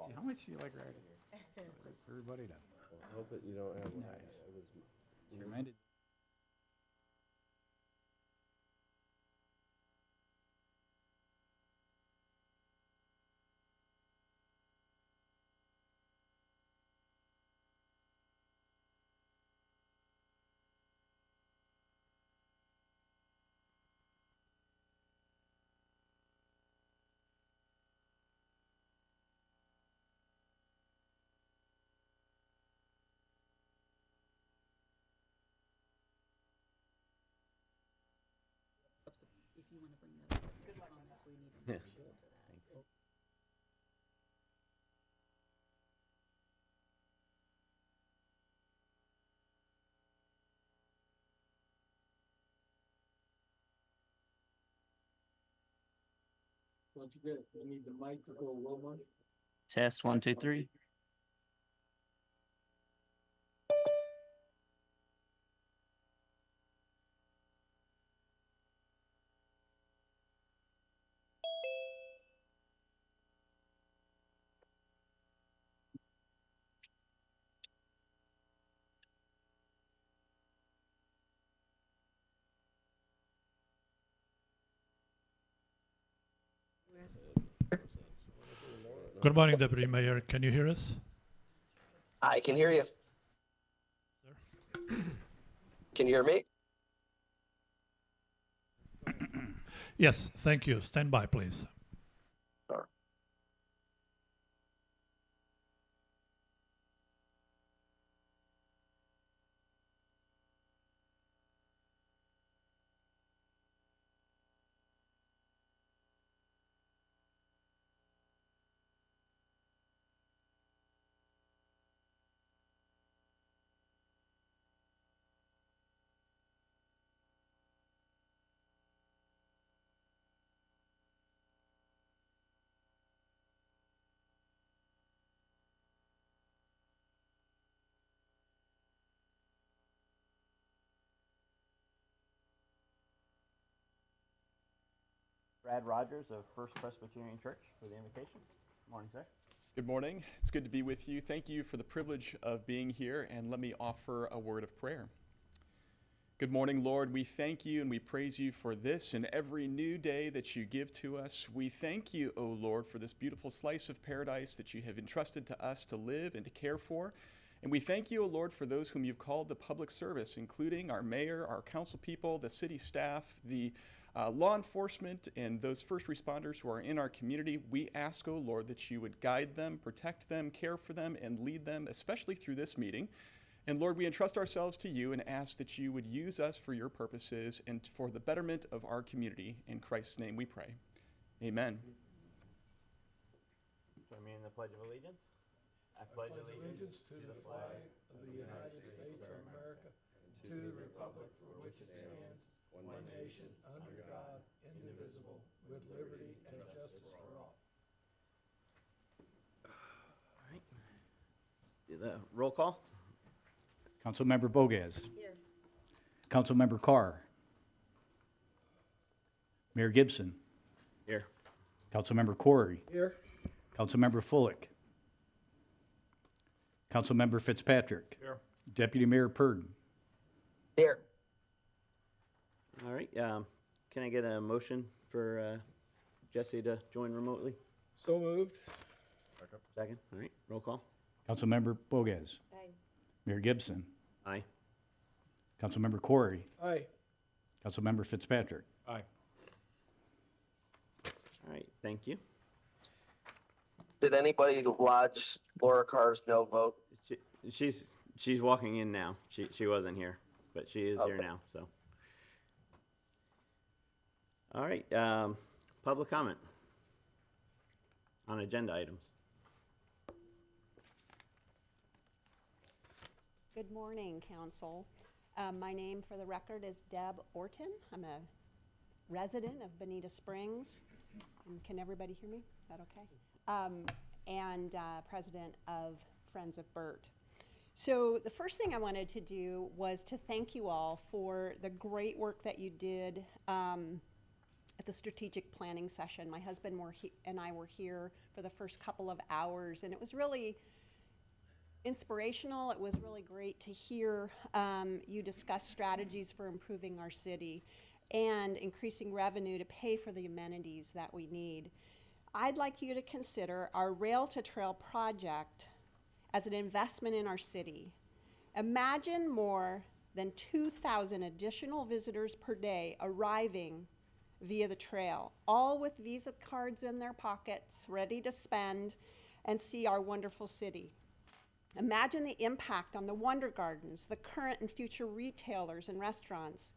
See how much you like riding? Everybody does. I hope that you don't have one. Nice. It was, She reminded. If you want to bring that up, good comments, we need a motion for that. Don't forget, you need the mic to go a little more. Test 1, 2, 3. Good morning, Deputy Mayor. Can you hear us? I can hear you. Can you hear me? Yes, thank you. Stand by, please. Sure. Brad Rogers of First Presbyterian Church for the invitation. Morning, sir. Good morning. It's good to be with you. Thank you for the privilege of being here, and let me offer a word of prayer. Good morning, Lord. We thank you and we praise you for this and every new day that you give to us. We thank you, O Lord, for this beautiful slice of paradise that you have entrusted to us to live and to care for. And we thank you, O Lord, for those whom you've called to public service, including our mayor, our council people, the city staff, the law enforcement, and those first responders who are in our community. We ask, O Lord, that you would guide them, protect them, care for them, and lead them, especially through this meeting. And Lord, we entrust ourselves to you and ask that you would use us for your purposes and for the betterment of our community. In Christ's name we pray. Amen. Join me in the Pledge of Allegiance. I pledge allegiance To the flag of the United States of America, to the republic for which it stands, one nation, under God, indivisible, with liberty and justice for all. Do the roll call. Councilmember Bogas. Here. Councilmember Carr. Mayor Gibson. Here. Councilmember Corey. Here. Councilmember Fullick. Councilmember Fitzpatrick. Here. Deputy Mayor Purdon. Here. All right. Can I get a motion for Jesse to join remotely? So moved. Second. All right. Roll call. Councilmember Bogas. Aye. Mayor Gibson. Aye. Councilmember Corey. Aye. Councilmember Fitzpatrick. Aye. All right. Thank you. Did anybody lodge Laura Carr's no vote? She's walking in now. She wasn't here, but she is here Okay. now. So. All right. Public comment on agenda items. Good morning, Council. My name for the record is Deb Orton. I'm a resident of Bonita Springs. Can everybody hear me? Is that okay? And president of Friends of Burt. So the first thing I wanted to do was to thank you all for the great work that you did at the strategic planning session. My husband and I were here for the first couple of hours, and it was really inspirational. It was really great to hear you discuss strategies for improving our city and increasing revenue to pay for the amenities that we need. I'd like you to consider our Rail to Trail project as an investment in our city. Imagine more than 2,000 additional visitors per day arriving via the trail, all with Visa cards in their pockets, ready to spend and see our wonderful city. Imagine the impact on the Wonder Gardens, the current and future retailers and restaurants.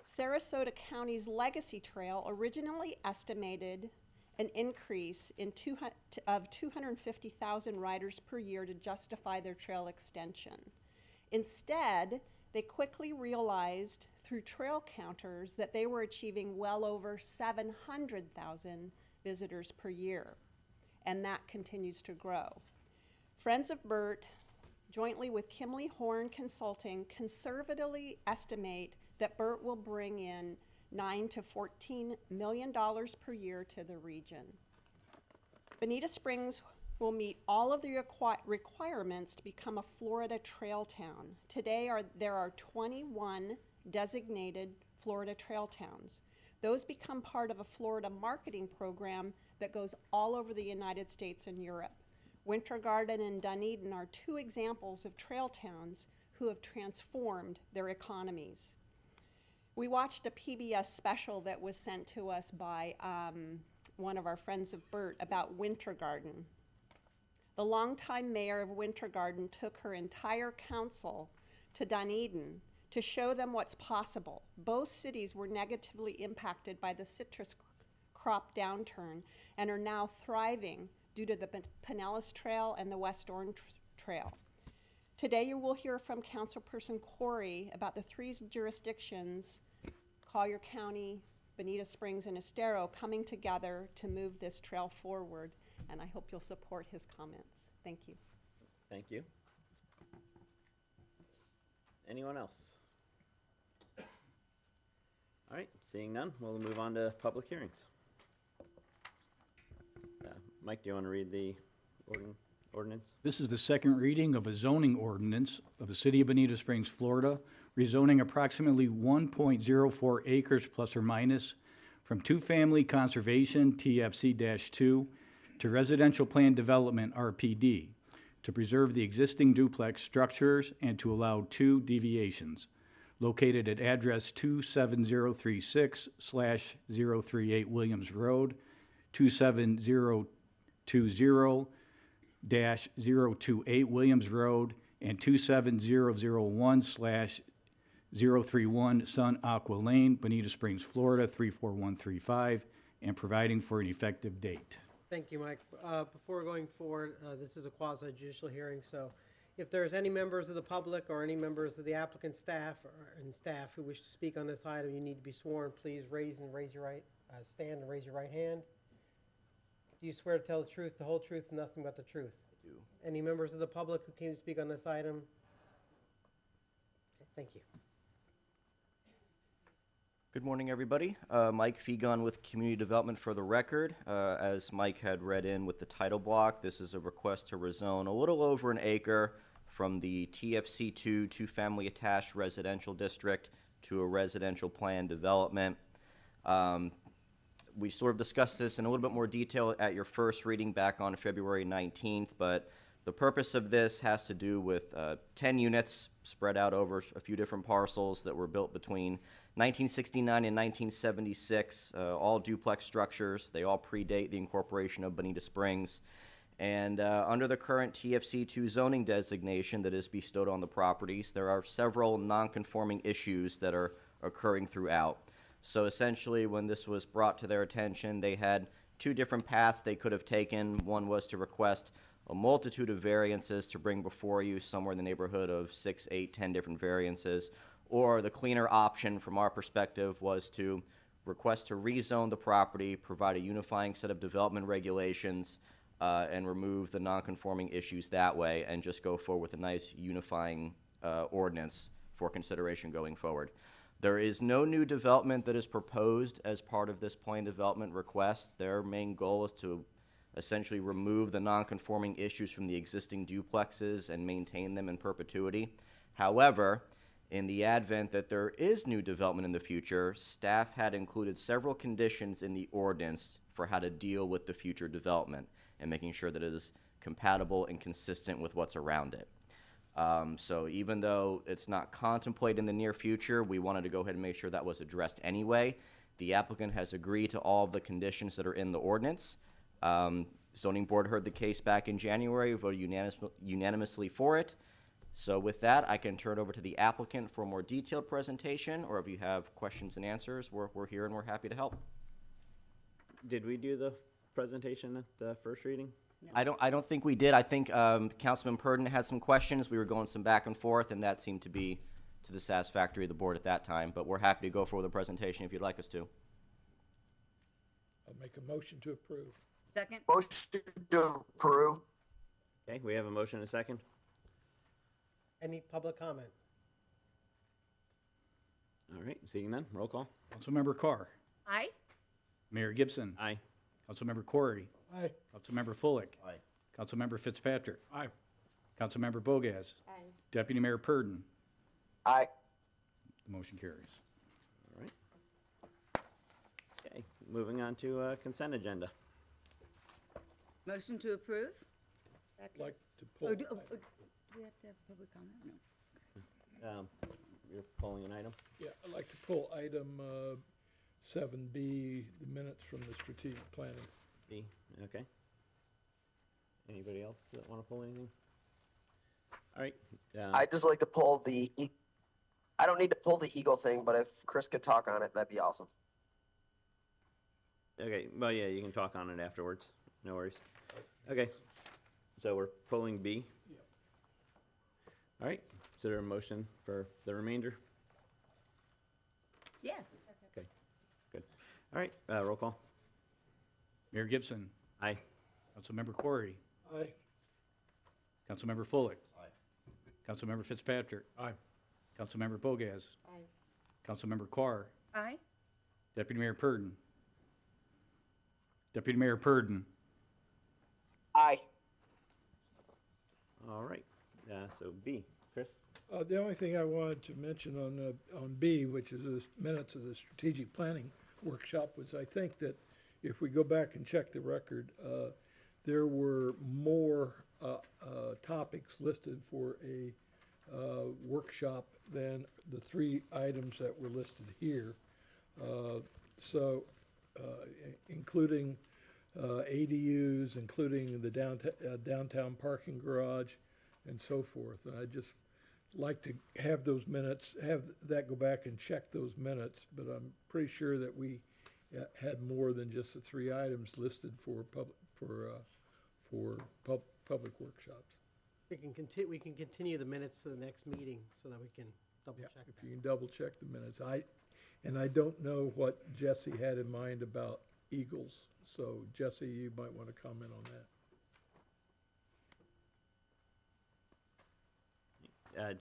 Sarasota County's Legacy Trail originally estimated an increase of 250,000 riders per year to justify their trail extension. Instead, they quickly realized through trail counters that they were achieving well over 700,000 visitors per year, and that continues to grow. Friends of Burt, jointly with Kimley Horn Consulting, conservatively estimate that Burt will bring in $9 to $14 million per year to the region. Bonita Springs will meet all of the requirements to become a Florida trail town. Today there are 21 designated Florida trail towns. Those become part of a Florida marketing program that goes all over the United States and Europe. Winter Garden and Dunedin are two examples of trail towns who have transformed their economies. We watched a PBS special that was sent to us by one of our friends of Burt about Winter Garden. The longtime mayor of Winter Garden took her entire council to Dunedin to show them what's possible. Both cities were negatively impacted by the citrus crop downturn and are now thriving due to the Pinellas Trail and the West Orange Trail. Today you will hear from Councilperson Corey about the three jurisdictions, Collier County, Bonita Springs, and Estero, coming together to move this trail forward, and I hope you'll support his comments. Thank you. Thank you. Anyone else? All right, seeing none, we'll move on to public hearings. Mike, do you want to read the ordinance? This is the second reading of a zoning ordinance of the City of Bonita Springs, Florida, rezoning approximately 1.04 acres plus or minus from two-family conservation, TFC-2, to residential planned development, RPD, to preserve the existing duplex structures and to allow two deviations. Located at address 27036/038 Williams Road, 27020-028 Williams Road, and 27001/031 Sun Aqua Lane, Bonita Springs, Florida, 34135, and providing for an effective date. Thank you, Mike. Before going forward, this is a quasi-judicial hearing, so if there's any members of the public or any members of the applicant staff who wish to speak on this item, you need to be sworn. Please stand and raise your right hand. Do you swear to tell the truth, the whole truth, and nothing but the truth? I do. Any members of the public who came to speak on this item? Okay, thank you. Good morning, everybody. Mike Fegon with Community Development for the record. As Mike had read in with the title block, this is a request to rezone a little over an acre from the TFC2 two-family attached residential district to a residential planned development. We sort of discussed this in a little bit more detail at your first reading back on February 19th, but the purpose of this has to do with 10 units spread out over a few different parcels that were built between 1969 and 1976, all duplex structures. They all predate the incorporation of Bonita Springs. And under the current TFC2 zoning designation that is bestowed on the properties, there are several non-conforming issues that are occurring throughout. So essentially, when this was brought to their attention, they had two different paths they could have taken. One was to request a multitude of variances to bring before you, somewhere in the neighborhood of 6, 8, 10 different variances. Or the cleaner option from our perspective was to request to rezone the property, provide a unifying set of development regulations, and remove the non-conforming issues that way, and just go forward with a nice unifying ordinance for consideration going forward. There is no new development that is proposed as part of this plan development request. Their main goal is to essentially remove the non-conforming issues from the existing duplexes and maintain them in perpetuity. However, in the advent that there is new development in the future, staff had included several conditions in the ordinance for how to deal with the future development and making sure that it is compatible and consistent with what's around it. So even though it's not contemplated in the near future, we wanted to go ahead and make sure that was addressed anyway. The applicant has agreed to all of the conditions that are in the ordinance. Zoning board heard the case back in January, voted unanimously for it. So with that, I can turn it over to the applicant for a more detailed presentation, or if you have questions and answers, we're here and we're happy to help. Did we do the presentation at the first reading? I don't think we did. I think Councilman Purdon had some questions. We were going some back and forth, and that seemed to be to the satisfactory of the board at that time. But we're happy to go for the presentation if you'd like us to. I'll make a motion to approve. Second? Motion to approve. Okay, we have a motion and a second. Any public comment? All right, seeing none, roll call. Councilmember Carr. Aye. Mayor Gibson. Aye. Councilmember Corey. Aye. Councilmember Fullick. Aye. Councilmember Fitzpatrick. Aye. Councilmember Bogaz. Aye. Deputy Mayor Purdon. Aye. The motion carries. All right. Okay, moving on to consent agenda. Motion to approve? Like to pull. Oh, do we have to have public comment? No. You're pulling an item? Yeah, I'd like to pull item 7B, the minutes from the strategic planning. B, okay. Anybody else that want to pull anything? All right. I'd just like to pull the, I don't need to pull the Eagle thing, but if Chris could talk on it, that'd be awesome. Okay, well, yeah, you can talk on it afterwards. No worries. Okay, so we're pulling B. Yeah. All right, is there a motion for the remainder? Yes. Okay, good. All right, roll call. Mayor Gibson. Aye. Councilmember Corey. Aye. Councilmember Fullick. Councilmember Fitzpatrick. Aye. Councilmember Bogaz. Aye. Councilmember Carr. Aye. Deputy Mayor Purdon. Deputy Mayor Purdon. Aye. All right, so B, Chris? The only thing I wanted to mention on B, which is the minutes of the strategic planning workshop, was I think that if we go back and check the record, there were more topics listed for a workshop than the 3 items that were listed here. Including ADUs, including the downtown parking garage, and so forth. And I'd just like to have those minutes, have that go back and check those minutes, but I'm pretty sure that we had more than just the 3 items listed for public workshops. We can continue the minutes to the next meeting so that we can double Yeah, check. if you can double check the minutes. I don't know what Jesse had in mind about Eagles, so Jesse, you might want to comment on that.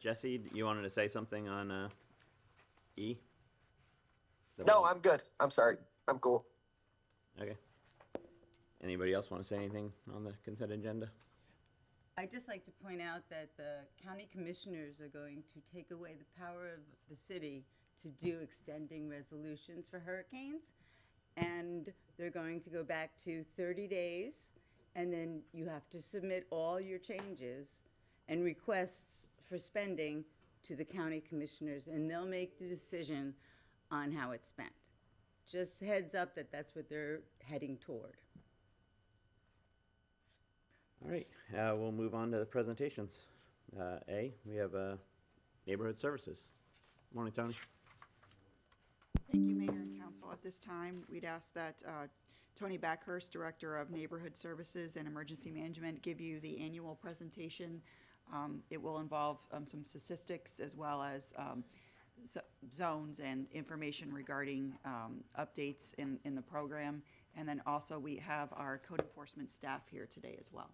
Jesse, you wanted to say something on E? No, I'm good. I'm sorry. I'm cool. Okay. Anybody else want to say anything on the consent agenda? I'd just like to point out that the county commissioners are going to take away the power of the city to do extending resolutions for hurricanes. And they're going to go back to 30 days, and then you have to submit all your changes and requests for spending to the county commissioners, and they'll make the decision on how it's spent. Just heads up that that's what they're heading toward. All right, we'll move on to the presentations. A, we have neighborhood services. Morning, Tony. Thank you, Mayor and Council. At this time, we'd ask that Tony Backhurst, Director of Neighborhood Services and Emergency Management, give you the annual presentation. It will involve some statistics as well as zones and information regarding updates in the program. And then also we have our code enforcement staff here today as well.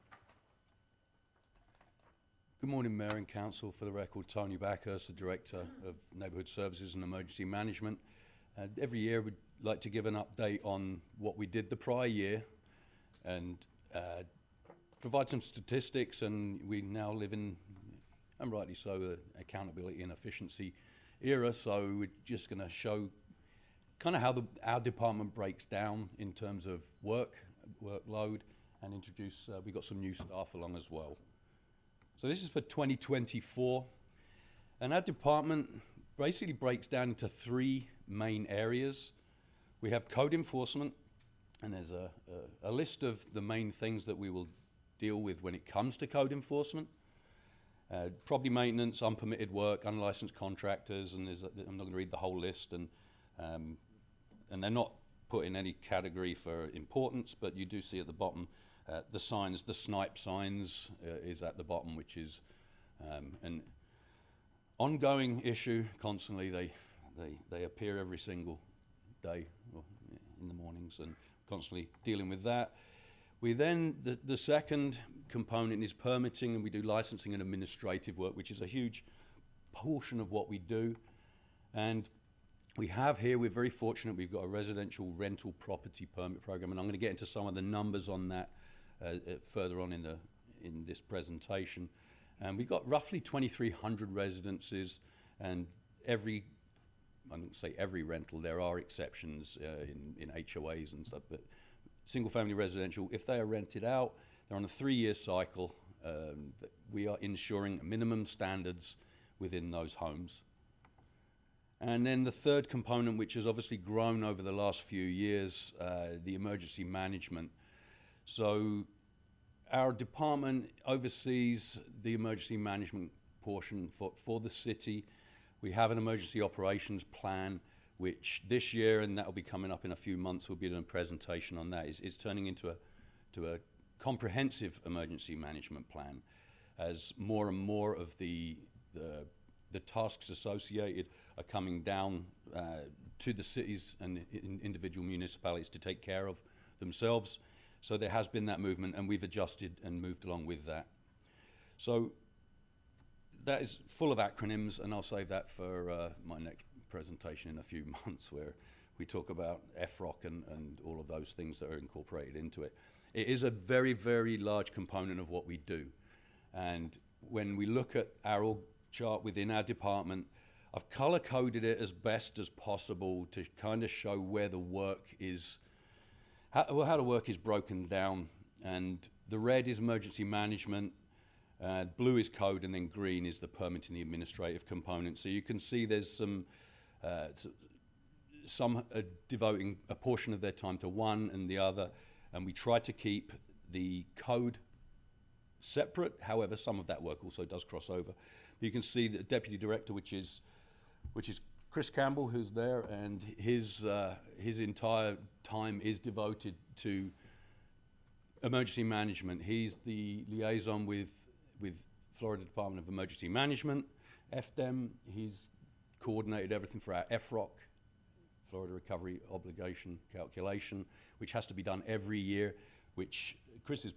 Good morning, Mayor and Council. For the record, Tony Backhurst, the Director of Neighbourhood Services and Emergency Management. Every year we'd like to give an update on what we did the prior year and provide some statistics, and we now live in, and rightly so, an accountability and efficiency era, so we're just going to show kind of how our department breaks down in terms of workload, and introduce, we've got some new staff along as well. So this is for 2024, and our department basically breaks down into three main areas. We have code enforcement, and there's a list of the main things that we will deal with when it comes to code enforcement. Property maintenance, unpermitted work, unlicensed contractors, and I'm not going to read the whole list, and they're not put in any category for importance, but you do see at the bottom the signs, the snipe signs is at the bottom, which is an ongoing issue constantly. They appear every single day in the mornings, and constantly dealing with that. We then, the second component is permitting, and we do licensing and administrative work, which is a huge portion of what we do. And we have here, we're very fortunate, we've got a residential rental property permit program, and I'm going to get into some of the numbers on that further on in this presentation. And we've got roughly 2,300 residences, and I wouldn't say every rental, there are exceptions in HOAs and stuff, but single family residential, if they are rented out, they're on a 3-year cycle. We are ensuring minimum standards within those homes. And then the third component, which has obviously grown over the last few years, the emergency management. So our department oversees the emergency management portion for the city. We have an emergency operations plan, which this year, and that will be coming up in a few months, we'll be doing a presentation on that. It's turning into a comprehensive emergency management plan, as more and more of the tasks associated are coming down to the cities and individual municipalities to take care of themselves. So there has been that movement, and we've adjusted and moved along with that. So that is full of acronyms, and I'll save that for my next presentation in a few months, where we talk about FROC and all of those things that are incorporated into it. It is a very, very large component of what we do. And when we look at our org chart within our department, I've color-coded it as best as possible to kind of show where the work is, how the work is broken down. And the red is emergency management, blue is code, and then green is the permitting, the administrative component. So you can see there's some devoting a portion of their time to one and the other, and we try to keep the code separate. However, some of that work also does cross over. You can see the deputy director, which is Chris Campbell, who's there, and his entire time is devoted to emergency management. He's the liaison with Florida Department of Emergency Management, FDEM. He's coordinated everything for our FROC, Florida Recovery Obligation Calculation, which has to be done every year, which Chris is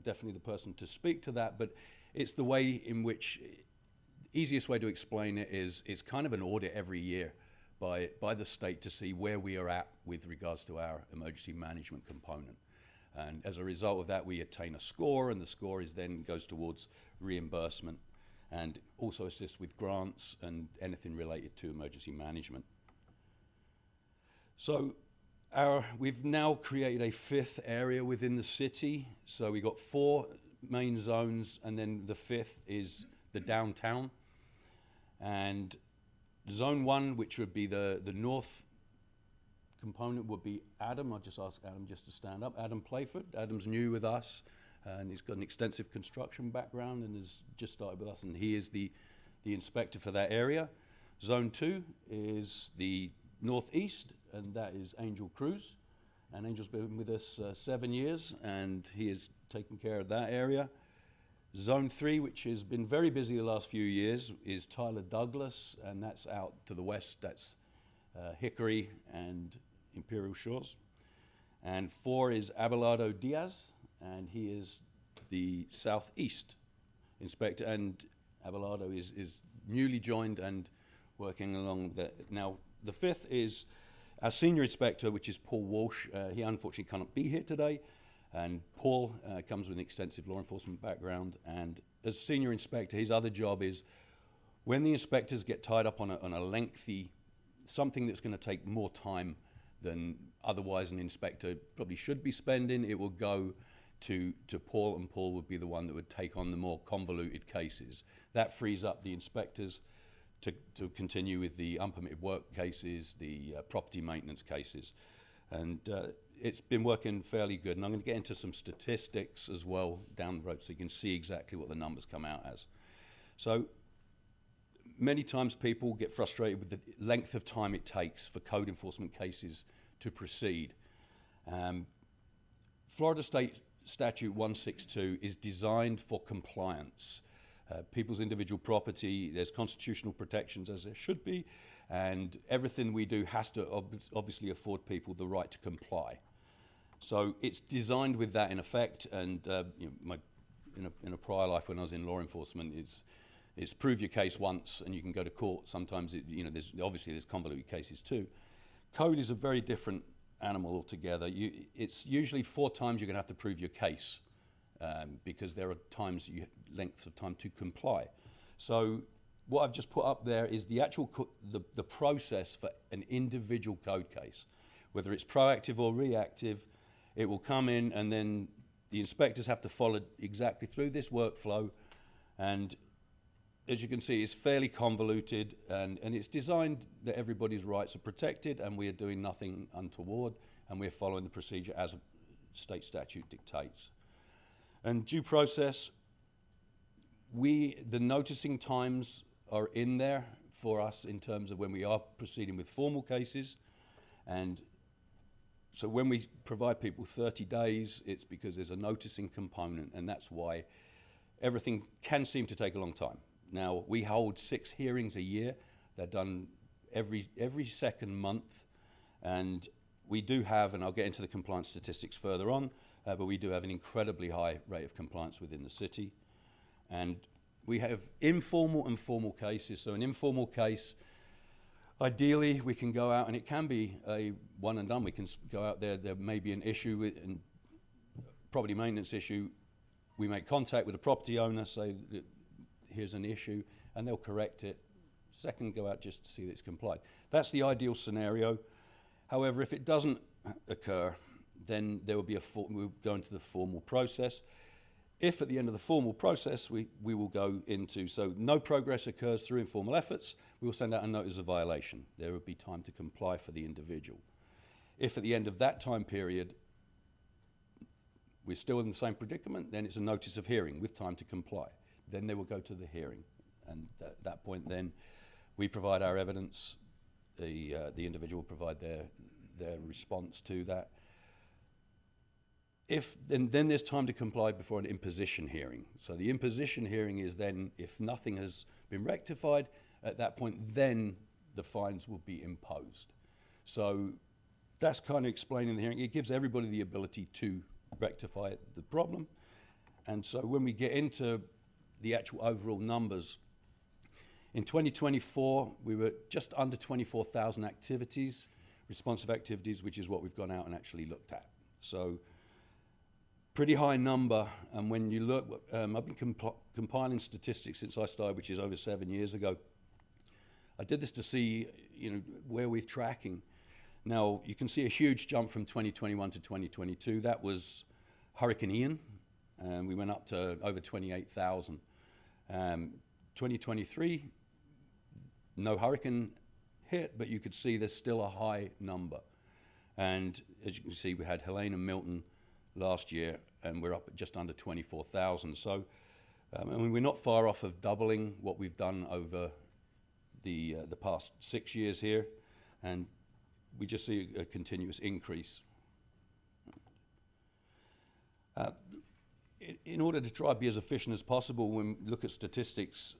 definitely the person to speak to that, but it's the way in which, easiest way to explain it is it's kind of an audit every year by the state to see where we are at with regards to our emergency management component. And as a result of that, we attain a score, and the score is then goes towards reimbursement, and also assists with grants and anything related to emergency management. So we've now created a 5th area within the city. So we've got 4 main zones, and then the 5th is the downtown. And zone 1, which would be the north component, would be Adam. I'll just ask Adam just to stand up. Adam Playford. Adam's new with us, and he's got an extensive construction background and has just started with us, and he is the inspector for that area. Zone 2 is the northeast, and that is Angel Cruz. And Angel's been with us 7 years, and he is taking care of that area. Zone 3, which has been very busy the last few years, is Tyler Douglas, and that's out to the west. That's Hickory and Imperial Shores. And 4 is Abelardo Diaz, and he is the southeast inspector, and Abelardo is newly joined and working along that. Now, the fifth is our senior inspector, which is Paul Walsh. He unfortunately cannot be here today, and Paul comes with an extensive law enforcement background, and as senior inspector, his other job is when the inspectors get tied up on a lengthy, something that's going to take more time than otherwise an inspector probably should be spending, it will go to Paul, and Paul would be the one that would take on the more convoluted cases. That frees up the inspectors to continue with the unpermitted work cases, the property maintenance cases. And it's been working fairly good. And I'm going to get into some statistics as well down the road so you can see exactly what the numbers come out as. So many times people get frustrated with the length of time it takes for code enforcement cases to proceed. Florida State Statute 162 is designed for compliance. People's individual property, there's constitutional protections as there should be, and everything we do has to obviously afford people the right to comply. So it's designed with that in effect, and in a prior life when I was in law enforcement, it's prove your case once and you can go to court. Sometimes there's convoluted cases too. Code is a very different animal altogether. It's usually 4 times you're going to have to prove your case. Because there are times lengths of time to comply. So what I've just put up there is the actual the process for an individual code case, whether it's proactive or reactive. It will come in, and then the inspectors have to follow exactly through this workflow. And as you can see, it's fairly convoluted, and it's designed that everybody's rights are protected, and we are doing nothing untoward, and we're following the procedure as a state statute dictates. And due process, the noticing times are in there for us in terms of when we are proceeding with formal cases. And so when we provide people 30 days, it's because there's a noticing component, and that's why everything can seem to take a long time. Now, we hold 6 hearings a year. They're done every second month, and we do have, and I'll get into the compliance statistics further on, but we do have an incredibly high rate of compliance within the city. And we have informal and formal cases. So an informal case, ideally, we can go out, and it can be a one and done. We can go out there may be an issue with a property maintenance issue. We make contact with the property owner, say, here's an issue, and they'll correct it. Second, go out just to see that it's complied. That's the ideal scenario. However, if it doesn't occur, then there will be we'll go into the formal process. If at the end of the formal process we will go into, so no progress occurs through informal efforts, we will send out a notice of violation. There will be time to comply for the individual. If at the end of that time period we're still in the same predicament, then it's a notice of hearing with time to comply. Then they will go to the hearing, and at that point then we provide our evidence, the individual will provide their response to that. Then there's time to comply before an imposition hearing. So the imposition hearing is then, if nothing has been rectified, at that point, then the fines will be imposed. So that's kind of explaining the hearing. It gives everybody the ability to rectify the problem. And so when we get into the actual overall numbers, in 2024, we were just under 24,000 activities, responsive activities, which is what we've gone out and actually looked at. So pretty high number, and when you look, I've been compiling statistics since I started, which is over 7 years ago. I did this to see, where we're tracking. Now, you can see a huge jump from 2021 to 2022. That was Hurricane Ian, and we went up to over 28,000. 2023, no hurricane hit, but you could see there's still a high number. And as you can see, we had Helene and Milton last year, and we're up at just under 24,000. So, we're not far off of doubling what we've done over the past 6 years here, and we just see a continuous increase. In order to try to be as efficient as possible, when we look at statistics,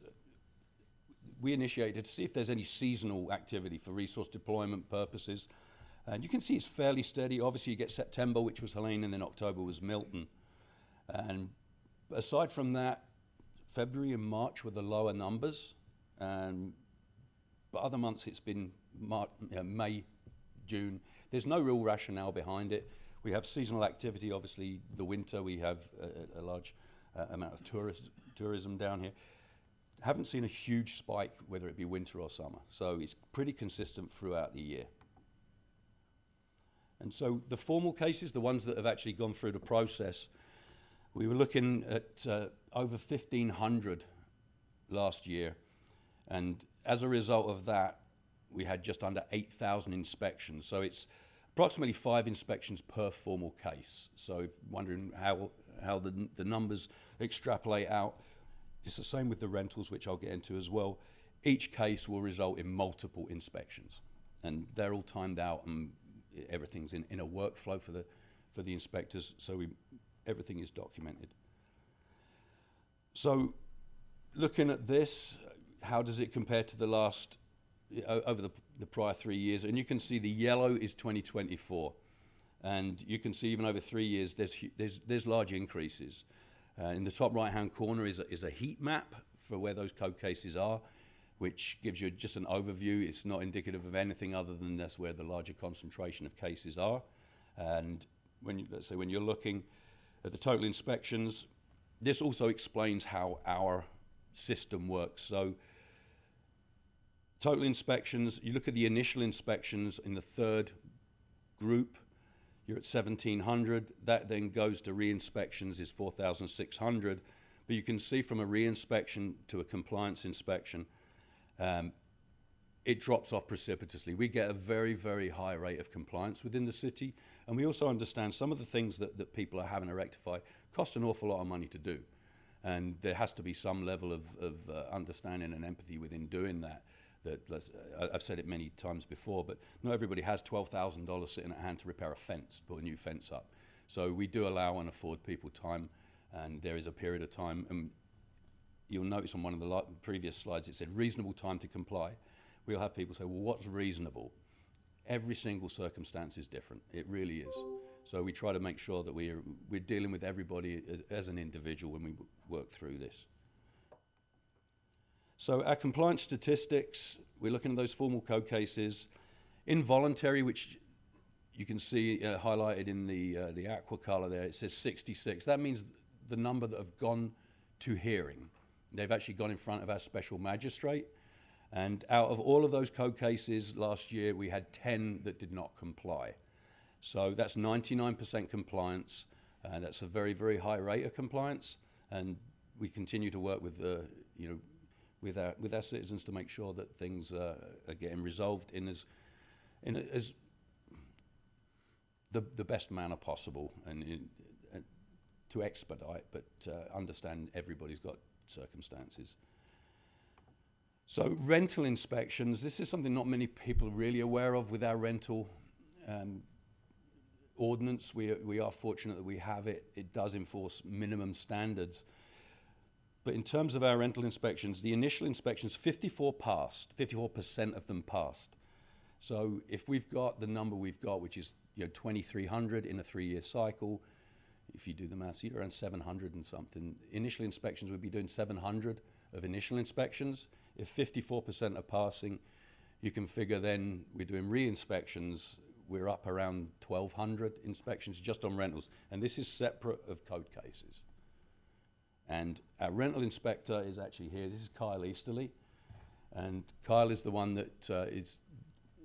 we initiated to see if there's any seasonal activity for resource deployment purposes. And you can see it's fairly steady. Obviously, you get September, which was Helene, and then October was Milton. And aside from that, February and March were the lower numbers, but other months it's been May, June. There's no real rationale behind it. We have seasonal activity, obviously the winter, we have a large amount of tourism down here. Haven't seen a huge spike, whether it be winter or summer. So it's pretty consistent throughout the year. And so the formal cases, the ones that have actually gone through the process, we were looking at over 1,500 last year. And as a result of that, we had just under 8,000 inspections. So it's approximately 5 inspections per formal case. So if wondering how the numbers extrapolate out, it's the same with the rentals, which I'll get into as well. Each case will result in multiple inspections, and they're all timed out, and everything's in a workflow for the inspectors, so everything is documented. So looking at this, how does it compare to the last, over the prior 3 years? And you can see the yellow is 2024, and you can see even over 3 years there's large increases. In the top right-hand corner is a heat map for where those code cases are, which gives you just an overview. It's not indicative of anything other than that's where the larger concentration of cases are. And let's say when you're looking at the total inspections, this also explains how our system works. So total inspections, you look at the initial inspections in the third group, you're at 1,700. That then goes to re-inspections is 4,600. But you can see from a re-inspection to a compliance inspection, it drops off precipitously. We get a very, very high rate of compliance within the city. And we also understand some of the things that people are having to rectify cost an awful lot of money to do. And there has to be some level of understanding and empathy within doing that. I've said it many times before, but not everybody has $12,000 sitting at hand to repair a fence, put a new fence up. So we do allow and afford people time, and there is a period of time, and you'll notice on one of the previous slides it said reasonable time to comply. We'll have people say, well, what's reasonable? Every single circumstance is different. It really is. So we try to make sure that we're dealing with everybody as an individual when we work through this. So our compliance statistics, we're looking at those formal code cases. Involuntary, which you can see highlighted in the aqua color there, it says 66. That means the number that have gone to hearing. They've actually gone in front of our special magistrate. And out of all of those code cases last year, we had 10 that did not comply. So that's 99% compliance. And that's a very, very high rate of compliance. And we continue to work with with our citizens to make sure that things are getting resolved in as the best manner possible, and to expedite, but understand everybody's got circumstances. So rental inspections, this is something not many people are really aware of with our rental ordinance. We are fortunate that we have it. It does enforce minimum standards. But in terms of our rental inspections, the initial inspections, 54% of them passed. So if we've got the number we've got, which is 2,300 in a 3-year cycle, if you do the maths, you're around 700 and something. Initial inspections would be doing 700 of initial inspections. If 54% are passing, you can figure then we're doing re-inspections, we're up around 1,200 inspections just on rentals. And this is separate of code cases. And our rental inspector is actually here. This is Kyle Easterly. And Kyle is the one that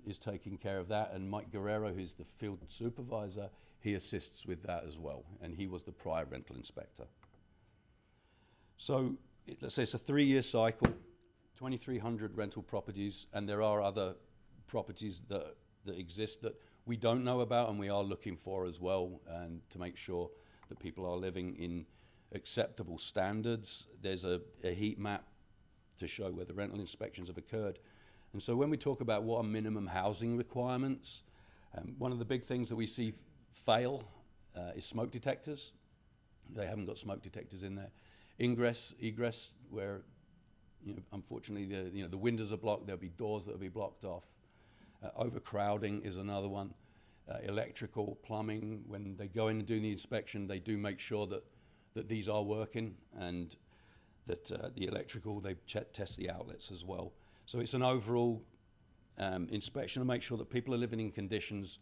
is taking care of that. And Mike Guerrero, who's the field supervisor, he assists with that as well. And he was the prior rental inspector. So let's say it's a 3-year cycle, 2,300 rental properties. And there are other properties that exist that we don't know about and we are looking for as well, and to make sure that people are living in acceptable standards. There's a heat map to show where the rental inspections have occurred. And so when we talk about what are minimum housing requirements, one of the big things that we see fail is smoke detectors. They haven't got smoke detectors in there. Ingress, egress, where unfortunately the windows are blocked, there'll be doors that will be blocked off. Overcrowding is another one. Electrical, plumbing, when they go in and do the inspection, they do make sure that these are working, and that the electrical, they test the outlets as well. So it's an overall inspection to make sure that people are living in conditions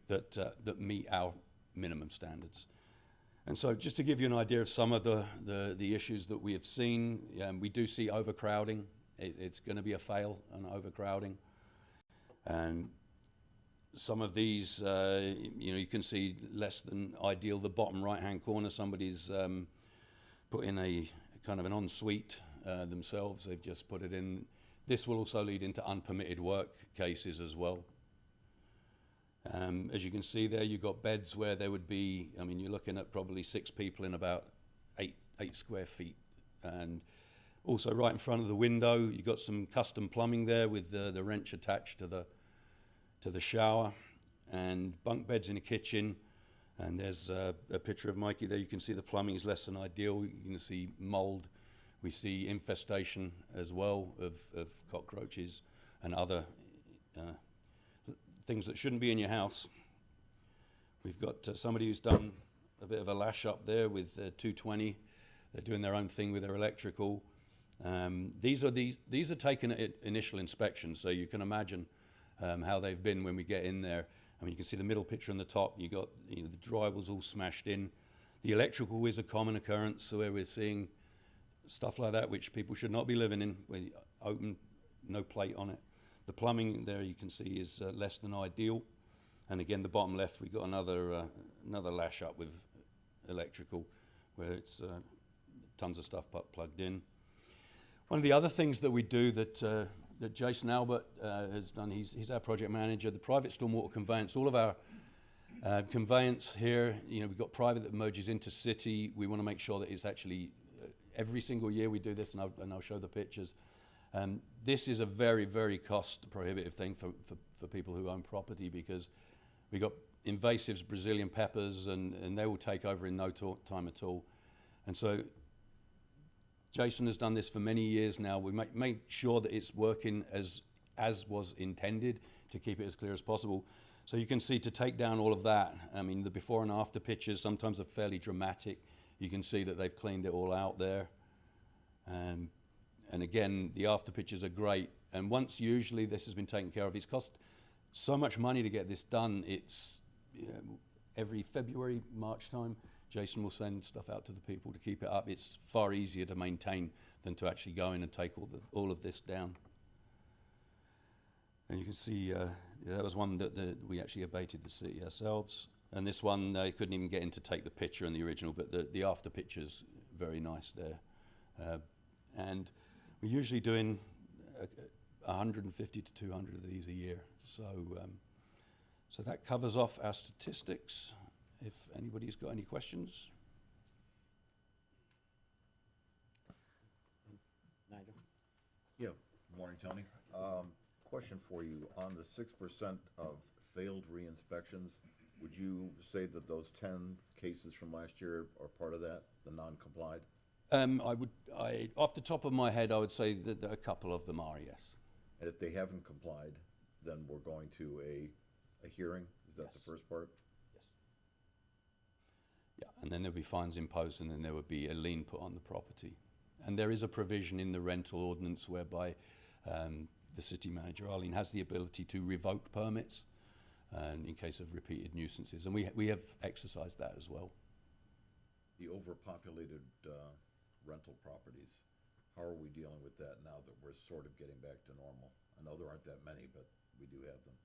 that meet our minimum standards. And so just to give you an idea of some of the issues that we have seen, we do see overcrowding. It's going to be a fail on overcrowding. And some of these, you can see less than ideal. The bottom right-hand corner, somebody's put in a kind of an ensuite themselves. They've just put it in. This will also lead into unpermitted work cases as well. As you can see there, you've got beds where there would be, you're looking at probably 6 people in about 8 square feet. And also right in front of the window, you've got some custom plumbing there with the wrench attached to the shower, and bunk beds in a kitchen. And there's a picture of Mikey there. You can see the plumbing is less than ideal. You can see mold. We see infestation as well of cockroaches and other things that shouldn't be in your house. We've got somebody who's done a bit of a lash up there with 220. They're doing their own thing with their electrical. These are taken at initial inspection, so you can imagine how they've been when we get in there. You can see the middle picture on the top. You got the drywall's all smashed in. The electrical is a common occurrence, so where we're seeing stuff like that, which people should not be living in, where you open, no plate on it. The plumbing there you can see is less than ideal. And again, the bottom left, we've got another lash up with electrical, where it's tons of stuff plugged in. One of the other things that we do that Jason Albert has done, he's our project manager, the private stormwater conveyance. All of our conveyance here, we've got private that merges into city. We want to make sure that it's actually, every single year we do this, and I'll show the pictures. This is a very, very cost prohibitive thing for people who own property, because we got invasives, Brazilian peppers, and they will take over in no time at all. And so Jason has done this for many years now. We make sure that it's working as was intended, to keep it as clear as possible. So you can see, to take down all of that, the before and after pictures sometimes are fairly dramatic. You can see that they've cleaned it all out there. And again, the after pictures are great. And once usually this has been taken care of, it's cost so much money to get this done. It's every February, March time, Jason will send stuff out to the people to keep it up. It's far easier to maintain than to actually go in and take all of this down. And you can see that was one that we actually abated the city ourselves. And this one, they couldn't even get in to take the picture in the original, but the after picture's very nice there. And we're usually doing 150 to 200 of these a year. So that covers off our statistics. If anybody's got any questions. Nigel? Yeah, morning, Tony. Question for you. On the 6% of failed re-inspections, would you say that those 10 cases from last year are part of that, the non-complied? Off the top of my head, I would say that a couple of them are, yes. And if they haven't complied, then we're going to a hearing? Is that Yes. the first part? Yes. Yeah, and then there'll be fines imposed, and then there would be a lien put on the property. And there is a provision in the rental ordinance whereby the city manager, Arlene, has the ability to revoke permits in case of repeated nuisances. And we have exercised that as well. The overpopulated rental properties, how are we dealing with that now that we're sort of getting back to normal? I know there aren't that many, but we do have them.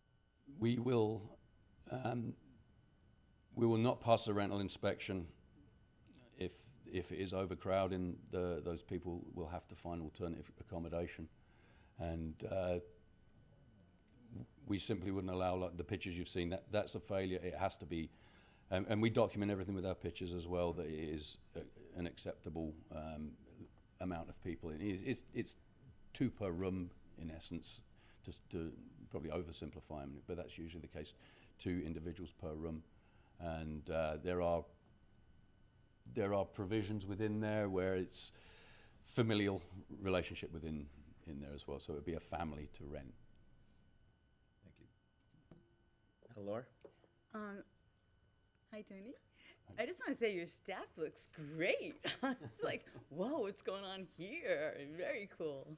We will not pass a rental inspection if it is overcrowding. Those people will have to find alternative accommodation, and we simply wouldn't allow, like the pictures you've seen. That's a failure. It has to be, and we document everything with our pictures as well. That it is an acceptable amount of people. It's 2 per room in essence, to probably oversimplify them, but that's usually the case. 2 individuals per room, and there are provisions within there where it's familial relationship within there as well. So it'd be a family to rent. Thank you. Laura? Hi, Tony. I just want to say your staff looks great. It's like, whoa, what's going on here? Very cool.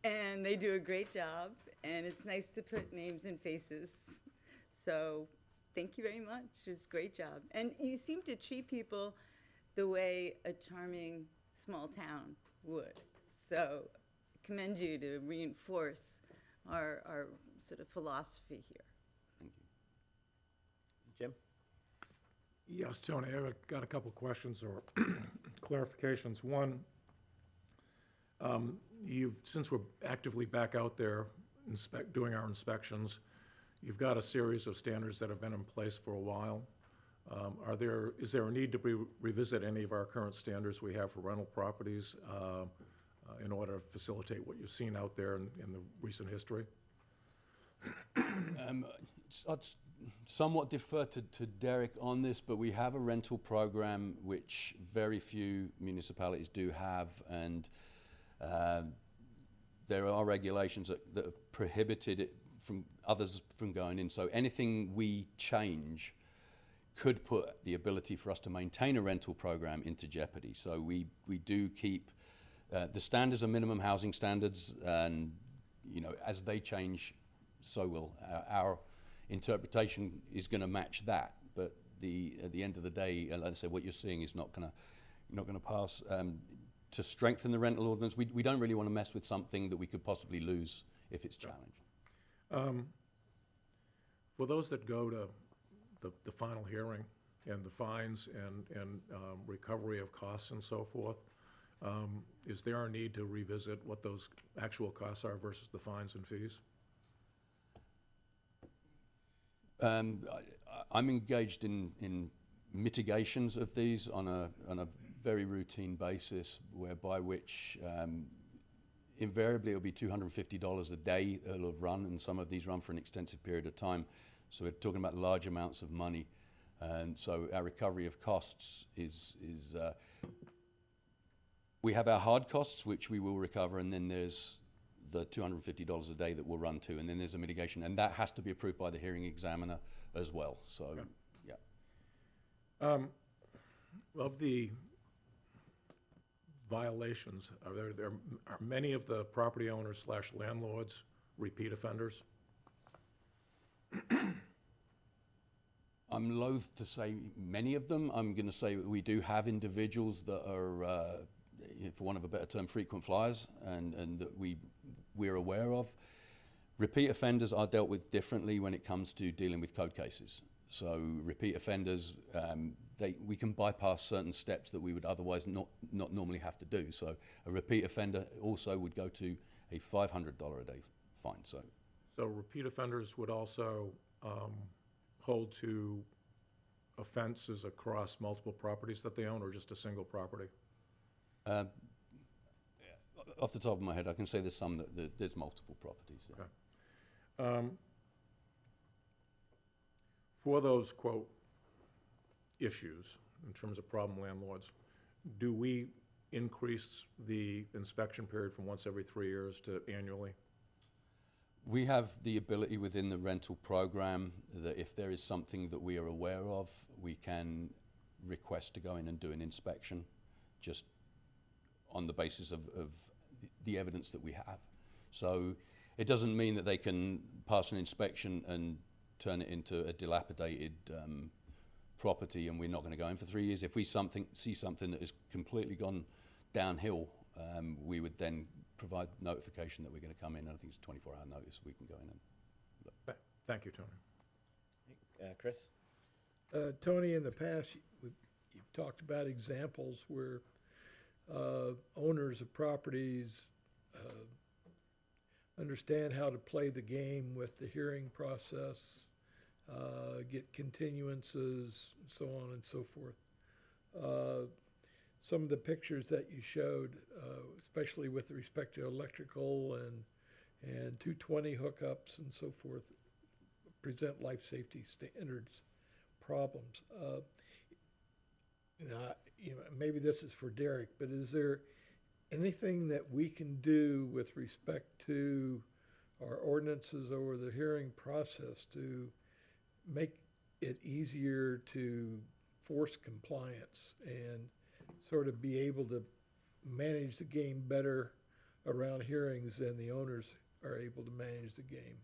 And they do a great job, and it's nice to put names and faces. So thank you very much. It's a great job. And you seem to treat people the way a charming small town would. So commend you to reinforce our sort of philosophy here. Thank you. Jim? Yes, Tony, I've got a couple questions or clarifications. One, since we're actively back out there doing our inspections, you've got a series of standards that have been in place for a while. Is there a need to revisit any of our current standards we have for rental properties in order to facilitate what you've seen out there in the recent history? I'd somewhat defer to Derek on this, but we have a rental program which very few municipalities do have, and there are regulations that have prohibited it from others from going in. So anything we change could put the ability for us to maintain a rental program into jeopardy. So we do keep the standards are minimum housing standards, and as they change, so will our interpretation is going to match that. But at the end of the day, like I said, what you're seeing is not going to pass. To strengthen the rental ordinance, we don't really want to mess with something that we could possibly lose if it's challenged. For those that go to the final hearing and the fines and recovery of costs and so forth, is there a need to revisit what those actual costs are versus the fines and fees? I'm engaged in mitigations of these on a very routine basis, whereby which invariably it'll be $250 a day it'll have run, and some of these run for an extensive period of time. So we're talking about large amounts of money, and so our recovery of costs is we have our hard costs, which we will recover, and then there's the $250 a day that we'll run to, and then there's a mitigation, and that has to be approved by the hearing examiner as well. So, okay. Yeah. Of the violations, are many of the property owners / landlords repeat offenders? I'm loath to say many of them. I'm going to say we do have individuals that are, for want of a better term, frequent flyers, and that we're aware of. Repeat offenders are dealt with differently when it comes to dealing with code cases. So repeat offenders, we can bypass certain steps that we would otherwise not normally have to do. So a repeat offender also would go to a $500 a day fine. So repeat offenders would also hold to offenses across multiple properties that they own, or just a single property? Off the top of my head, I can say there's some that there's multiple properties. Yeah. Okay. For those, quote, issues, in terms of problem landlords, do we increase the inspection period from once every 3 years to annually? We have the ability within the rental program that if there is something that we are aware of, we can request to go in and do an inspection just on the basis of the evidence that we have. So it doesn't mean that they can pass an inspection and turn it into a dilapidated property and we're not going to go in for 3 years. If we see something that has completely gone downhill, we would then provide notification that we're going to come in. I think it's a 24-hour notice. We can go in and look. Thank you, Tony. Chris? Tony, in the past, you've talked about examples where owners of properties understand how to play the game with the hearing process, get continuances, so on and so forth. Some of the pictures that you showed, especially with respect to electrical and 220 hookups and so forth, present life safety standards problems. Maybe this is for Derek, but is there anything that we can do with respect to our ordinances over the hearing process to make it easier to force compliance and sort of be able to manage the game better around hearings than the owners are able to manage the game.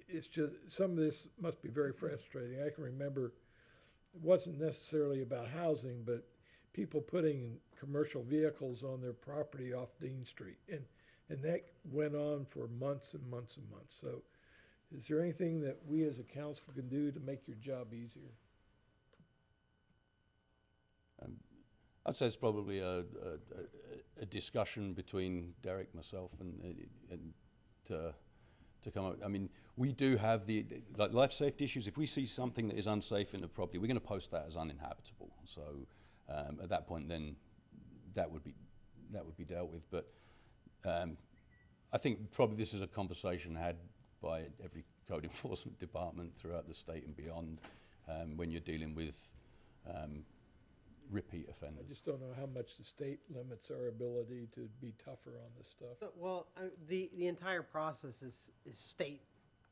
It's just, some of this must be very frustrating. I can remember it wasn't necessarily about housing, but people putting commercial vehicles on their property off Dean Street. And that went on for months and months and months. So is there anything that we as a council can do to make your job easier? I'd say it's probably a discussion between Derek, myself, and to come up. I mean, we do have the like life safety issues. If we see something that is unsafe in the property, we're going to post that as uninhabitable. So at that point, then that would be dealt with. But I think probably this is a conversation had by every code enforcement department throughout the state and beyond when you're dealing with repeat offenders. I just don't know how much the state limits our ability to be tougher on this stuff. So, well, the entire process is state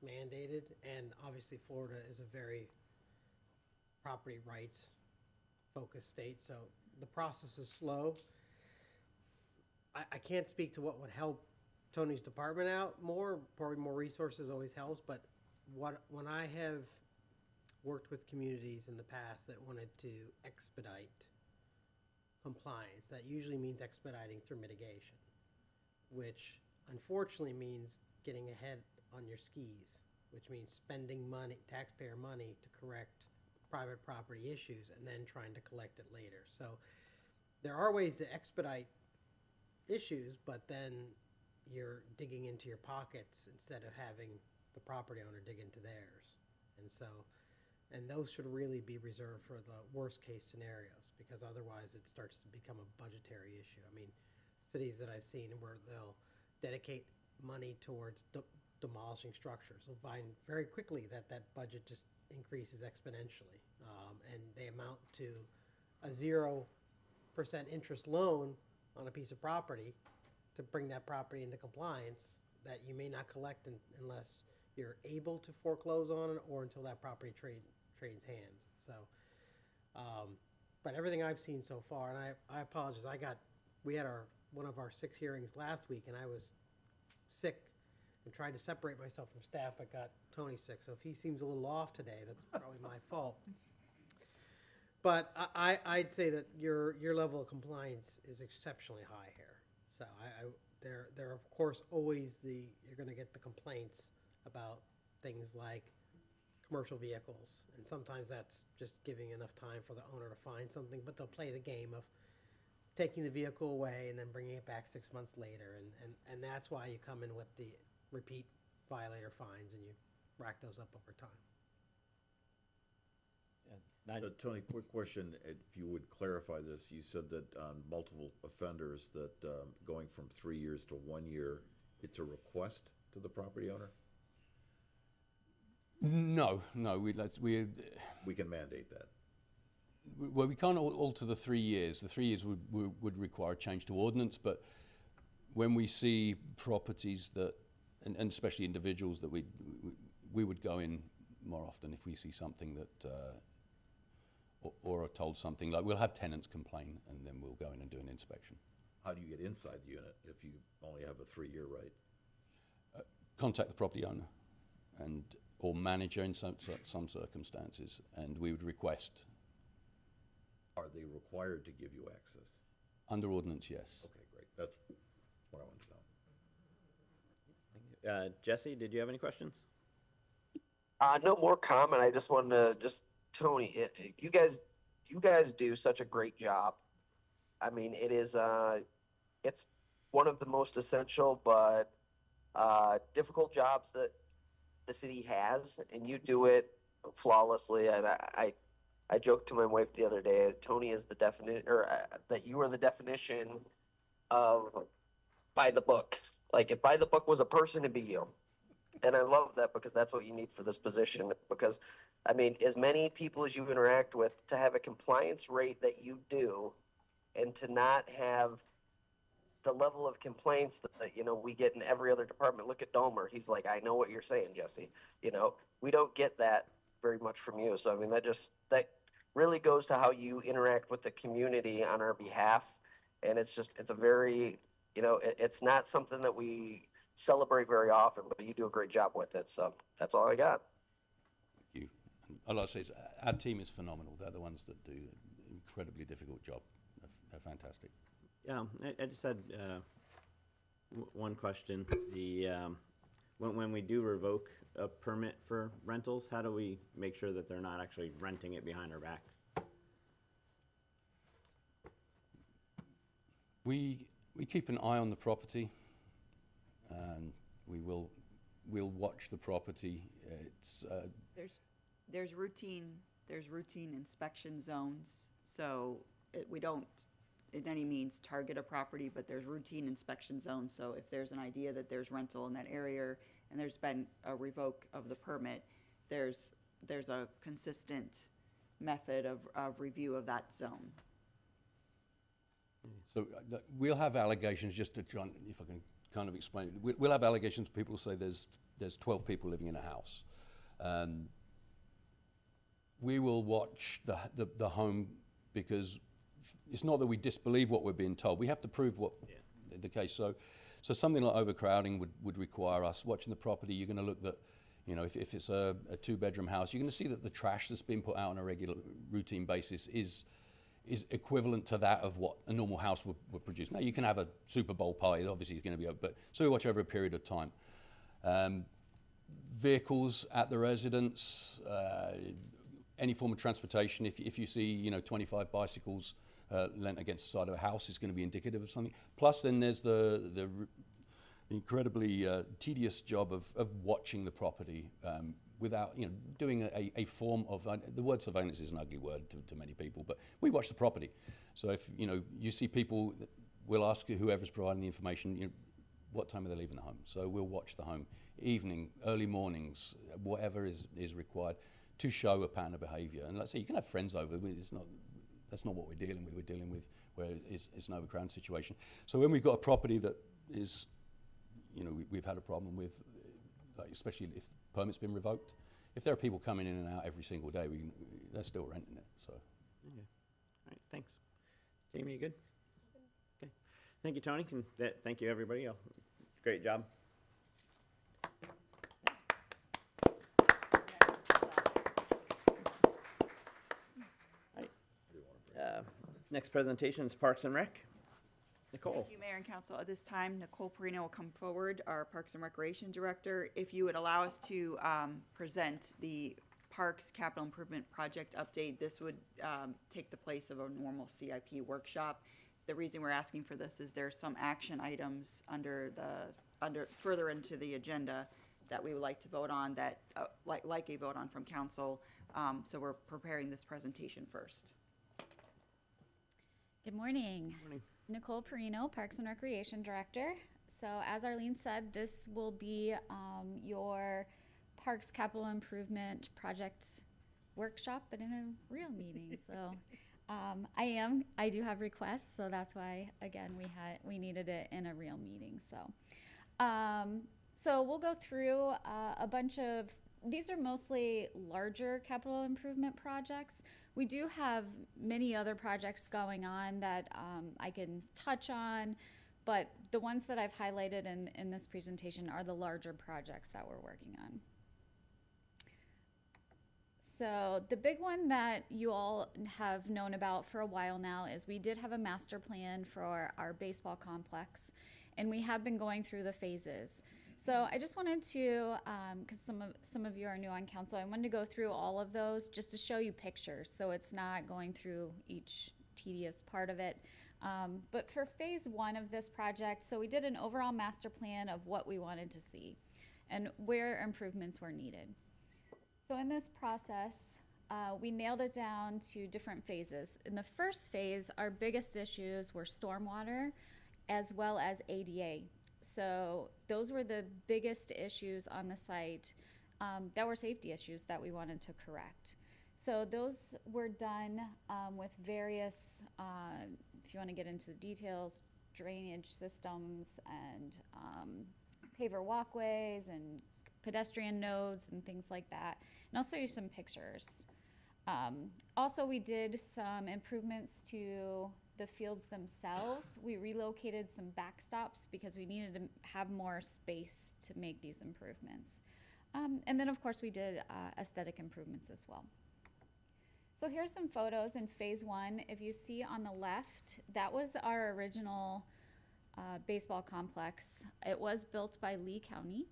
mandated, and obviously Florida is a very property rights focused state, so the process is slow. I can't speak to what would help Tony's department out more. Probably more resources always helps, but when I have worked with communities in the past that wanted to expedite compliance, that usually means expediting through mitigation, which unfortunately means getting ahead on your skis, which means spending money, taxpayer money, to correct private property issues and then trying to collect it later. So there are ways to expedite issues, but then you're digging into your pockets instead of having the property owner dig into theirs. And those should really be reserved for the worst case scenarios, because otherwise it starts to become a budgetary issue. I mean, cities that I've seen where they'll dedicate money towards demolishing structures will find very quickly that that budget just increases exponentially. And they amount to a 0% interest loan on a piece of property to bring that property into compliance that you may not collect unless you're able to foreclose on it or until that property trades hands. So, but everything I've seen so far, and I apologize, we had one of our 6 hearings last week, and I was sick and tried to separate myself from staff, but got Tony sick. So if he seems a little off today, that's probably my fault. But I'd say that your level of compliance is exceptionally high here. So there are of course always you're going to get the complaints about things like commercial vehicles, and sometimes that's just giving enough time for the owner to find something, but they'll play the game of taking the vehicle away and then bringing it back 6 months later, and that's why you come in with the repeat violator fines and you rack those up over time. Tony, quick question, if you would clarify this. You said that on multiple offenders that going from 3 years to 1 year, it's a request to the property owner? No, we can mandate that. Well, we can't alter the 3 years. The 3 years would require a change to ordinance, but when we see properties that, and especially individuals, that we would go in more often if we see something that, or are told something, like we'll have tenants complain and then we'll go in and do an inspection. How do you get inside the unit if you only have a 3-year right? Contact the property owner or manager in some circumstances, and we would request. Are they required to give you access? Under ordinance, yes. Okay, great. That's what I wanted to know. Jesse, did you have any questions? No more comment. I just wanted to Tony, you guys do such a great job. I mean, it's one of the most essential but difficult jobs that the city has, and you do it flawlessly. And I joked to my wife the other day, Tony is the definition, or that you are the definition of by the book. Like, if by the book was a person, it'd be you. And I love that, because that's what you need for this position. Because, I mean, as many people as you interact with, to have a compliance rate that you do, and to not have the level of complaints that, you know, we get in every other department. Look at Domer. He's like, I know what you're saying, Jesse. You know, we don't get that very much from you. So, I mean, that really goes to how you interact with the community on our behalf. And it's a very, you know, it's not something that we celebrate very often, but you do a great job with it. So that's all I got. Thank you. And I'd like to say, our team is phenomenal. They're the ones that do an incredibly difficult job. They're fantastic. Yeah, I just had one question. When we do revoke a permit for rentals, how do we make sure that they're not actually renting it behind our back? We keep an eye on the property, and we'll watch the property. It's There's routine inspection zones, so we don't in any means target a property, but there's routine inspection zones. So if there's an idea that there's rental in that area and there's been a revoke of the permit, there's a consistent method of review of that zone. So we'll have allegations, just to try and, if I can kind of explain it, we'll have allegations. People say there's 12 people living in a house. We will watch the home, because it's not that we disbelieve what we're being told. We have to prove what the case. So something like overcrowding would require us watching the property. You're going to look that, you know, if it's a 2-bedroom house, you're going to see that the trash that's being put out on a regular routine basis is equivalent to that of what a normal house would produce. Now, you can have a Super Bowl party, obviously it's going to be, but so we watch over a period of time. Vehicles at the residence, any form of transportation, if you see, you know, 25 bicycles lent against the side of a house, is going to be indicative of something. Plus, then there's the incredibly tedious job of watching the property without, you know, doing a form of, the word surveillance is an ugly word to many people, but we watch the property. So if, you know, you see people, we'll ask whoever's providing the information, you know, what time are they leaving the home? So we'll watch the home, evening, early mornings, whatever is required to show a pattern of behavior. And let's say you can have friends over, that's not what we're dealing with. We're dealing with where it's an overcrowding situation. So when we've got a property that is, you know, we've had a problem with, like, especially if the permit's been revoked, if there are people coming in and out every single day, they're still renting it. So. Okay. All right, thanks. Jamie, you good? Okay. Thank you, Tony. Thank you, everybody. Great job. Next presentation is Parks and Rec. Nicole. Thank you, Mayor and Council. At this time, Nicole Perino will come forward, our Parks and Recreation Director. If you would allow us to present the Parks Capital Improvement Project update, this would take the place of a normal CIP workshop. The reason we're asking for this is there's some action items under further into the agenda that we would like to vote on, that like a vote on from council. So we're preparing this presentation first. Good morning. Good morning. Nicole Perino, Parks and Recreation Director. So as Arlene said, this will be your Parks Capital Improvement Project workshop, but in a real meeting. So I do have requests, so that's why, again, we needed it in a real meeting. So we'll go through a bunch of, these are mostly larger capital improvement projects. We do have many other projects going on that I can touch on, but the ones that I've highlighted in this presentation are the larger projects that we're working on. So the big one that you all have known about for a while now is we did have a master plan for our baseball complex, and we have been going through the phases. So I just wanted to, because some of you are new on council, I wanted to go through all of those just to show you pictures, so it's not going through each tedious part of it. But for phase 1 of this project, so we did an overall master plan of what we wanted to see and where improvements were needed. So in this process, we nailed it down to different phases. In the first phase, our biggest issues were stormwater as well as ADA. So those were the biggest issues on the site that were safety issues that we wanted to correct. So those were done with various, if you want to get into the details, drainage systems and paver walkways and pedestrian nodes and things like that. And I'll show you some pictures. Also, we did some improvements to the fields themselves. We relocated some backstops because we needed to have more space to make these improvements. And then, of course, we did aesthetic improvements as well. So here's some photos in phase 1. If you see on the left, that was our original baseball complex. It was built by Lee County.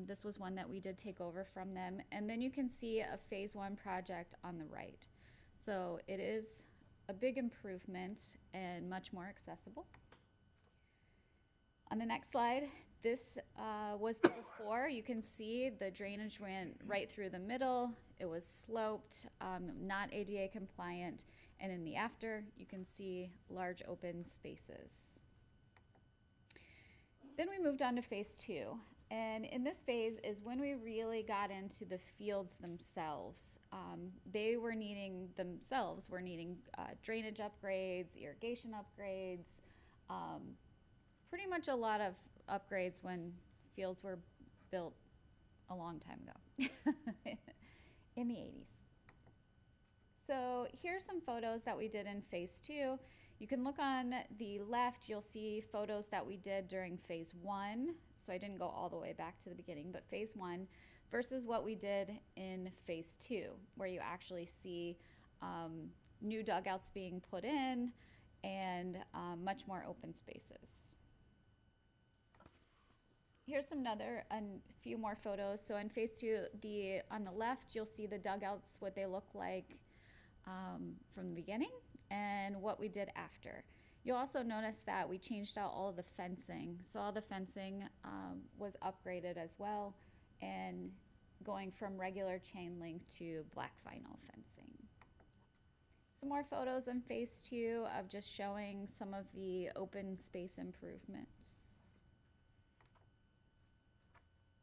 This was one that we did take over from them. And then you can see a phase 1 project on the right. So it is a big improvement and much more accessible. On the next slide, this was the before. You can see the drainage went right through the middle. It was sloped, not ADA compliant. And in the after, you can see large open spaces. Then we moved on to phase 2. And in this phase is when we really got into the fields themselves. They were needing drainage upgrades, irrigation upgrades, pretty much a lot of upgrades when fields were built a long time ago in the 80s. So here's some photos that we did in phase 2. You can look on the left, you'll see photos that we did during phase 1. So I didn't go all the way back to the beginning, but phase 1 versus what we did in phase 2, where you actually see new dugouts being put in and much more open spaces. Here's a few more photos. So in phase 2, on the left, you'll see the dugouts, what they look like from the beginning, and what we did after. You'll also notice that we changed out all of the fencing. So all the fencing was upgraded as well, and going from regular chain link to black vinyl fencing. Some more photos in phase 2 of just showing some of the open space improvements.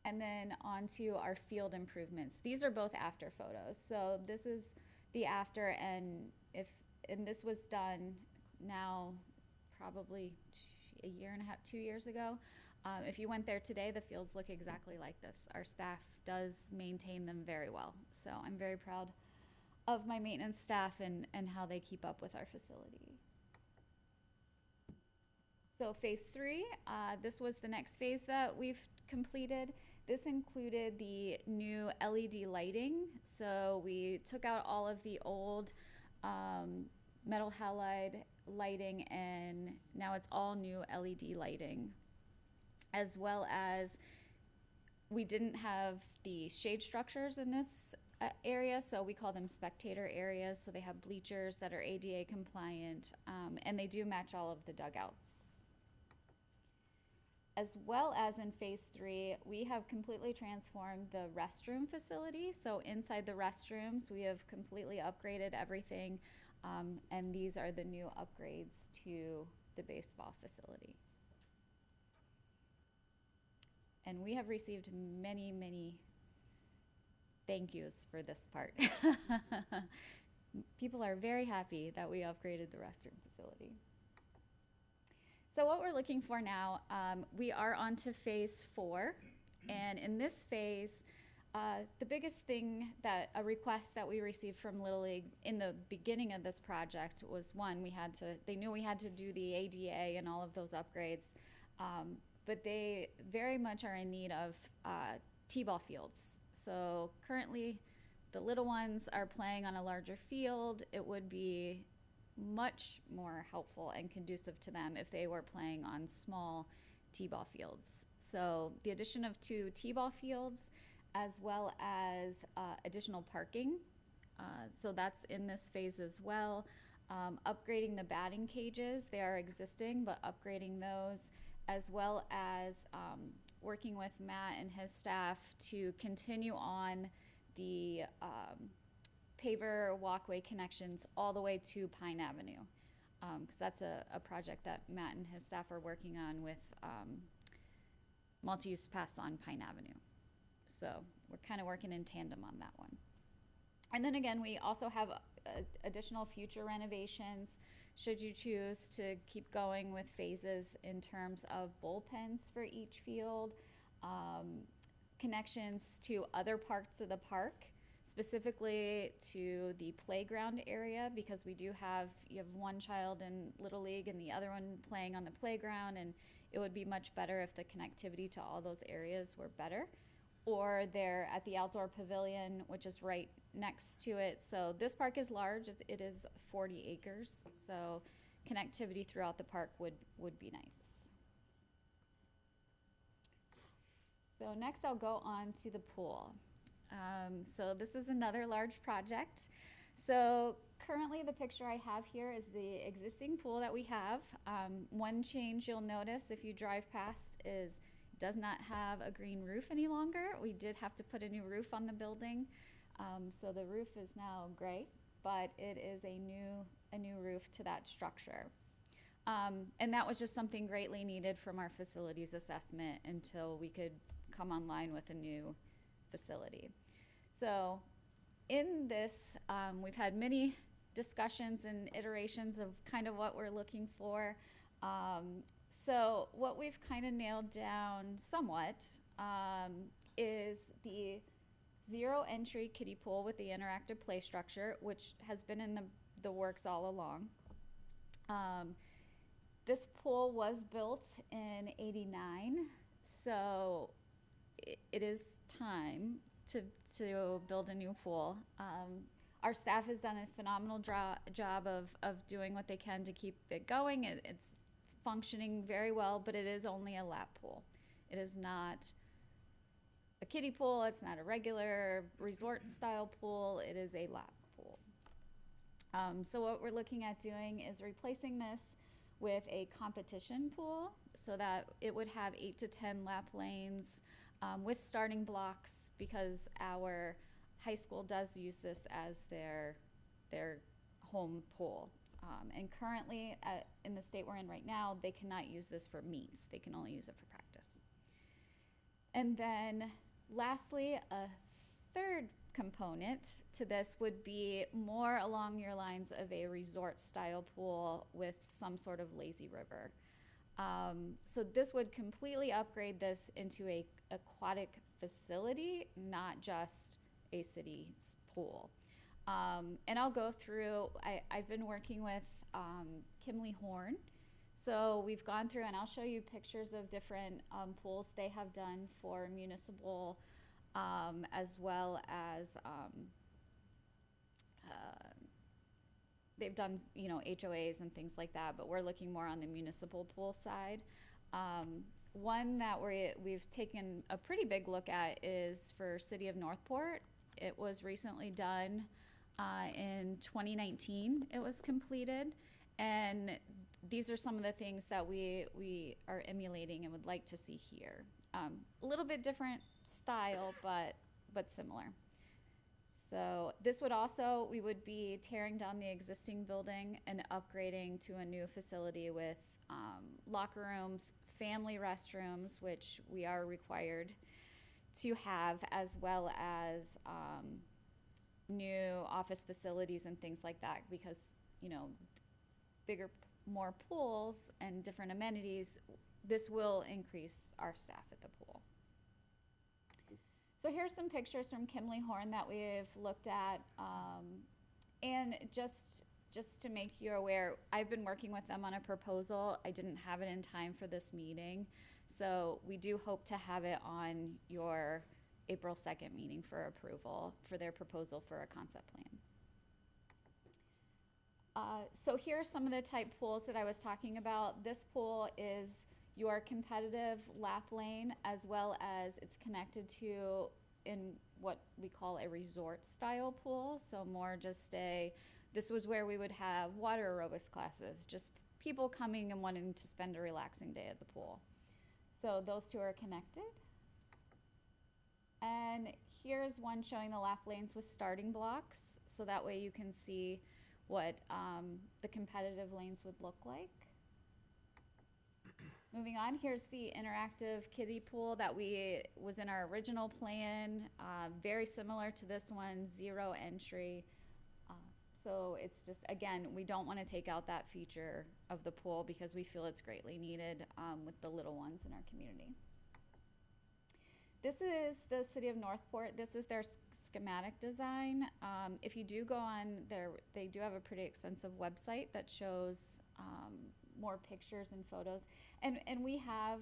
And then on to our field improvements. These are both after photos. So this is the after, and this was done now probably a year and a half, 2 years ago. If you went there today, the fields look exactly like this. Our staff does maintain them very well. So I'm very proud of my maintenance staff and how they keep up with our facility. So phase 3, this was the next phase that we've completed. This included the new LED lighting. So we took out all of the old metal halide lighting, and now it's all new LED lighting. As well as we didn't have the shade structures in this area, so we call them spectator areas. So they have bleachers that are ADA compliant, and they do match all of the dugouts. As well as in phase 3, we have completely transformed the restroom facility. So inside the restrooms, we have completely upgraded everything, and these are the new upgrades to the baseball facility. And we have received many, many thank yous for this part. People are very happy that we upgraded the restroom facility. So what we're looking for now, we are on to phase 4. And in this phase, the biggest thing a request that we received from Little League in the beginning of this project was, one, they knew we had to do the ADA and all of those upgrades, but they very much are in need of t-ball fields. So currently, the little ones are playing on a larger field. It would be much more helpful and conducive to them if they were playing on small t-ball fields. So the addition of 2 t-ball fields, as well as additional parking. So that's in this phase as well. Upgrading the batting cages, they are existing, but upgrading those, as well as working with Matt and his staff to continue on the paver walkway connections all the way to Pine Avenue, because that's a project that Matt and his staff are working on with multi-use paths on Pine Avenue. So we're kind of working in tandem on that one. And then again, we also have additional future renovations should you choose to keep going with phases in terms of bullpens for each field, connections to other parts of the park, specifically to the playground area, because you have one child in Little League and the other one playing on the playground, and it would be much better if the connectivity to all those areas were better. Or they're at the outdoor pavilion, which is right next to it. So this park is large, it is 40 acres, so connectivity throughout the park would be nice. So next I'll go on to the pool. So this is another large project. So currently the picture I have here is the existing pool that we have. One change you'll notice if you drive past is it does not have a green roof any longer. We did have to put a new roof on the building. So the roof is now gray, but it is a new roof to that structure. And that was just something greatly needed from our facilities assessment until we could come online with a new facility. So in this, we've had many discussions and iterations of kind of what we're looking for. So what we've kind of nailed down somewhat is the zero entry kiddie pool with the interactive play structure, which has been in the works all along. This pool was built in '89, so it is time to build a new pool. Our staff has done a phenomenal job of doing what they can to keep it going. It's functioning very well, but it is only a lap pool. It is not a kiddie pool. It's not a regular resort style pool. It is a lap pool. So what we're looking at doing is replacing this with a competition pool so that it would have 8 to 10 lap lanes with starting blocks, because our high school does use this as their home pool. And currently, in the state we're in right now, they cannot use this for meets. They can only use it for practice. And then lastly, a third component to this would be more along your lines of a resort style pool with some sort of lazy river. So this would completely upgrade this into a aquatic facility, not just a city's pool. And I'll go through, I've been working with Kimley Horn. So we've gone through, and I'll show you pictures of different pools they have done for municipal, as well as they've done, HOAs and things like that, but we're looking more on the municipal pool side. One that we've taken a pretty big look at is for City of Northport. It was recently done in 2019. It was completed, and these are some of the things that we are emulating and would like to see here. A little bit different style, but similar. So this would also, we would be tearing down the existing building and upgrading to a new facility with locker rooms, family restrooms, which we are required to have, as well as new office facilities and things like that, because, bigger, more pools and different amenities, this will increase our staff at the pool. So here's some pictures from Kimley Horn that we've looked at, and just to make you aware, I've been working with them on a proposal. I didn't have it in time for this meeting, so we do hope to have it on your April 2nd meeting for approval for their proposal for a concept plan. So here are some of the type pools that I was talking about. This pool is your competitive lap lane, as well as it's connected to in what we call a resort style pool. So more just this was where we would have water aerobics classes, just people coming and wanting to spend a relaxing day at the pool. So those two are connected. And here's one showing the lap lanes with starting blocks, so that way you can see what the competitive lanes would look like. Moving on, here's the interactive kiddie pool that was in our original plan, very similar to this one, zero entry, So it's just, again, we don't want to take out that feature of the pool because we feel it's greatly needed with the little ones in our community. This is the city of Northport. This is their schematic design. If you do go on there, they do have a pretty extensive website that shows more pictures and photos. And we have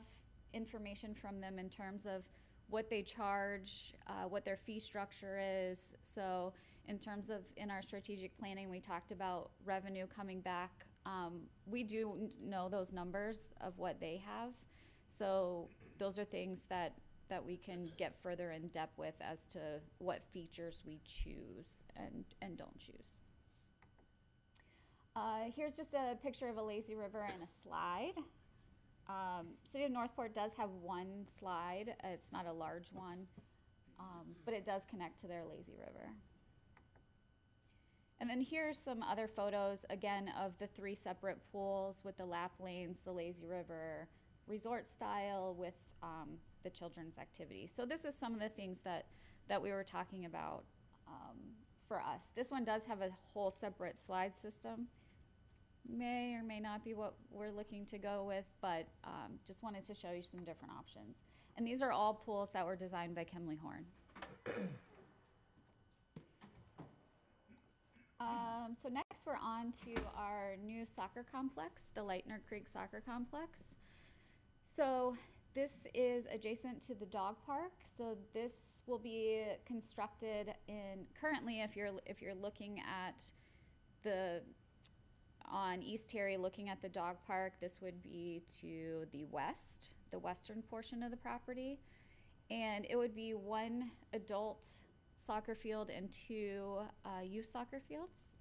information from them in terms of what they charge, what their fee structure is. So in terms of, in our strategic planning, we talked about revenue coming back. We do know those numbers of what they have. So those are things that we can get further in depth with as to what features we choose and don't choose. Here's just a picture of a lazy river and a slide. City of Northport does have one slide. It's not a large one, but it does connect to their lazy river. And then here's some other photos, again, of the 3 separate pools with the lap lanes, the lazy river, resort style with the children's activities. So this is some of the things that we were talking about for us. This one does have a whole separate slide system. May or may not be what we're looking to go with, but just wanted to show you some different options. And these are all pools that were designed by Kimley Horn. So next we're on to our new soccer complex, the Lightner Creek Soccer Complex. So this is adjacent to the dog park. So this will be constructed in, currently if you're looking at on East Terry looking at the dog park, this would be to the west, the western portion of the property. And it would be 1 adult soccer field and 2 youth soccer fields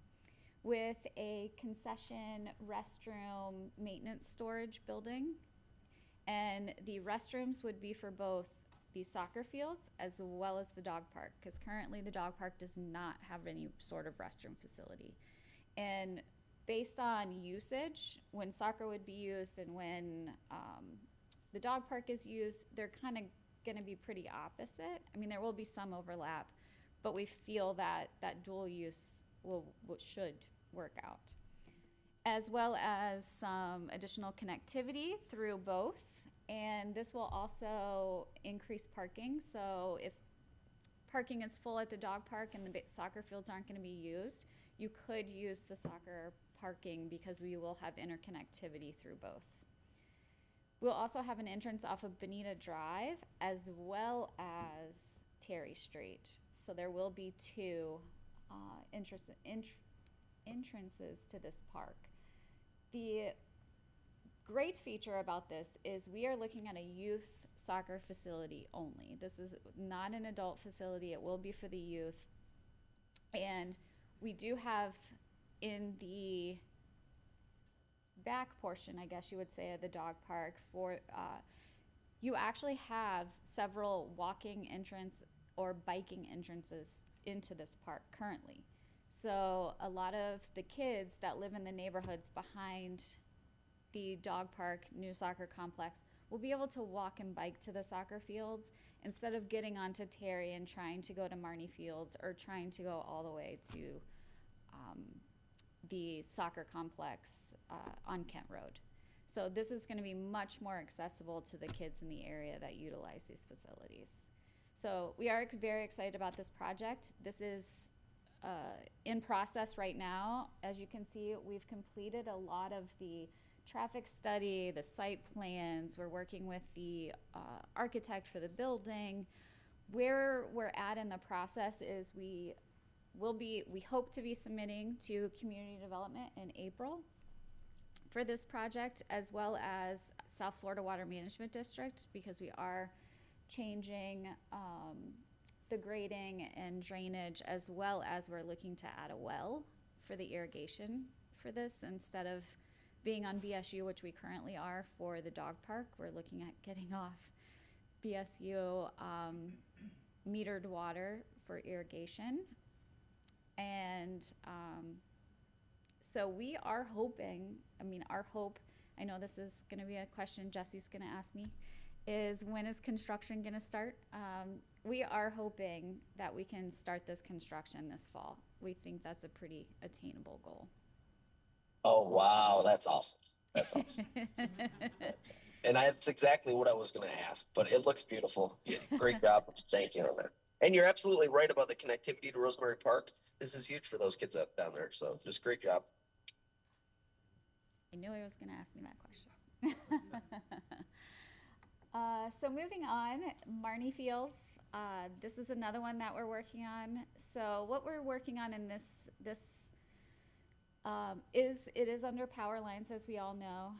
with a concession, restroom, maintenance storage building. And the restrooms would be for both the soccer fields as well as the dog park, because currently the dog park does not have any sort of restroom facility. And based on usage, when soccer would be used and when the dog park is used, they're kind of going to be pretty opposite. I mean, there will be some overlap, but we feel that dual use should work out, as well as some additional connectivity through both. And this will also increase parking. So if parking is full at the dog park and the soccer fields aren't going to be used, you could use the soccer parking because we will have interconnectivity through both. We'll also have an entrance off of Bonita Drive as well as Terry Street. So there will be 2 entrances to this park. The great feature about this is we are looking at a youth soccer facility only. This is not an adult facility. It will be for the youth. And we do have in the back portion, I guess you would say, of the dog park, you actually have several walking entrance or biking entrances into this park currently. So a lot of the kids that live in the neighborhoods behind the dog park new soccer complex will be able to walk and bike to the soccer fields instead of getting onto Terry and trying to go to Marnie Fields or trying to go all the way to the soccer complex on Kent Road. So this is going to be much more accessible to the kids in the area that utilize these facilities. So we are very excited about this project. This is in process right now. As you can see, we've completed a lot of the traffic study, the site plans. We're working with the architect for the building. Where we're at in the process is we hope to be submitting to community development in April for this project, as well as South Florida Water Management District, because we are changing the grading and drainage, as well as we're looking to add a well for the irrigation for this. Instead of being on BSU, which we currently are for the dog park, we're looking at getting off BSU metered water for irrigation. And so we are hoping, our hope, I know this is going to be a question Jesse's going to ask me, is when is construction going to start? We are hoping that we can start this construction this fall. We think that's a pretty attainable goal. Oh, wow, that's awesome. That's awesome. And that's exactly what I was going to ask, but it looks beautiful. Yeah, great job. Thank you on that. And you're absolutely right about the connectivity to Rosemary Park. This is huge for those kids up down there. So just great job. I knew he was going to ask me that question. So moving on, Marnie Fields. This is another one that we're working on. So what we're working on in this is under power lines, as we all know.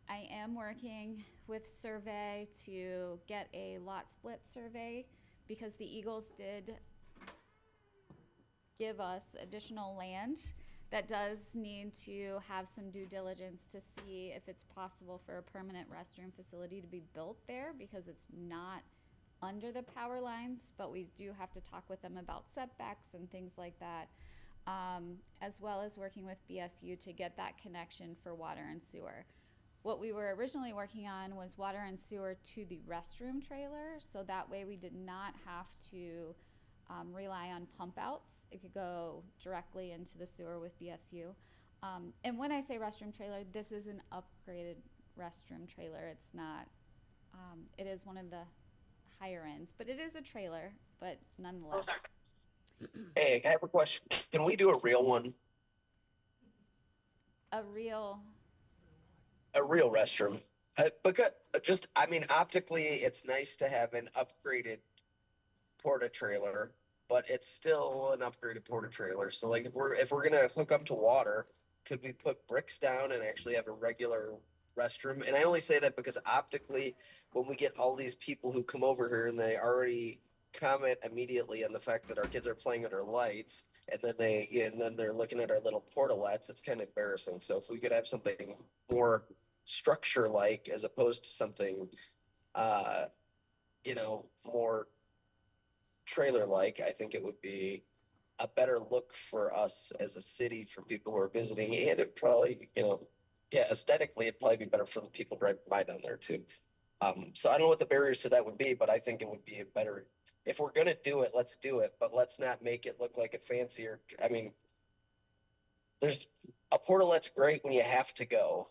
I am working with survey to get a lot split survey because the Eagles did give us additional land that does need to have some due diligence to see if it's possible for a permanent restroom facility to be built there, because it's not under the power lines, but we do have to talk with them about setbacks and things like that, as well as working with BSU to get that connection for water and sewer. What we were originally working on was water and sewer to the restroom trailer, so that way we did not have to rely on pump outs. It could go directly into the sewer with BSU. And when I say restroom trailer, this is an upgraded restroom trailer. It's not, it is one of the higher ends, but it is a trailer, but nonetheless. Hey, I have a question. Can we do a real one? A real restroom. Because I mean, optically, it's nice to have an upgraded porta trailer, but it's still an upgraded porta trailer. So like if we're gonna hook up to water, could we put bricks down and actually have a regular restroom? And I only say that because optically, when we get all these people who come over here and they already comment immediately on the fact that our kids are playing under lights, and then they're looking at our little portalettes, it's kind of embarrassing. So if we could have something more structure like, as opposed to something more trailer like, I think it would be a better look for us as a city, for people who are visiting, and it probably, aesthetically it'd probably be better for the people driving by down there too. So I don't know what the barriers to that would be, but I think it would be a better, if we're gonna do it, let's do it, but let's not make it look like a fancier. I mean, there's a portalet's great when you have to go,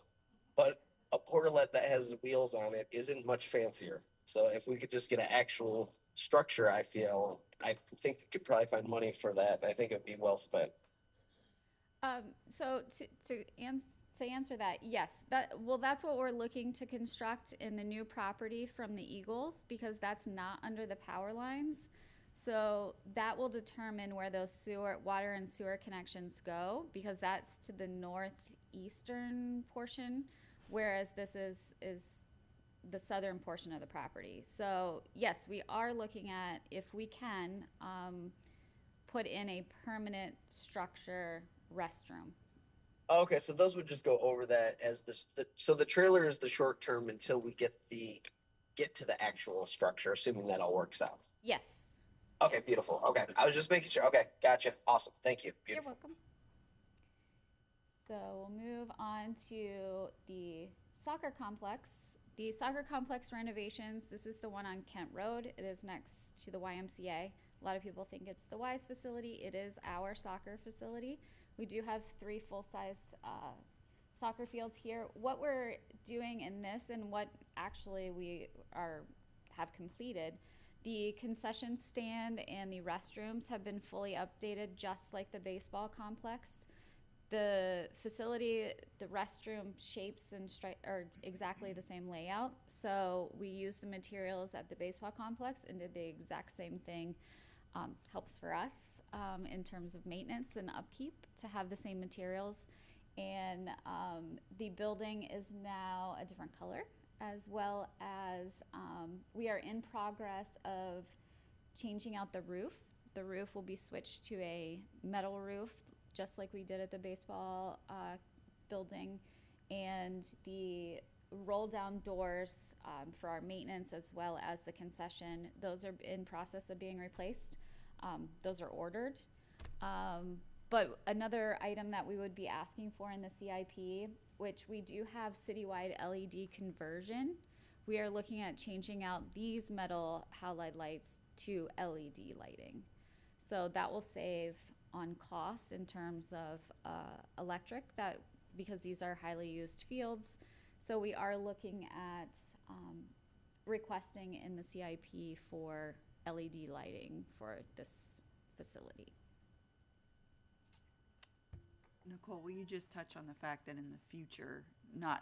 but a portalet that has wheels on it isn't much fancier. So if we could just get an actual structure, I think we could probably find money for that. And I think it'd be well spent. So to answer that, yes, that's what we're looking to construct in the new property from the Eagles, because that's not under the power lines. So that will determine where those water and sewer connections go, because that's to the northeastern portion, whereas this is the southern portion of the property. So yes, we are looking at, if we can, put in a permanent structure restroom. Okay, so those would just go over that as so the trailer is the short term until we get to the actual structure, assuming that all works out. Yes. Okay, beautiful. Okay, I was just making sure. Okay, gotcha. Awesome. Thank you. Beautiful. You're welcome. So we'll move on to the soccer complex. The soccer complex renovations, this is the one on Kent Road. It is next to the YMCA. A lot of people think it's the Y's facility. It is our soccer facility. We do have 3 full-sized soccer fields here. What we're doing in this, and what actually we have completed, the concession stand and the restrooms have been fully updated, just like the baseball complex. The facility, the restroom shapes and are exactly the same layout. So we used the materials at the baseball complex and did the exact same thing. Helps for us in terms of maintenance and upkeep to have the same materials. And the building is now a different color, as well as we are in progress of changing out the roof. The roof will be switched to a metal roof, just like we did at the baseball building. And the roll down doors for our maintenance, as well as the concession, those are in process of being replaced. Those are ordered. But another item that we would be asking for in the CIP, which we do have citywide LED conversion, we are looking at changing out these metal halide lights to LED lighting. So that will save on cost in terms of electric, because these are highly used fields. So we are looking at requesting in the CIP for LED lighting for this facility. Nicole, will you just touch on the fact that in the future, not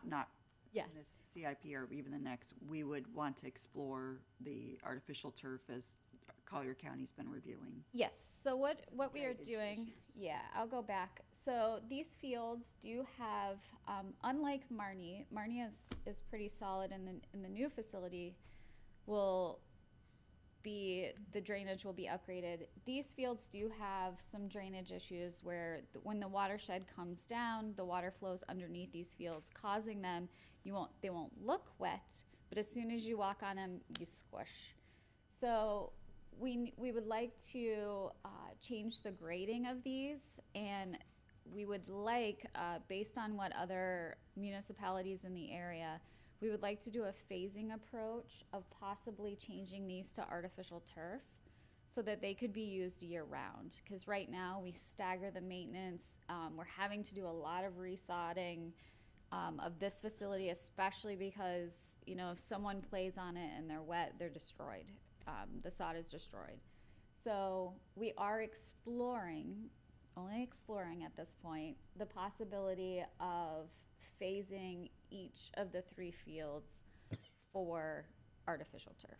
Yes. in this CIP or even the next, we would want to explore the artificial turf as Collier County's been reviewing? Yes, so what we are Drainage doing, issues. yeah, I'll go back. So these fields do have, unlike Marnie is pretty solid, and in the new facility the drainage will be upgraded. These fields do have some drainage issues where when the watershed comes down, the water flows underneath these fields, causing them, they won't look wet, but as soon as you walk on them, you squish. So we would like to change the grading of these, and we would like, based on what other municipalities in the area, we would like to do a phasing approach of possibly changing these to artificial turf so that they could be used year round. Because right now we stagger the maintenance. We're having to do a lot of resodding of this facility, especially because, if someone plays on it and they're wet, they're destroyed. The sod is destroyed. So we are only exploring at this point, the possibility of phasing each of the 3 fields for artificial turf.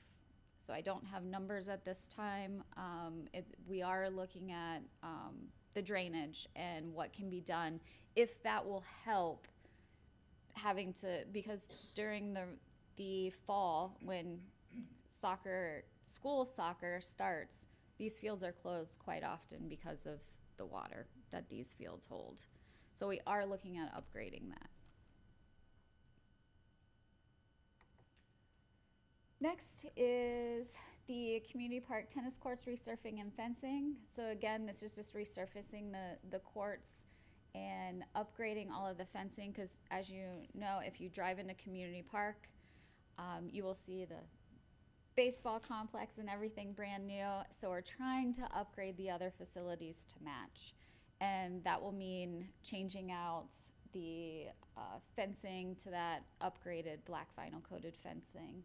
So I don't have numbers at this time. We are looking at the drainage and what can be done, if that will help because during the fall, when school soccer starts, these fields are closed quite often because of the water that these fields hold. So we are looking at upgrading that. Next is the community park tennis courts resurfacing and fencing. So again, this is just resurfacing the courts and upgrading all of the fencing, because as you know, if you drive into community park, you will see the baseball complex and everything brand new. So we're trying to upgrade the other facilities to match. And that will mean changing out the fencing to that upgraded black vinyl coated fencing,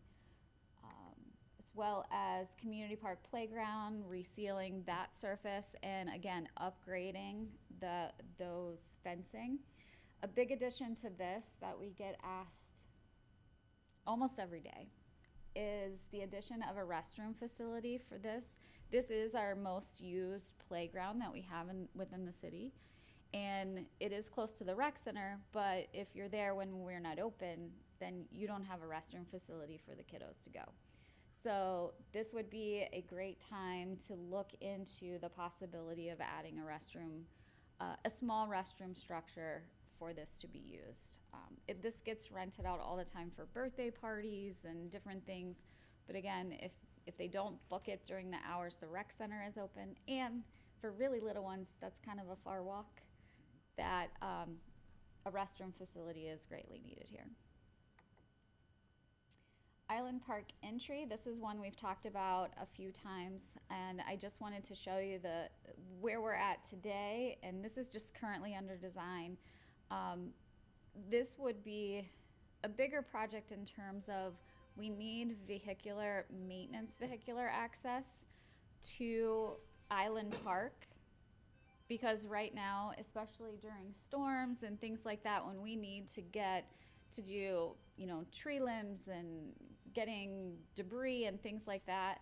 as well as community park playground, resealing that surface, and again, upgrading those fencing. A big addition to this that we get asked almost every day is the addition of a restroom facility for this. This is our most used playground that we have within the city, and it is close to the rec center, but if you're there when we're not open, then you don't have a restroom facility for the kiddos to go. So this would be a great time to look into the possibility of adding a restroom, a small restroom structure for this to be used. This gets rented out all the time for birthday parties and different things, but again, if they don't book it during the hours the rec center is open, and for really little ones, that's kind of a far walk, that a restroom facility is greatly needed here. Island Park entry, this is one we've talked about a few times, and I just wanted to show you where we're at today, and this is just currently under design. This would be a bigger project in terms of we need vehicular access to Island Park, because right now, especially during storms and things like that, when we need to do tree limbs and getting debris and things like that,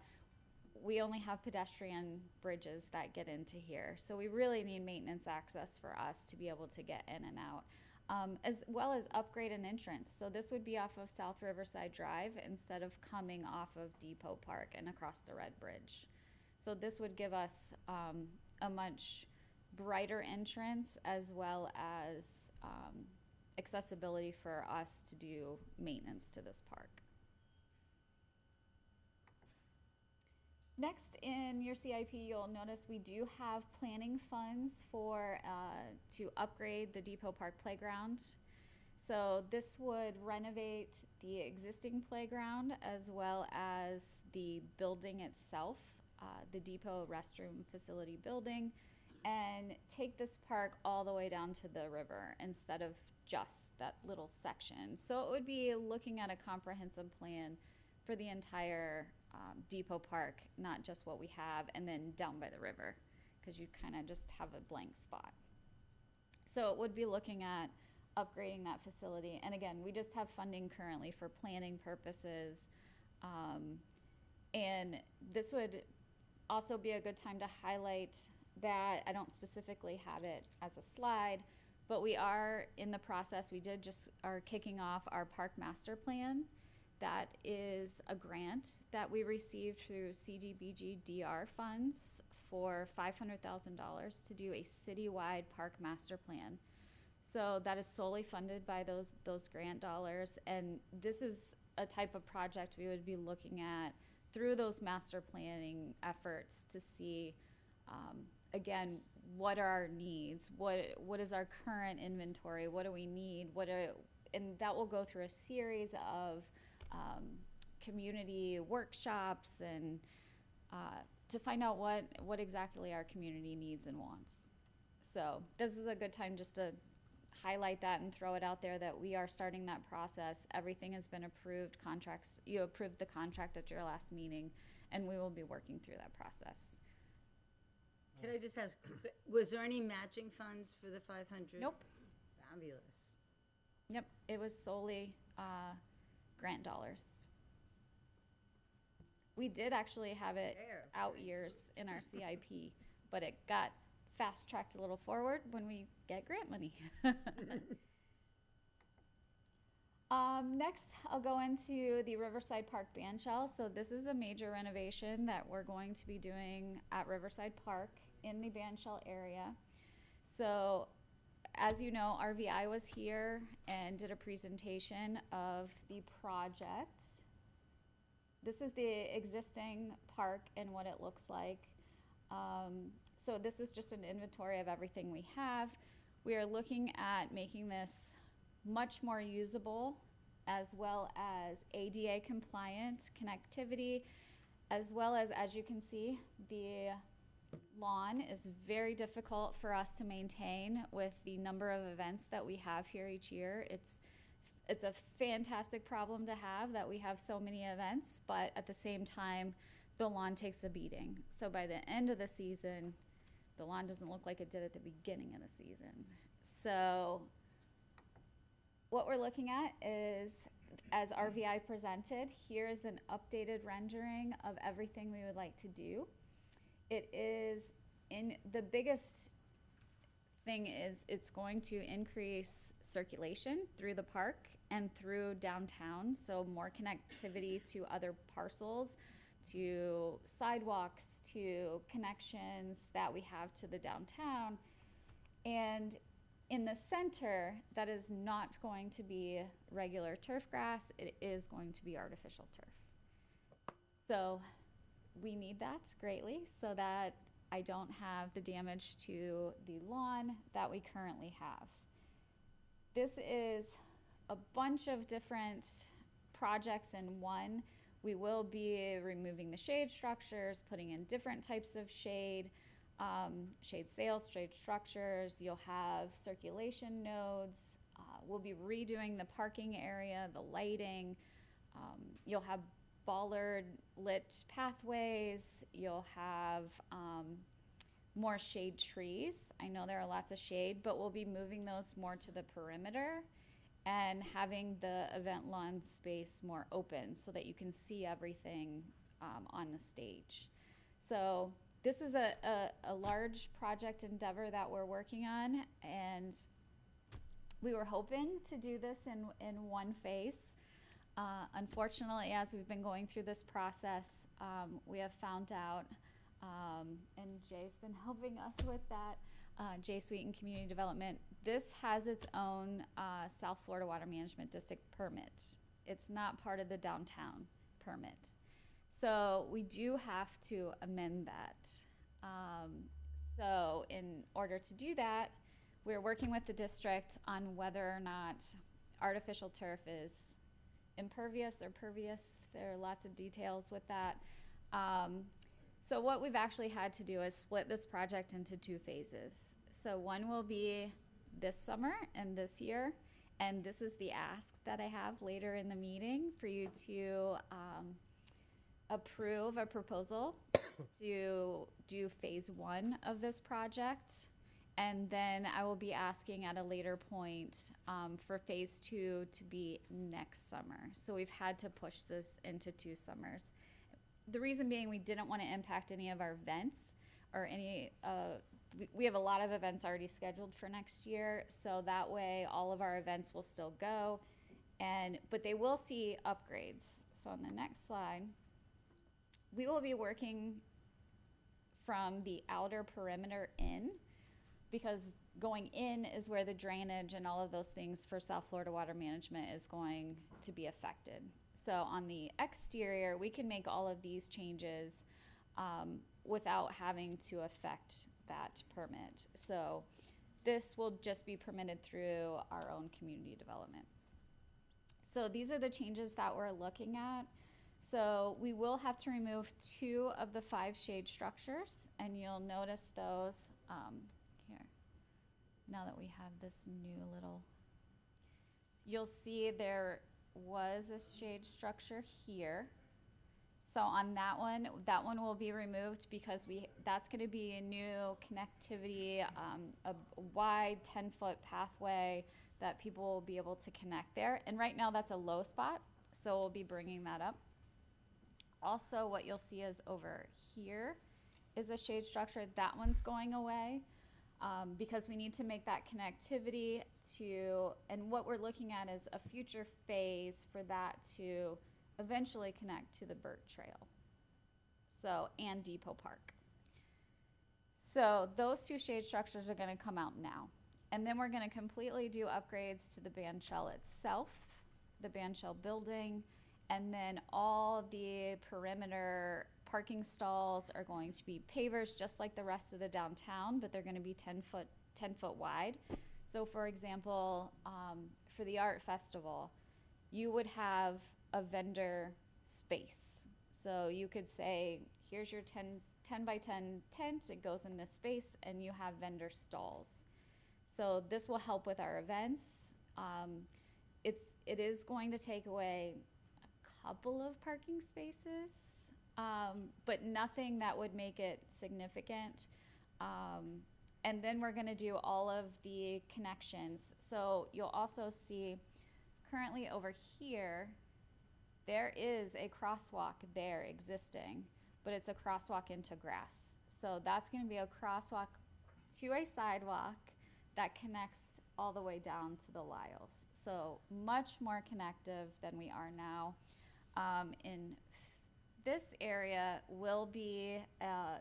we only have pedestrian bridges that get into here. So we really need maintenance access for us to be able to get in and out, as well as upgrade an entrance. So this would be off of South Riverside Drive instead of coming off of Depot Park and across the Red Bridge. So this would give us a much brighter entrance, as well as accessibility for us to do maintenance to this park. Next in your CIP, you'll notice we do have planning funds for to upgrade the Depot Park playground. So this would renovate the existing playground as well as the building itself, the depot restroom facility building, and take this park all the way down to the river instead of just that little section. So it would be looking at a comprehensive plan for the entire depot park, not just what we have, and then down by the river, because you kind of just have a blank spot. So it would be looking at upgrading that facility. And again, we just have funding currently for planning purposes. And this would also be a good time to highlight that. I don't specifically have it as a slide, but we are in the process. We are kicking off our park master plan. That is a grant that we received through CDBG DR funds for $500,000 to do a citywide park master plan. So that is solely funded by those grant dollars, and this is a type of project we would be looking at through those master planning efforts to see, again, what are our needs, what is our current inventory, what do we need, and that will go through a series of community workshops and to find out what exactly our community needs and wants. So this is a good time just to highlight that and throw it out there that we are starting that process. Everything has been approved. You approved the contract at your last meeting, and we will be working through that process. Can I just ask, was there any matching funds for the 500? Nope. Fabulous. Yep, it was solely grant dollars. We did actually have it out years in our CIP, but it got fast-tracked a little forward when we get grant money. Next, I'll go into the Riverside Park bandshell. So this is a major renovation that we're going to be doing at Riverside Park in the bandshell area. So as you know, RVI was here and did a presentation of the project. This is the existing park and what it looks like. So this is just an inventory of everything we have. We are looking at making this much more usable, as well as ADA compliant connectivity, as well as you can see, the lawn is very difficult for us to maintain with the number of events that we have here each year. It's a fantastic problem to have that we have so many events, but at the same time, the lawn takes a beating. So by the end of the season, the lawn doesn't look like it did at the beginning of the season. So what we're looking at is, as RVI presented, here is an updated rendering of everything we would like to do. It is the biggest thing is it's going to increase circulation through the park and through downtown, so more connectivity to other parcels, to sidewalks, to connections that we have to the downtown. And in the center, that is not going to be regular turf grass, it is going to be artificial turf. So we need that greatly so that I don't have the damage to the lawn that we currently have. This is a bunch of different projects in one. We will be removing the shade structures, putting in different types of shade, shade sails, shade structures. You'll have circulation nodes. We'll be redoing the parking area, the lighting. You'll have bollard lit pathways. You'll have more shade trees. I know there are lots of shade, but we'll be moving those more to the perimeter and having the event lawn space more open so that you can see everything on the stage. So this is a large project endeavor that we're working on, and we were hoping to do this in one phase. Unfortunately, as we've been going through this process, we have found out, and Jay's been helping us with that, Jay Sweeten Community Development, this has its own South Florida Water Management District permit. It's not part of the downtown permit. So we do have to amend that. So in order to do that, we're working with the district on whether or not artificial turf is impervious or pervious. There are lots of details with that. So what we've actually had to do is split this project into 2 phases. So one will be this summer and this year, and this is the ask that I have later in the meeting for you to approve a proposal to do phase 1 of this project. And then I will be asking at a later point for phase 2 to be next summer. So we've had to push this into 2 summers. The reason being, we didn't want to impact any of our events or any, we have a lot of events already scheduled for next year. So that way all of our events will still go, but they will see upgrades. So on the next slide, we will be working from the outer perimeter in, because going in is where the drainage and all of those things for South Florida Water Management is going to be affected. So on the exterior, we can make all of these changes without having to affect that permit. So this will just be permitted through our own community development. So these are the changes that we're looking at. So we will have to remove 2 of the 5 shade structures, and you'll notice those here. Now that we have this new little, you'll see there was a shade structure here. So on that one will be removed because that's going to be a new connectivity, a wide 10-foot pathway that people will be able to connect there. And right now that's a low spot, so we'll be bringing that up. Also, what you'll see is over here is a shade structure. That one's going away because we need to make that connectivity to, and what we're looking at is a future phase for that to eventually connect to the Burt Trail, so, and Depot Park. So those 2 shade structures are going to come out now. And then we're going to completely do upgrades to the band shell itself, the band shell building, and then all the perimeter parking stalls are going to be pavers just like the rest of the downtown, but they're going to be 10 foot wide. So for example, for the art festival, you would have a vendor space. So you could say, here's your 10 by 10 tent, it goes in this space, and you have vendor stalls. So this will help with our events. It is going to take away a couple of parking spaces, but nothing that would make it significant. And then we're gonna do all of the connections. So you'll also see currently over here, there is a crosswalk there existing, but it's a crosswalk into grass. So that's gonna be a crosswalk to a sidewalk that connects all the way down to the Lyles. So much more connective than we are now. In this area will be,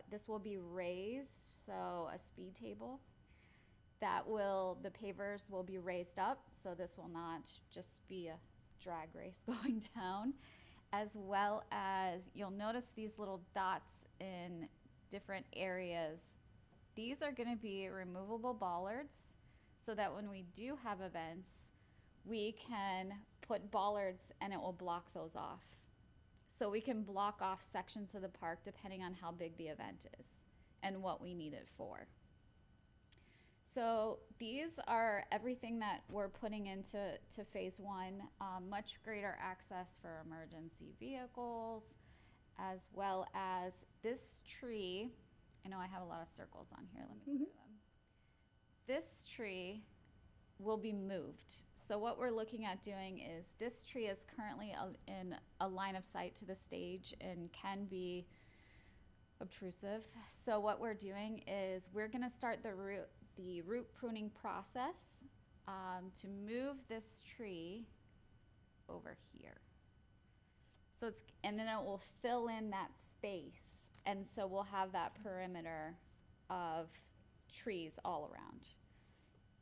this will be raised, so a speed table. The pavers will be raised up, so this will not just be a drag race going down, as well as you'll notice these little dots in different areas. These are gonna be removable bollards so that when we do have events, we can put bollards and it will block those off. So we can block off sections of the park depending on how big the event is and what we need it for. So these are everything that we're putting into phase 1, much greater access for emergency vehicles, as well as this tree. I know I have a lot of circles on here, let me clear them. This tree will be moved. So what we're looking at doing is this tree is currently in a line of sight to the stage and can be obtrusive. So what we're doing is we're gonna start the root pruning process to move this tree over here. So and then it will fill in that space. And so we'll have that perimeter of trees all around.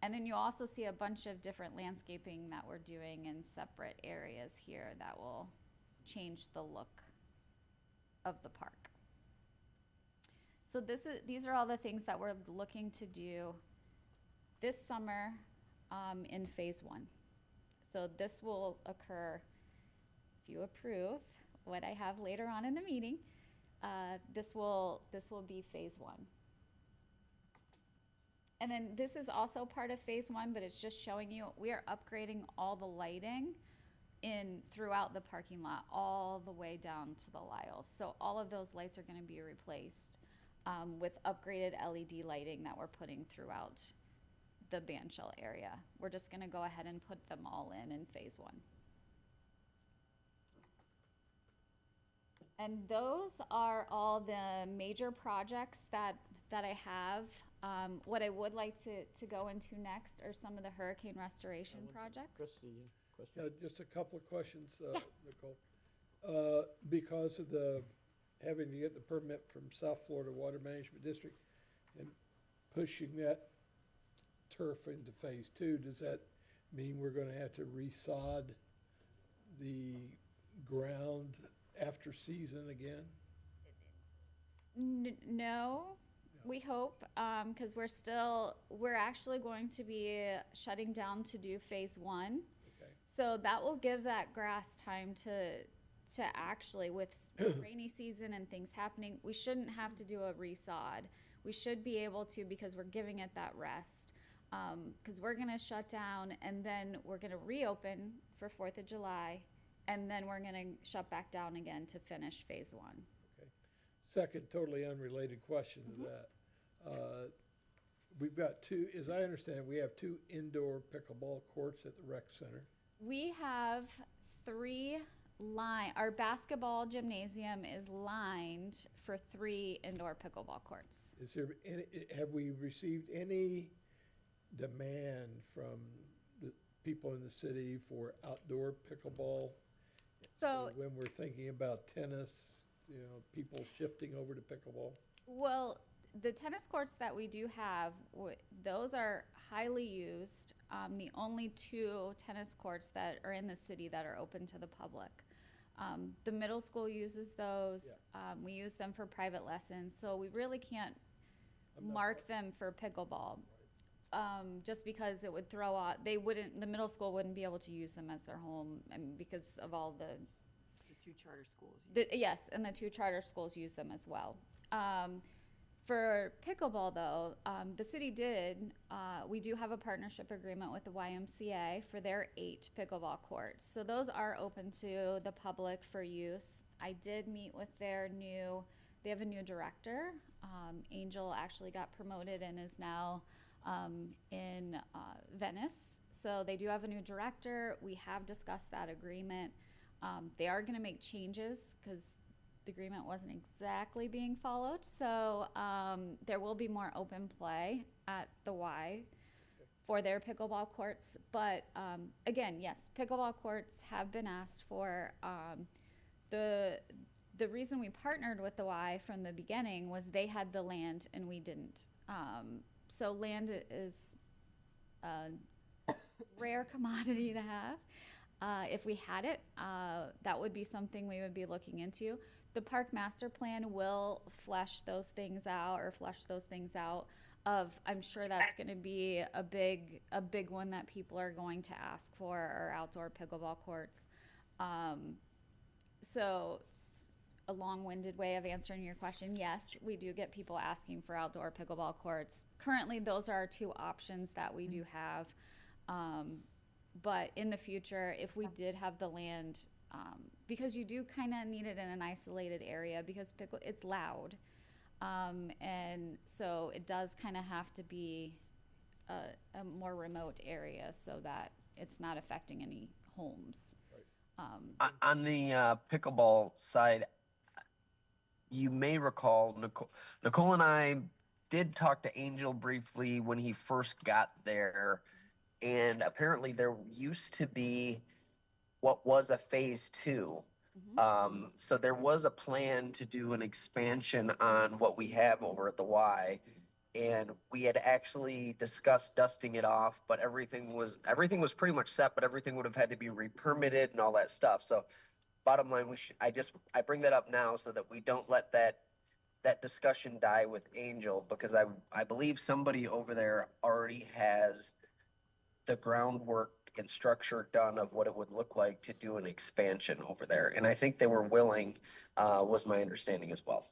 And then you also see a bunch of different landscaping that we're doing in separate areas here that will change the look of the park. So these are all the things that we're looking to do this summer in phase 1. So this will occur, if you approve what I have later on in the meeting, this will be phase 1. And then this is also part of phase 1, but it's just showing you, we are upgrading all the lighting throughout the parking lot, all the way down to the Lyles. So all of those lights are gonna be replaced with upgraded LED lighting that we're putting throughout the bandshell area. We're just gonna go ahead and put them all in phase 1. And those are all the major projects that I have. What I would like to go into next are some of the hurricane restoration projects. Yeah, just a couple of questions, Nicole. Because of having to get the permit from South Florida Water Management District and pushing that turf into phase 2, does that mean we're gonna have to resod the ground after season again? No, we hope, because we're actually going to be shutting down to do phase 1. Okay. So that will give that grass time to actually, with rainy season and things happening, we shouldn't have to do a resod. We should be able to, because we're giving it that rest. Because we're gonna shut down and then we're gonna reopen for 4th of July, and then we're gonna shut back down again to finish phase 1. Okay. Second, totally unrelated question to that. We've got as I understand, we have 2 indoor pickleball courts at the rec center. We have 3 our basketball gymnasium is lined for 3 indoor pickleball courts. Is there have we received any demand from the people in the city for outdoor pickleball? So when we're thinking about tennis, people shifting over to pickleball? Well, the tennis courts that we do have, those are highly used. The only 2 tennis courts that are in the city that are open to the public. The middle school uses those. Yeah. We use them for private lessons, so we really can't mark them for pickleball. Just because it would throw out, the middle school wouldn't be able to use them as their home, and because of all the 2 charter schools. yes, and the 2 charter schools use them as well. For pickleball, though, the city we do have a partnership agreement with the YMCA for their 8 pickleball courts. So those are open to the public for use. I did meet with they have a new director. Angel actually got promoted and is now in Venice. So they do have a new director. We have discussed that agreement. They are gonna make changes because the agreement wasn't exactly being followed. So there will be more open play at the Y for their pickleball courts. But again, yes, pickleball courts have been asked for. The reason we partnered with the Y from the beginning was they had the land and we didn't. So land is a rare commodity to have. If we had it, that would be something we would be looking into. The park master plan will flesh those things out. I'm sure that's going to be a big one that people are going to ask for, are outdoor pickleball courts. So a long-winded way of answering your question. Yes, we do get people asking for outdoor pickleball courts. Currently, those are our 2 options that we do have. But in the future, if we did have the land, because you do kind of need it in an isolated area because it's loud. And so it does kind of have to be a more remote area so that it's not affecting any homes. On the pickleball side, you may recall Nicole and I did talk to Angel briefly when he first got there, and apparently there used to be what was a phase 2. So there was a plan to do an expansion on what we have over at the Y, and we had actually discussed dusting it off, but everything was pretty much set, but everything would have had to be re-permitted and all that stuff. So bottom line, I bring that up now so that we don't let that discussion die with Angel, because I believe somebody over there already has the groundwork and structure done of what it would look like to do an expansion over there. And I think they were willing, was my understanding as well.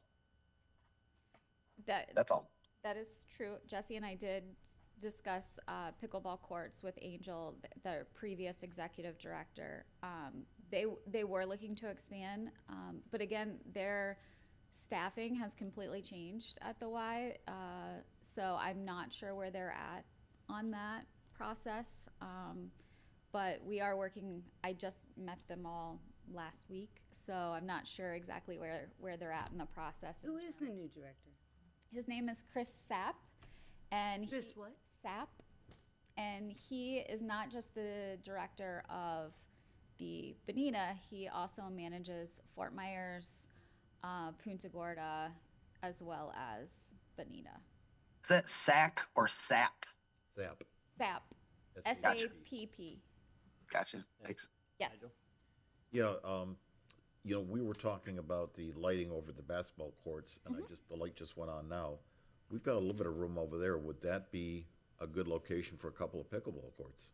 That's all. That is true. Jesse and I did discuss pickleball courts with Angel, the previous executive director. They were looking to expand, but again, their staffing has completely changed at the Y, so I'm not sure where they're at on that process. But we are working. I just met them all last week, so I'm not sure exactly where they're at in the process. Who is the new director? His name is Chris Sapp, and Chris what? Sapp, and he is not just the director of the Bonita. He also manages Fort Myers, Punta Gorda, as well as Bonita. Is that SAC or SAP? SAP. Sapp, Gotcha. SAPP. Gotcha. Thanks. Yes. Yeah, we were talking about the lighting over the basketball courts, and the light just went on now. We've got a little bit of room over there. Would that be a good location for a couple of pickleball courts?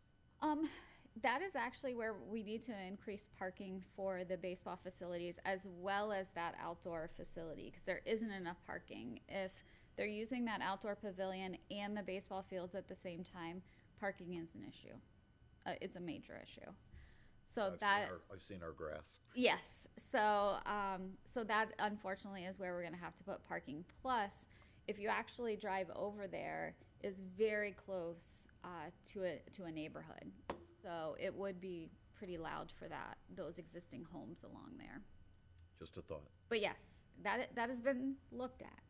That is actually where we need to increase parking for the baseball facilities as well as that outdoor facility, because there isn't enough parking. If they're using that outdoor pavilion and the baseball fields at the same time, parking is an issue. It's a major issue. So I've seen our grass. Yes. So that unfortunately is where we're going to have to put parking. Plus, if you actually drive over there, is very close to a neighborhood. So it would be pretty loud for those existing homes along there. Just a thought. But yes, that has been looked at.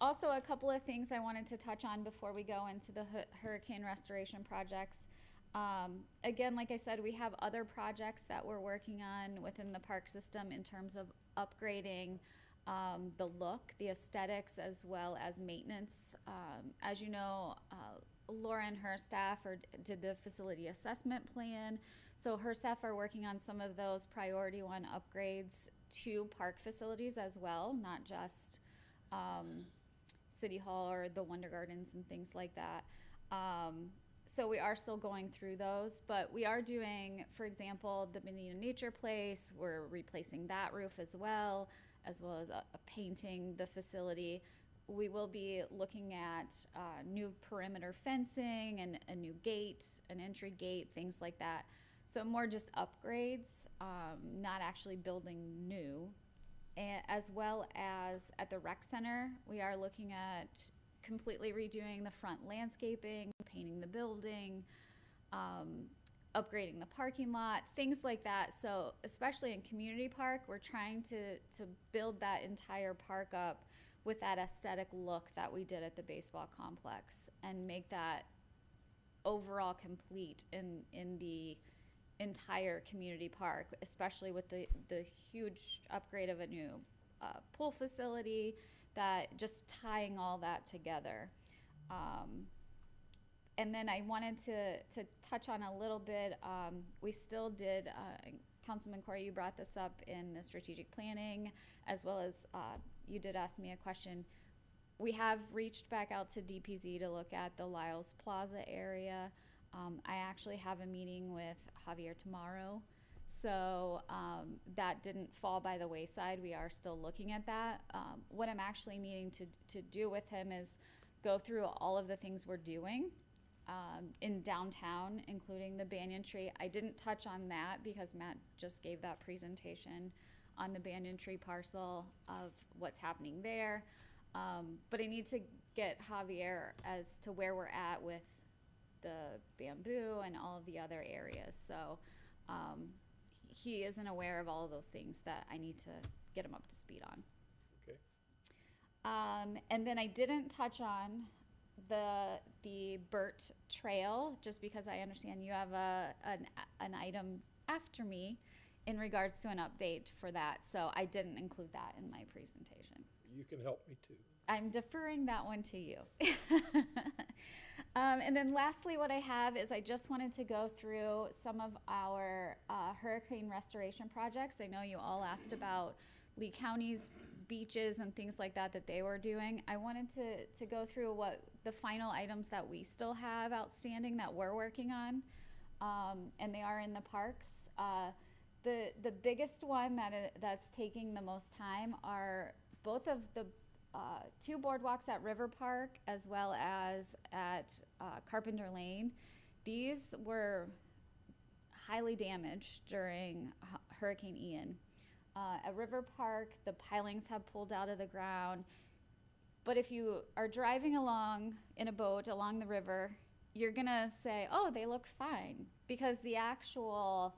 Also, a couple of things I wanted to touch on before we go into the hurricane restoration projects. Again, like I said, we have other projects that we're working on within the park system in terms of upgrading the look, the aesthetics, as well as maintenance. As you know, Laura and her staff did the facility assessment plan. So her staff are working on some of those priority one upgrades to park facilities as well, not just City Hall or the Wonder Gardens and things like that. So we are still going through those, but we are doing, for example, the Bonita Nature Place. We're replacing that roof as well as painting the facility. We will be looking at new perimeter fencing and a new gate, an entry gate, things like that. So more just upgrades, not actually building new. As well as at the rec center, we are looking at completely redoing the front landscaping, painting the building, upgrading the parking lot, things like that. So especially in Community Park, we're trying to build that entire park up with that aesthetic look that we did at the baseball complex and make that overall complete in the entire community park, especially with the huge upgrade of a new pool facility, that just tying all that together. And then I wanted to touch on a little bit, we still did, Councilman Corey, you brought this up in the strategic planning, as well as you did ask me a question. We have reached back out to DPZ to look at the Lyles Plaza area. I actually have a meeting with Javier tomorrow, so that didn't fall by the wayside. We are still looking at that. What I'm actually needing to do with him is go through all of the things we're doing in downtown, including the banyan tree. I didn't touch on that because Matt just gave that presentation on the banyan tree parcel of what's happening there. But I need to get Javier as to where we're at with the bamboo and all of the other areas. So he isn't aware of all of those things that I need to get him up to speed on. Okay. And then I didn't touch on the Burt Trail, just because I understand you have an item after me in regards to an update for that. So I didn't include that in my presentation. You can help me too. I'm deferring that one to you. And then lastly, what I have is I just wanted to go through some of our hurricane restoration projects. I know you all asked about Lee County's beaches and things like that that they were doing. I wanted to go through what the final items that we still have outstanding that we're working on, and they are in the parks. The biggest one that's taking the most time are both of the two boardwalks at River Park as well as at Carpenter Lane. These were highly damaged during Hurricane Ian. At River Park, the pilings have pulled out of the ground. But if you are driving along in a boat along the river, you're gonna say, oh, they look fine, because the actual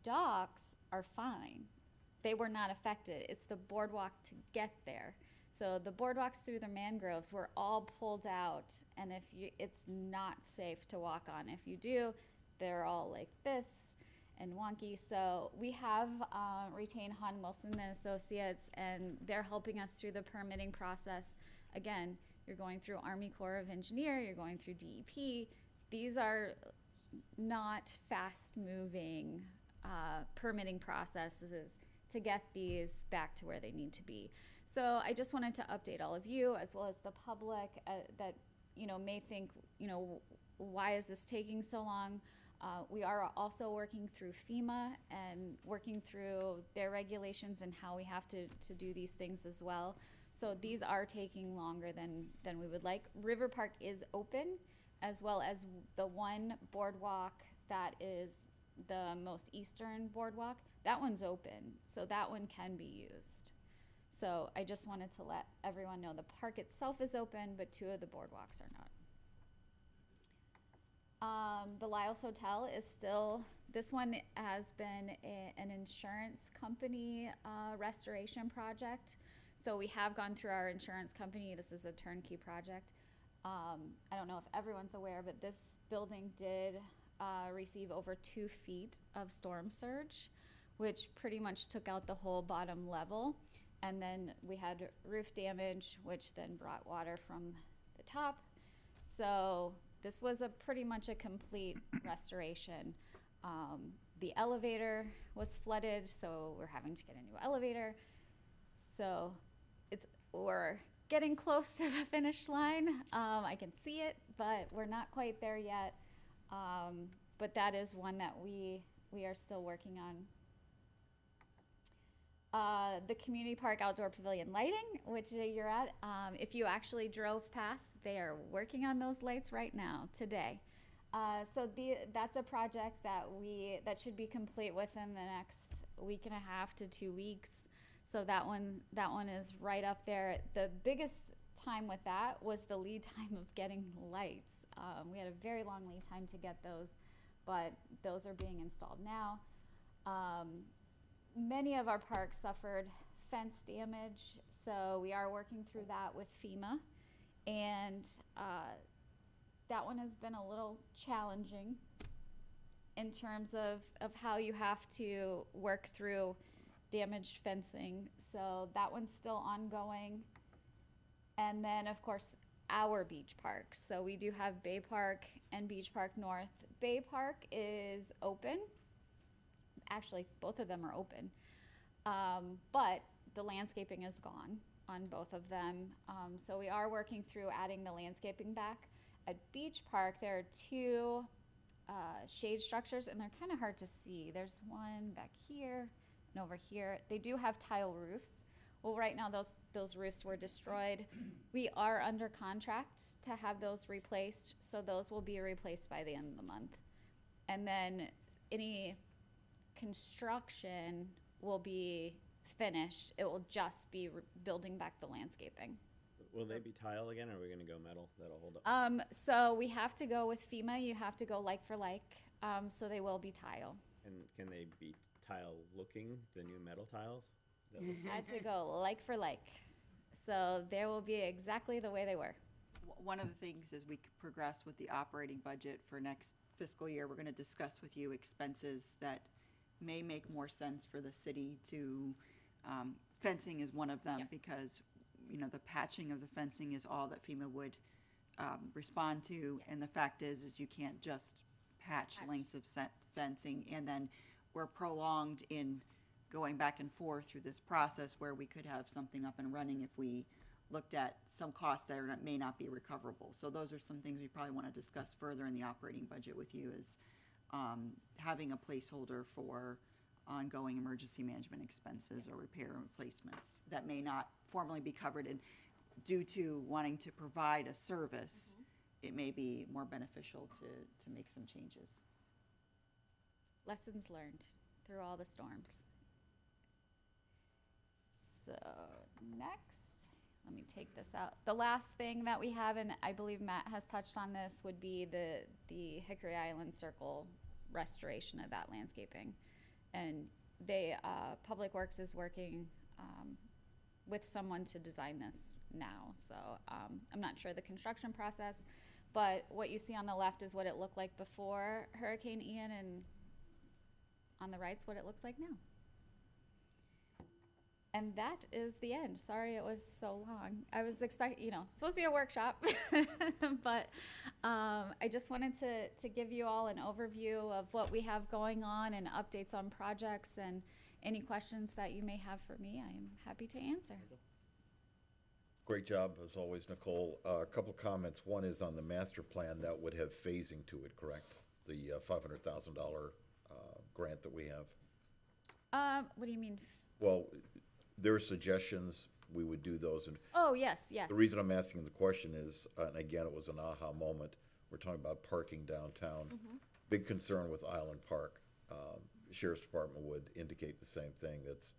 docks are fine. They were not affected. It's the boardwalk to get there. So the boardwalks through the mangroves were all pulled out, and it's not safe to walk on. If you do, they're all like this and wonky. So we have retained Hahn Wilson and Associates, and they're helping us through the permitting process. Again, you're going through Army Corps of Engineer, you're going through DEP. These are not fast-moving permitting processes to get these back to where they need to be. So I just wanted to update all of you, as well as the public that may think, why is this taking so long? We are also working through FEMA and working through their regulations and how we have to do these things as well. So these are taking longer than we would like. River Park is open, as well as the one boardwalk that is the most eastern boardwalk. That one's open, so that one can be used. So I just wanted to let everyone know the park itself is open, but two of the boardwalks are not. The Lyles Hotel is still, this one has been an insurance company restoration project. So we have gone through our insurance company. This is a turnkey project. I don't know if everyone's aware, but this building did receive over 2 feet of storm surge, which pretty much took out the whole bottom level. And then we had roof damage, which then brought water from the top. So this was pretty much a complete restoration. The elevator was flooded, so we're having to get a new elevator. So we're getting close to the finish line. I can see it, but we're not quite there yet. But that is one that we are still working on. The Community Park Outdoor Pavilion lighting, which you're at, if you actually drove past, they are working on those lights right now, today. So that's a project that should be complete within the next week and a half to 2 weeks. So that one is right up there. The biggest time with that was the lead time of getting lights. We had a very long lead time to get those, but those are being installed now. Many of our parks suffered fence damage, so we are working through that with FEMA, and that one has been a little challenging in terms of how you have to work through damaged fencing. So that one's still ongoing. And then, of course, our beach parks. So we do have Bay Park and Beach Park North. Bay Park is open. Actually, both of them are open. But the landscaping is gone on both of them. So we are working through adding the landscaping back. At Beach Park, there are 2 shade structures, and they're kind of hard to see. There's one back here and over here. They do have tile roofs. Well, right now those roofs were destroyed. We are under contract to have those replaced, so those will be replaced by the end of the month. And then any construction will be finished. It will just be building back the landscaping. Will they be tile again, or are we gonna go metal? That'll hold up. So we have to go with FEMA. You have to go like for like. So they will be tile. And can they be tile looking, the new metal tiles? I had to go like for like. So they will be exactly the way they were. One of the things as we progress with the operating budget for next fiscal year, we're going to discuss with you expenses that may make more sense for the city to, fencing is one of them, because, the patching of the fencing is all that FEMA would respond to. And the fact is you can't just patch lengths of fencing, and then we're prolonged in going back and forth through this process where we could have something up and running if we looked at some costs that may not be recoverable. So those are some things we probably want to discuss further in the operating budget with you, is having a placeholder for ongoing emergency management expenses or repair and replacements that may not formally be covered. And due to wanting to provide a service, it may be more beneficial to make some changes. Lessons learned through all the storms. So next, let me take this out. The last thing that we have, and I believe Matt has touched on this, would be the Hickory Island Circle restoration of that landscaping. And Public Works is working with someone to design this now. So I'm not sure the construction process, but what you see on the left is what it looked like before Hurricane Ian, and on the right's what it looks like now. And that is the end. Sorry it was so long. I was expecting, it's supposed to be a workshop, but I just wanted to give you all an overview of what we have going on and updates on projects, and any questions that you may have for me, I am happy to answer. Great job, as always, Nicole. A couple comments. One is on the master plan that would have phasing to it, correct? The $500,000 grant that we have. What do you mean? Well, there are suggestions, we would do those. And Oh, yes. the reason I'm asking the question is, and again, it was an aha moment, we're talking about parking downtown. Big concern with Island Park. Sheriff's Department would indicate the same thing. That's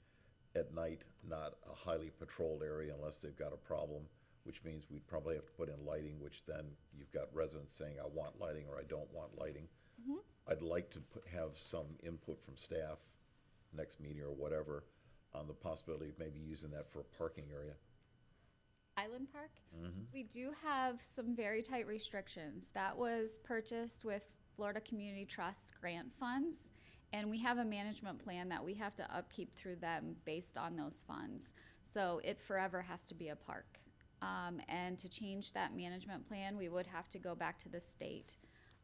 at night, not a highly patrolled area unless they've got a problem, which means we'd probably have to put in lighting, which then you've got residents saying, I want lighting or I don't want lighting. I'd like to have some input from staff next meeting or whatever on the possibility of maybe using that for a parking area. Island Park? We do have some very tight restrictions. That was purchased with Florida Community Trust grant funds, and we have a management plan that we have to upkeep through them based on those funds. So it forever has to be a park. And to change that management plan, we would have to go back to the state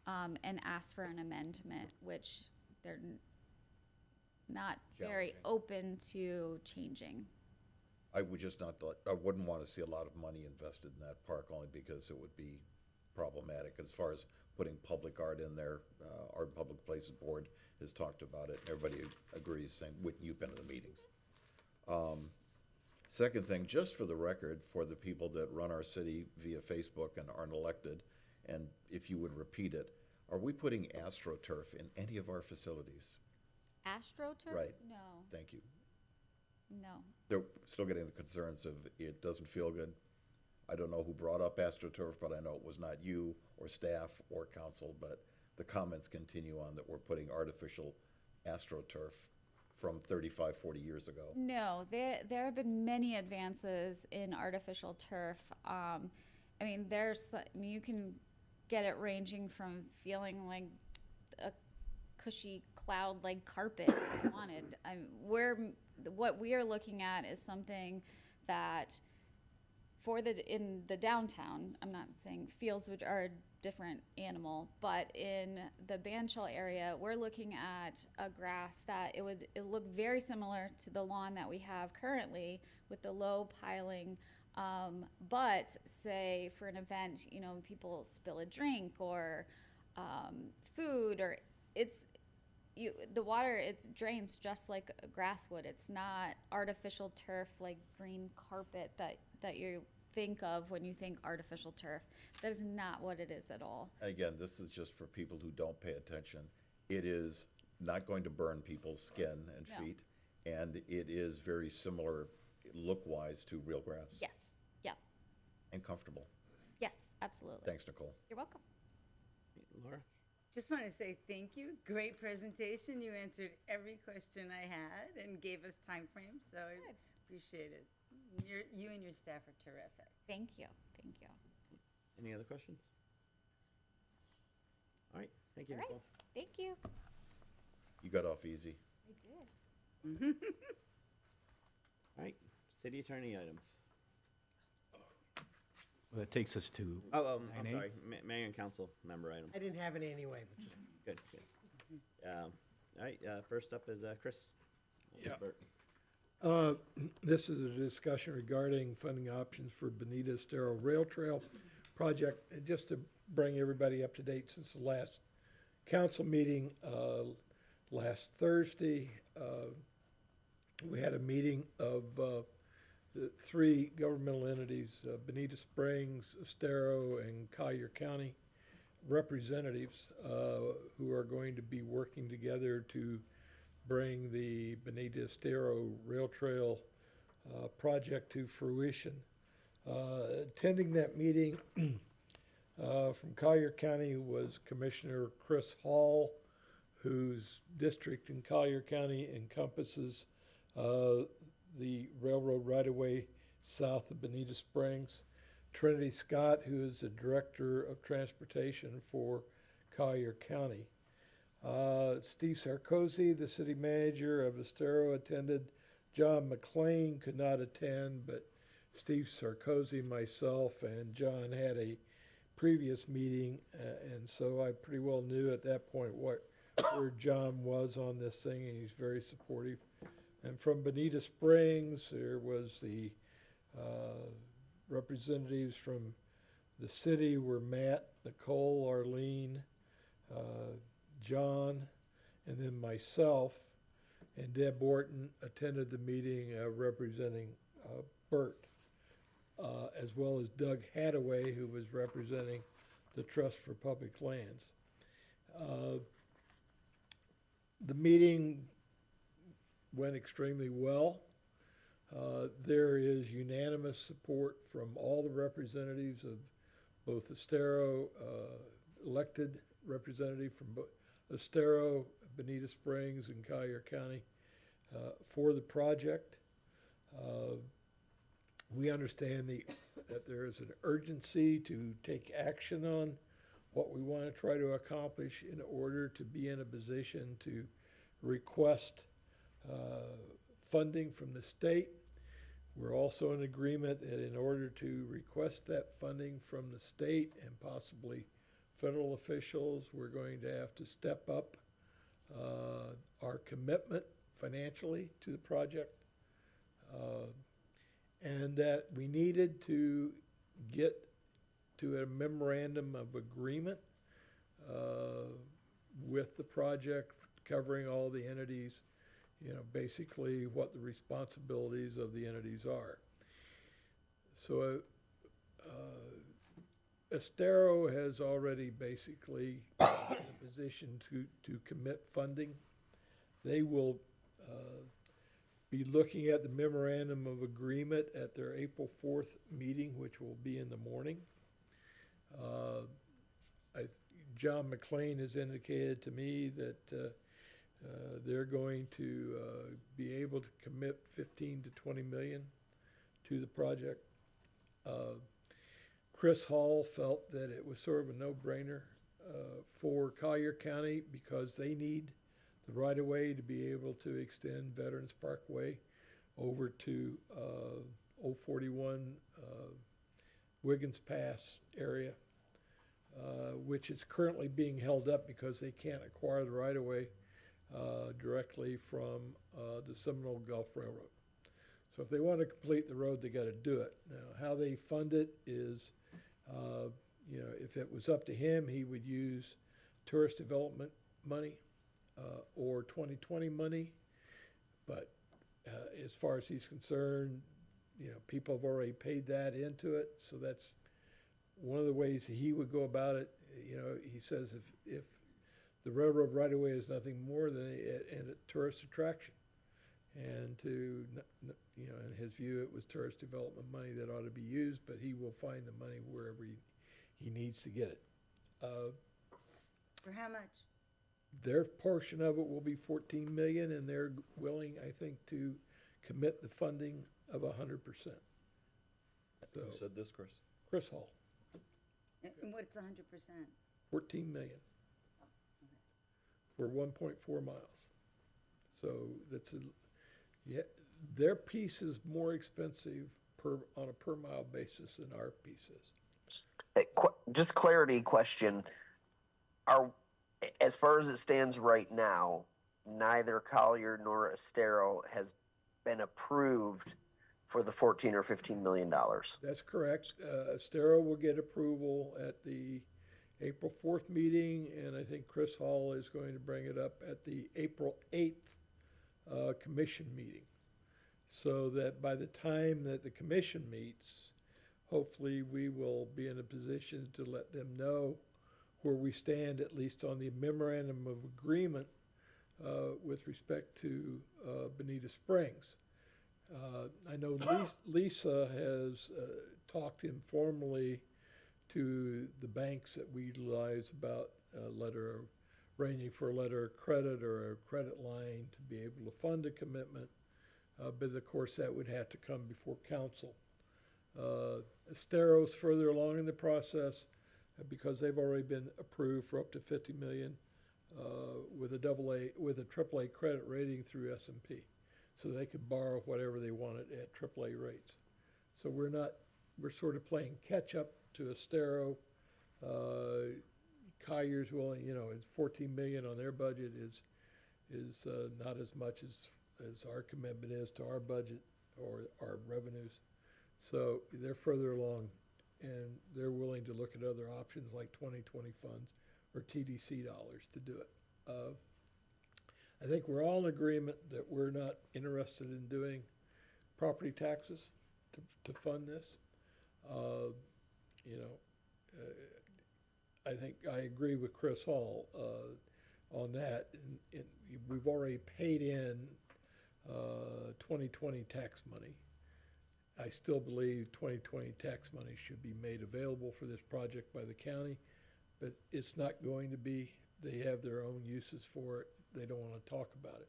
and ask for an amendment, which they're not very open to changing. I would just not, I wouldn't want to see a lot of money invested in that park, only because it would be problematic as far as putting public art in there. Our Public Places Board has talked about it. Everybody agrees, saying, you've been to the meetings. Second thing, just for the record, for the people that run our city via Facebook and aren't elected, and if you would repeat it, are we putting AstroTurf in any of our facilities? AstroTurf? Right. No. Thank you. No. They're still getting the concerns of it doesn't feel good. I don't know who brought up AstroTurf, but I know it was not you or staff or council, but the comments continue on that we're putting artificial AstroTurf from 35, 40 years ago. No, there have been many advances in artificial turf. You can get it ranging from feeling like a cushy cloud-like carpet if you wanted. What we are looking at is something that in the downtown, I'm not saying fields, which are a different animal, but in the Banshall area, we're looking at a grass that it look very similar to the lawn that we have currently with the low piling. But say for an event, people spill a drink or food, or the water, it drains just like a grass would. It's not artificial turf like green carpet that you think of when you think artificial turf. That is not what it is at all. Again, this is just for people who don't pay attention. It is not going to burn people's skin and feet, and it is very similar look-wise to real grass. Yes. Yeah. And comfortable. Yes, absolutely. Thanks, Nicole. You're welcome. Laura? Just want to say thank you. Great presentation. You answered every question I had and gave us time frames, so I appreciate it. You and your staff are terrific. Thank you. Thank you. Any other questions? All right. Thank you, All right. Nicole. Thank you. You got off easy. I did. All right. City attorney items. Well, that takes us to I'm 9A. sorry. Mayor and council member items. I didn't have any anyway. Good. All right. First up is Chris Yeah. Bert? This is a discussion regarding funding options for Bonita Estero Rail Trail project. And just to bring everybody up to date, since the last council meeting last Thursday, we had a meeting of the three governmental entities, Bonita Springs, Estero, and Collier County representatives who are going to be working together to bring the Bonita Estero Rail Trail project to fruition. Attending that meeting from Collier County was Commissioner Chris Hall, whose district in Collier County encompasses the railroad right-of-way south of Bonita Springs. Trinity Scott, who is the Director of Transportation for Collier County. Steve Sarkozy, the city manager of Estero, attended. John McLean could not attend, but Steve Sarkozy, myself, and John had a previous meeting, and so I pretty well knew at that point where John was on this thing, and he's very supportive. And from Bonita Springs, there was the representatives from the city were Matt, Nicole, Arlene, John, and then myself, and Deb Orton attended the meeting representing Bert, as well as Doug Hadaway, who was representing the Trust for Public Lands. The meeting went extremely well. There is unanimous support from all the representatives of both Estero, elected representative from Estero, Bonita Springs, and Collier County for the project. We understand that there is an urgency to take action on what we want to try to accomplish in order to be in a position to request funding from the state. We're also in agreement that in order to request that funding from the state and possibly federal officials, we're going to have to step up our commitment financially to the project, and that we needed to get to a memorandum of agreement with the project covering all the entities, basically what the responsibilities of the entities are. So Estero has already basically in a position to commit funding. They will be looking at the memorandum of agreement at their April 4th meeting, which will be in the morning. John McLean has indicated to me that they're going to be able to commit 15 to 20 million to the project. Chris Hall felt that it was sort of a no-brainer for Collier County because they need the right-of-way to be able to extend Veterans Parkway over to 041 Wiggins Pass area, which is currently being held up because they can't acquire the right-of-way directly from the Seminole Gulf Railroad. So if they want to complete the road, they got to do it. Now, how they fund it is, if it was up to him, he would use tourist development money or 2020 money. But as far as he's concerned, people have already paid that into it. So that's one of the ways he would go about it. He says if the railroad right-of-way is nothing more than a tourist attraction. And in his view, it was tourist development money that ought to be used, but he will find the money wherever he needs to get it. For how much? Their portion of it will be 14 million, and they're willing, I think, to commit the funding of 100%. So, Who said this, Chris? Chris Hall, And what's 100%? 14 million for 1.4 miles. So that's their piece is more expensive on a per mile basis than our piece is. Just clarity question. As far as it stands right now, neither Collier nor Estero has been approved for the 14 or 15 million dollars. That's correct. Estero will get approval at the April 4th meeting, and I think Chris Hall is going to bring it up at the April 8th commission meeting. So that by the time that the commission meets, hopefully we will be in a position to let them know where we stand, at least on the memorandum of agreement with respect to Bonita Springs. I know Lisa has talked informally to the banks that we utilize about arranging for a letter of credit or a credit line to be able to fund a commitment. But of course, that would have to come before council. Estero's further along in the process because they've already been approved for up to 50 million with a AAA credit rating through S&P. So they could borrow whatever they wanted at AAA rates. So we're sort of playing catch up to Estero. Collier's willing, it's 14 million on their budget is not as much as our commitment is to our budget or our revenues. So they're further along and they're willing to look at other options like 2020 funds or TDC dollars to do it. I think we're all in agreement that we're not interested in doing property taxes to fund this. I think I agree with Chris Hall on that. We've already paid in 2020 tax money. I still believe 2020 tax money should be made available for this project by the county, but it's not going to be. They have their own uses for it. They don't want to talk about it.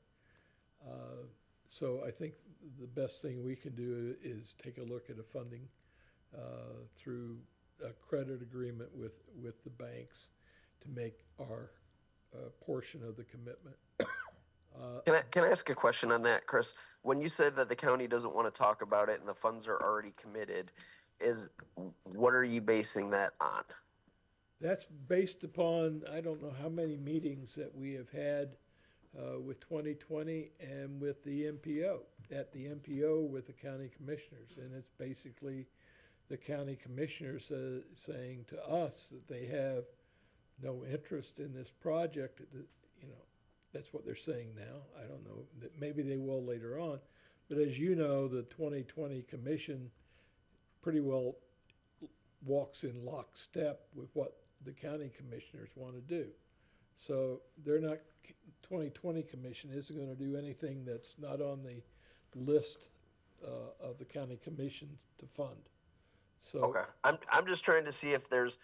So I think the best thing we can do is take a look at a funding through a credit agreement with the banks to make our portion of the commitment. Can I ask a question on that, Chris? When you said that the county doesn't want to talk about it and the funds are already committed, what are you basing that on? That's based upon, I don't know how many meetings that we have had with 2020 and with the MPO, at the MPO with the county commissioners. And it's basically the county commissioners saying to us that they have no interest in this project. That's what they're saying now. I don't know, that maybe they will later on. But as you know, the 2020 commission pretty well walks in lockstep with what the county commissioners want to do. So 2020 commission isn't going to do anything that's not on the list of the county commission to fund. So Okay, I'm just trying to see if there's,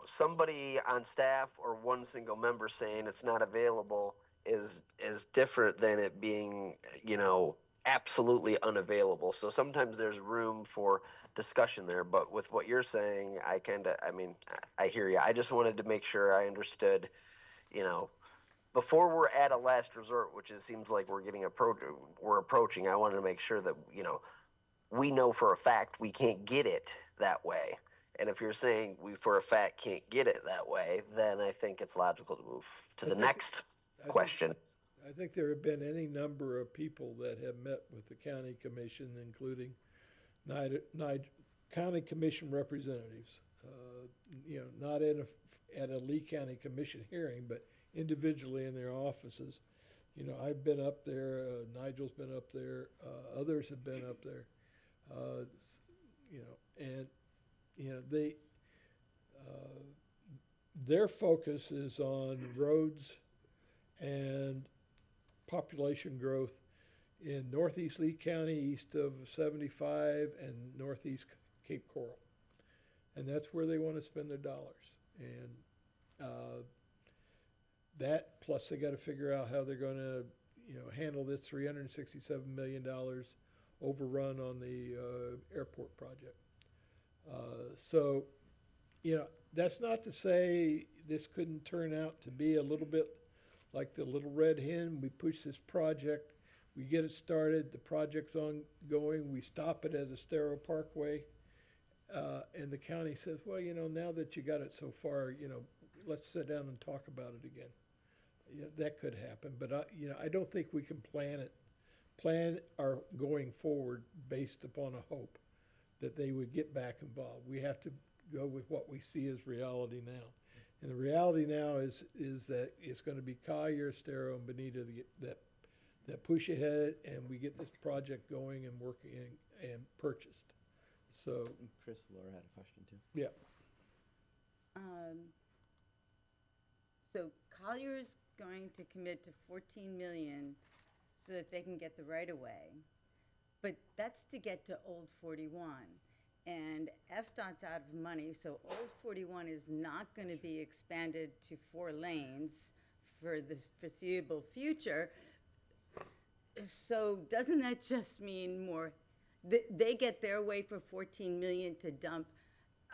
somebody on staff or one single member saying it's not available is different than it being, absolutely unavailable. So sometimes there's room for discussion there, but with what you're saying, I hear you. I just wanted to make sure I understood, before we're at a last resort, which it seems like we're approaching, I wanted to make sure that, we know for a fact we can't get it that way. And if you're saying we for a fact can't get it that way, then I think it's logical to move to the next question. I think there have been any number of people that have met with the county commission, including county commission representatives, not at a Lee County Commission hearing, but individually in their offices. I've been up there, Nigel's been up there, others have been up there, their focus is on roads and population growth in northeast Lee County, east of 75, and northeast Cape Coral. And that's where they want to spend their dollars. And that, plus they got to figure out how they're going to, handle this $367 million overrun on the airport project. So, that's not to say this couldn't turn out to be a little bit like the little red hen. We push this project, we get it started, the project's ongoing, we stop it at Estero Parkway, and the county says, well, now that you got it so far, let's sit down and talk about it again. that could happen, but I don't think we can plan our going forward based upon a hope that they would get back involved. We have to go with what we see as reality now. And the reality now is that it's gonna be Collier, Estero, and Bonita that push ahead, and we get this project going and working and purchased. So, Chris, Laura had a question too. yeah, So Collier's going to commit to 14 million so that they can get the right of way. But that's to get to Old 41. And FDOT's out of money, so Old 41 is not going to be expanded to 4 lanes for the foreseeable future. So doesn't that just mean more? They get their way for 14 million to dump.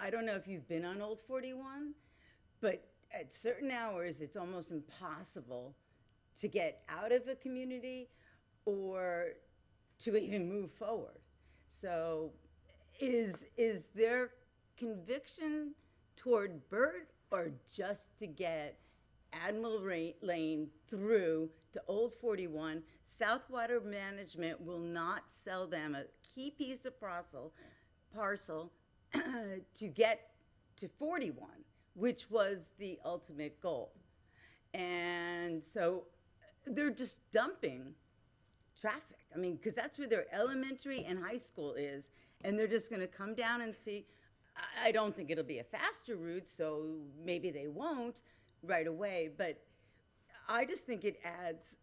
I don't know if you've been on Old 41, but at certain hours, it's almost impossible to get out of a community or to even move forward. So is their conviction toward Burt or just to get Admiral Lane through to Old 41? South Water Management will not sell them a key piece of parcel to get to 41, which was the ultimate goal. And so they're just dumping traffic. I mean, because that's where their elementary and high school is, and they're just going to come down and see. I don't think it'll be a faster route, so maybe they won't right away, but I just think it adds,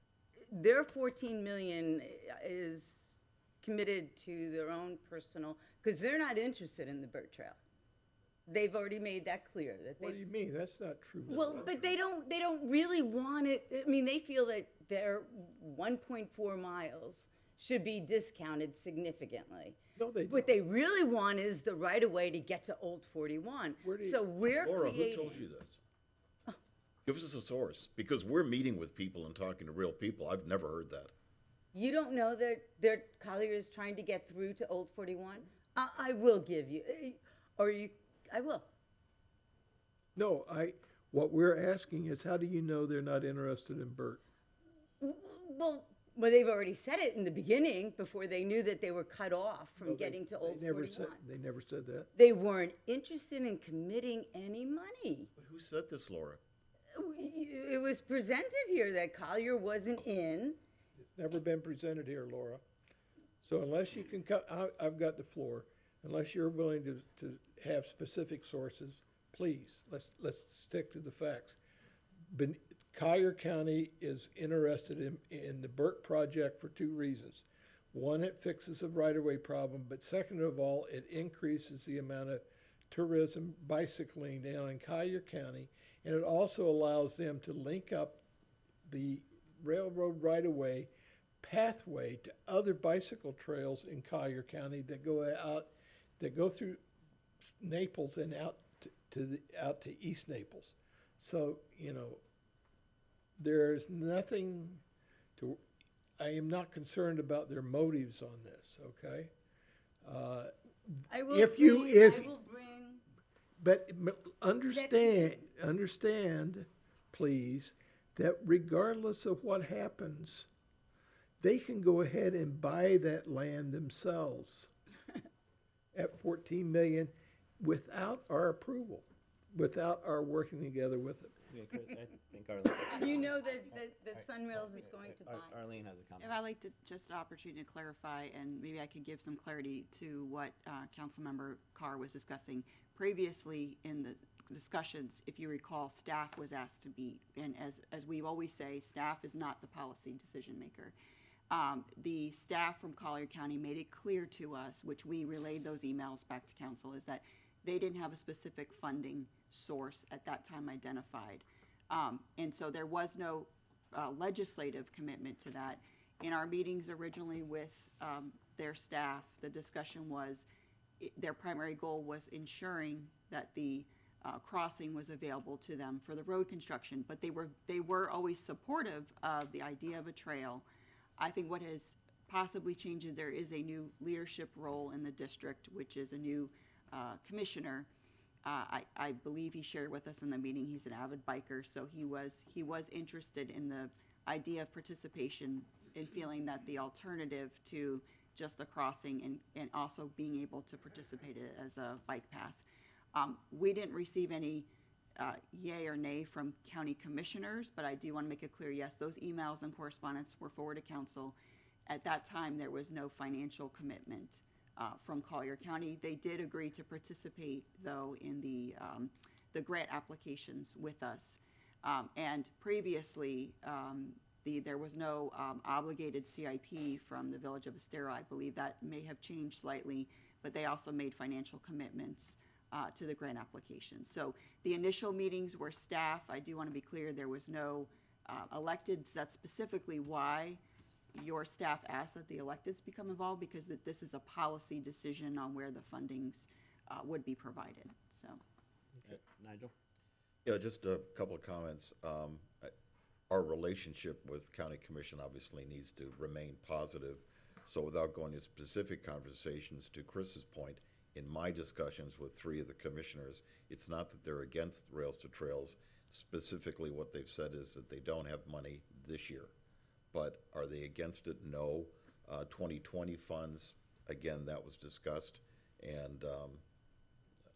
their 14 million is committed to their own personal, because they're not interested in the Burt Trail. They've already made that clear. That what do you mean? That's not true. well, but they don't really want it. I mean, they feel that their 1.4 miles should be discounted significantly. No, they What they really want is the right of way to get to Old 41. So we're Laura, creating. who told you this? Give us a source, because we're meeting with people and talking to real people. I've never heard that. You don't know that their Collier is trying to get through to Old 41? I will give you, I will. No, what we're asking is, how do you know they're not interested in Burt? Well, they've already said it in the beginning before they knew that they were cut off from getting to Old 41. They never said that. They weren't interested in committing any money. But who said this, Laura? It was presented here that Collier wasn't in. It's never been presented here, Laura. So unless you can come, I've got the floor. Unless you're willing to have specific sources, please, let's stick to the facts. Collier County is interested in the Burt project for 2 reasons. One, it fixes a right-of-way problem, but second of all, it increases the amount of tourism bicycling down in Collier County, and it also allows them to link up the railroad right-of-way pathway to other bicycle trails in Collier County that go through Naples and out to East Naples. So, there's nothing I am not concerned about their motives on this, okay? I will bring. But understand, please, that regardless of what happens, they can go ahead and buy that land themselves at 14 million without our approval, without our working together with them. Yeah, Chris, I think Arlene. You know that Sunrails is going to buy. Arlene has a comment. And I'd like to just an opportunity to clarify, and maybe I could give some clarity to what Councilmember Carr was discussing. Previously in the discussions, if you recall, staff was asked to be, and as we always say, staff is not the policy decision maker. The staff from Collier County made it clear to us, which we relayed those emails back to council, is that they didn't have a specific funding source at that time identified. And so there was no legislative commitment to that. In our meetings originally with their staff, the discussion was their primary goal was ensuring that the crossing was available to them for the road construction, but they were always supportive of the idea of a trail. I think what has possibly changed is there is a new leadership role in the district, which is a new commissioner. I believe he shared with us in the meeting, he's an avid biker, so he was interested in the idea of participation and feeling that the alternative to just the crossing and also being able to participate as a bike path. We didn't receive any yay or nay from county commissioners, but I do want to make it clear, yes, those emails and correspondence were forwarded to council. At that time, there was no financial commitment from Collier County. They did agree to participate, though, in the grant applications with us. And previously, there was no obligated CIP from the Village of Estero. I believe that may have changed slightly, but they also made financial commitments to the grant application. So the initial meetings were staff. I do want to be clear, there was no electeds. That's specifically why your staff asked that the electeds become involved, because this is a policy decision on where the fundings would be provided, so. Nigel? Yeah, just a couple of comments. Our relationship with County Commission obviously needs to remain positive. So without going into specific conversations, to Chris's point, in my discussions with 3 of the commissioners, it's not that they're against Rails to Trails. Specifically, what they've said is that they don't have money this year. But are they against it? No. 2020 funds, again, that was discussed. And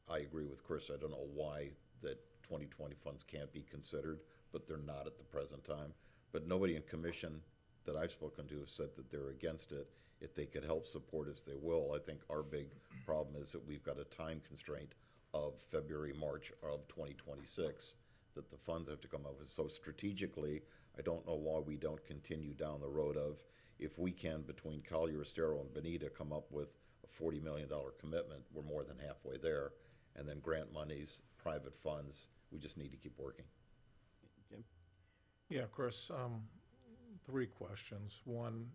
I agree with Chris. I don't know why that 2020 funds can't be considered, but they're not at the present time. But nobody in commission that I've spoken to have said that they're against it. If they could help support us, they will. I think our big problem is that we've got a time constraint of February, March of 2026 that the funds have to come up with. So strategically, I don't know why we don't continue down the road of, if we can, between Collier, Estero, and Bonita, come up with a $40 million commitment, we're more than halfway there. And then grant monies, private funds, we just need to keep working. Jim? Yeah, Chris, 3 questions. One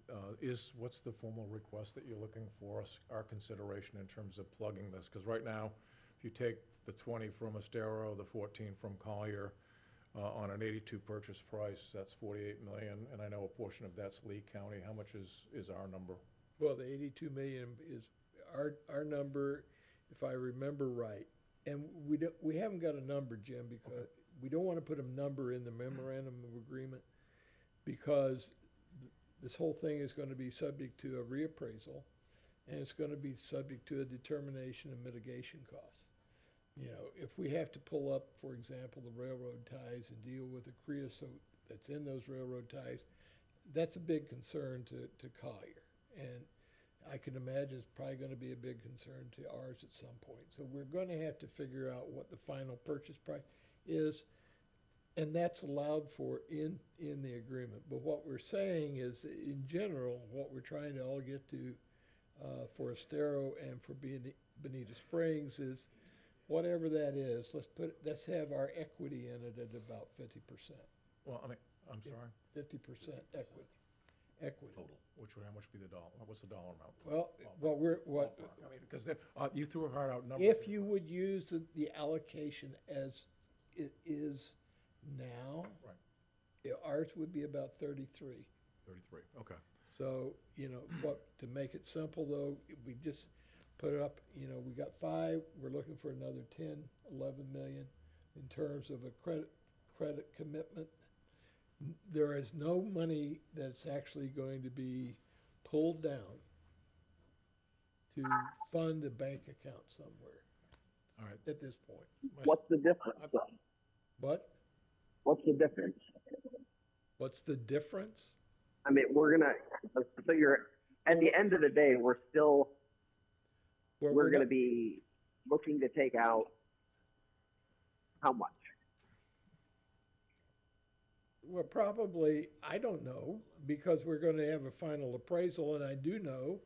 is, what's the formal request that you're looking for our consideration in terms of plugging this? Because right now, if you take the 20 from Estero, the 14 from Collier, on an 82 purchase price, that's 48 million, and I know a portion of that's Lee County. How much is our number? Well, the 82 million is our number, if I remember right. And we haven't got a number, Jim, because we don't want to put a number in the memorandum of agreement, because this whole thing is going to be subject to a reappraisal, and it's going to be subject to a determination of mitigation costs. You know, if we have to pull up, for example, the railroad ties and deal with the creosote that's in those railroad ties, that's a big concern to Collier. And I can imagine it's probably going to be a big concern to ours at some point. So we're going to have to figure out what the final purchase price is, and that's allowed for in the agreement. But what we're saying is, in general, what we're trying to all get to for Estero and for Bonita Springs is, whatever that is, let's have our equity in it at about 50%. Well, I mean, I'm sorry? 50% equity. Total. How much would be the dollar? What's the dollar amount? Well, I mean, because you threw a hard out number. if you would use the allocation as it is now, Right. ours would be about 33. 33, okay. So, you know, to make it simple though, we just put it up, you know, we got 5, we're looking for another 10, 11 million in terms of a credit commitment. There is no money that's actually going to be pulled down to fund a bank account somewhere. All right. At this point. What's the difference? What? What's the difference? What's the difference? I mean, so you're, at the end of the day, we're going to be looking to take out how much? Well, probably, I don't know, because we're going to have a final appraisal, and I do know,